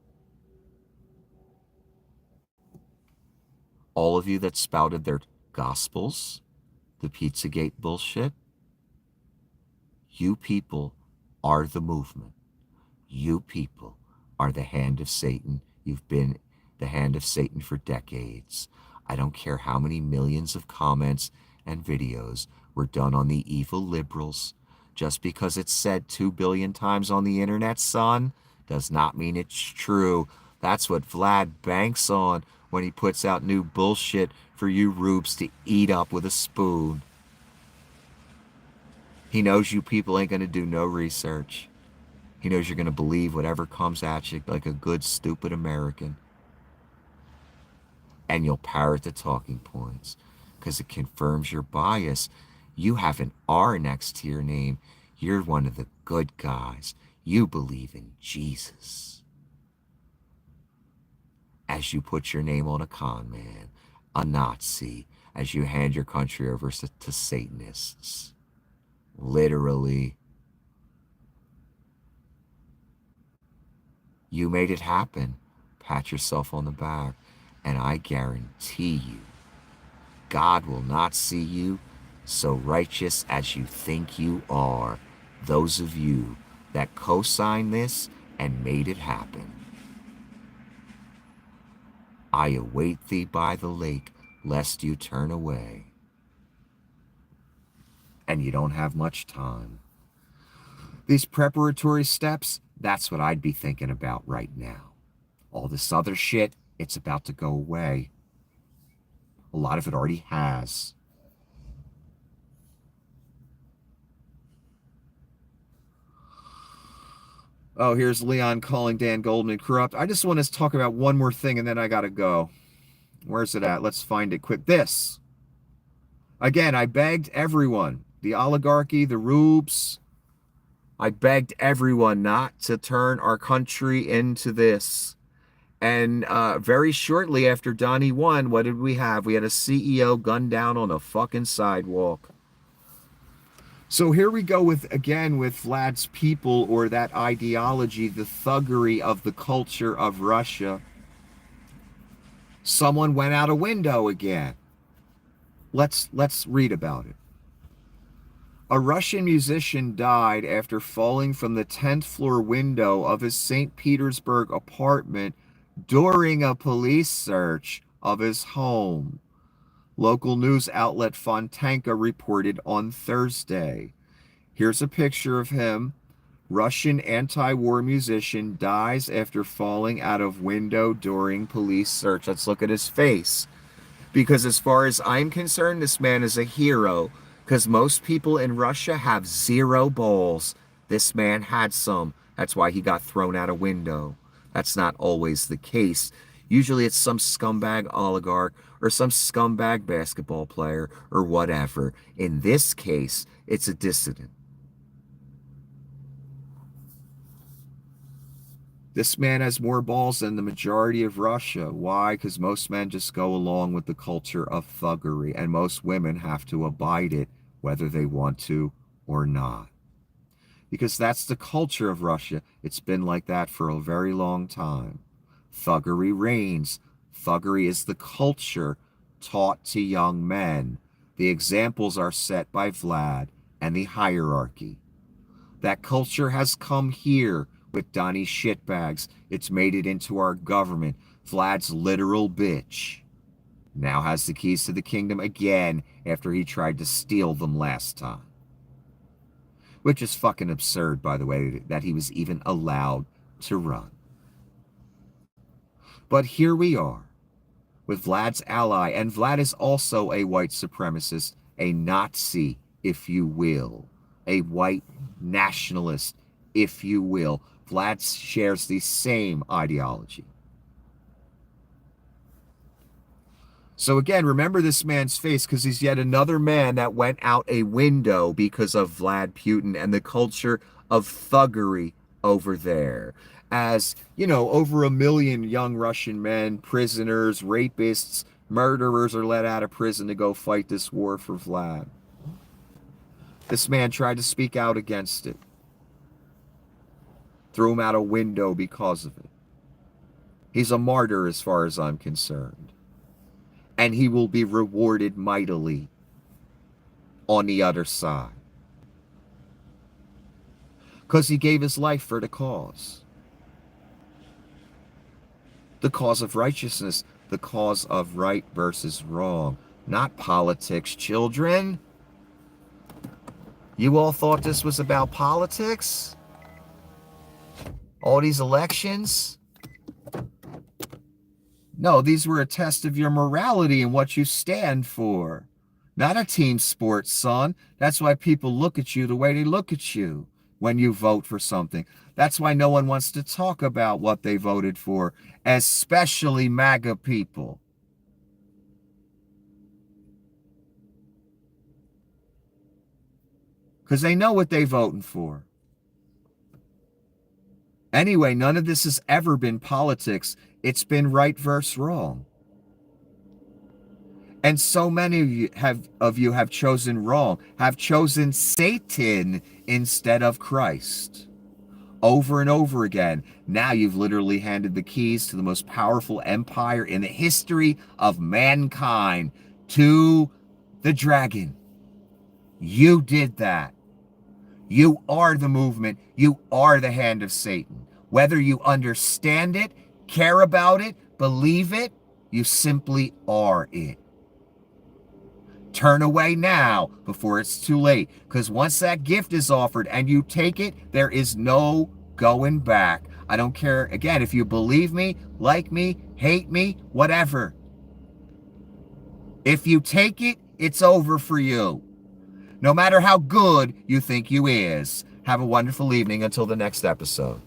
A: all of you that spouted their gospels, the Pizzagate bullshit. You people are the movement. You people are the hand of Satan. You've been the hand of Satan for decades. I don't care how many millions of comments and videos were done on the evil liberals. Just because it's said 2 billion times on the internet, son, does not mean it's true. That's what Vlad banks on when he puts out new bullshit for you rubes to eat up with a spoon. He knows you people ain't going to do no research. He knows you're going to believe whatever comes at you like a good, stupid American. And you'll parrot the talking points because it confirms your bias. You have an R next to your name. You're one of the good guys. You believe in Jesus. As you put your name on a con man, a Nazi, as you hand your country over to Satanists. Literally. You made it happen. Pat yourself on the back. And I guarantee you, God will not see you so righteous as you think you are. Those of you that co-signed this and made it happen. I await thee by the lake, lest you turn away. And you don't have much time. These preparatory steps, that's what I'd be thinking about right now. All this other shit, it's about to go away. A lot of it already has. Oh, here's Leon calling Dan Goldman corrupt. I just want to talk about one more thing and then I gotta go. Where's it at? Let's find it quick. This. Again, I begged everyone the oligarchy, the rubes. I begged everyone not to turn our country into this. And very shortly after Donnie won, what did we have? We had a CEO gunned down on a fucking sidewalk. So here we go with, again, with Vlad's people, or that ideology, the thuggery of the culture of Russia. Someone went out a window again. Let's read about it. A Russian musician died after falling from the 10th floor window of his St. Petersburg apartment during a police search of his home. Local news outlet Fontanka reported on Thursday. Here's a picture of him. Russian anti-war musician dies after falling out of window during police search. Let's look at his face. Because as far as I'm concerned, this man is a hero. Because most people in Russia have zero balls. This man had some. That's why he got thrown out a window. That's not always the case. Usually it's some scumbag oligarch or some scumbag basketball player or whatever. In this case, it's a dissident. This man has more balls than the majority of Russia. Why? Because most men just go along with the culture of thuggery, and most women have to abide it, whether they want to or not. Because that's the culture of Russia. It's been like that for a very long time. Thuggery reigns. Thuggery is the culture taught to young men. The examples are set by Vlad and the hierarchy. That culture has come here with Donnie's shitbags. It's made it into our government. Vlad's literal bitch now has the keys to the kingdom again after he tried to steal them last time. Which is fucking absurd, by the way, that he was even allowed to run. But here we are with Vlad's ally, and Vlad is also a white supremacist, a Nazi, if you will, a white nationalist, if you will. Vlad shares the same ideology. So again, remember this man's face, because he's yet another man that went out a window because of Vlad Putin and the culture of thuggery over there. As, you know, over 1 million young Russian men, prisoners, rapists, murderers are let out of prison to go fight this war for Vlad. This man tried to speak out against it. Threw him out a window because of it. He's a martyr as far as I'm concerned. And he will be rewarded mightily on the other side. Because he gave his life for the cause. The cause of righteousness. The cause of right versus wrong. Not politics, children. You all thought this was about politics? All these elections? No, these were a test of your morality and what you stand for. Not a team sport, son. That's why people look at you the way they look at you when you vote for something. That's why no one wants to talk about what they voted for, especially MAGA people. Because they know what they're voting for. Anyway, none of this has ever been politics. It's been right versus wrong. And so many of you have chosen wrong, have chosen Satan instead of Christ. Over and over again. Now you've literally handed the keys to the most powerful empire in the history of mankind to the dragon. You did that. You are the movement. You are the hand of Satan. Whether you understand it, care about it, believe it, you simply are it. Turn away now before it's too late. Because once that gift is offered and you take it, there is no going back. I don't care, again, if you believe me, like me, hate me, whatever. If you take it, it's over for you. No matter how good you think you is. Have a wonderful evening until the next episode.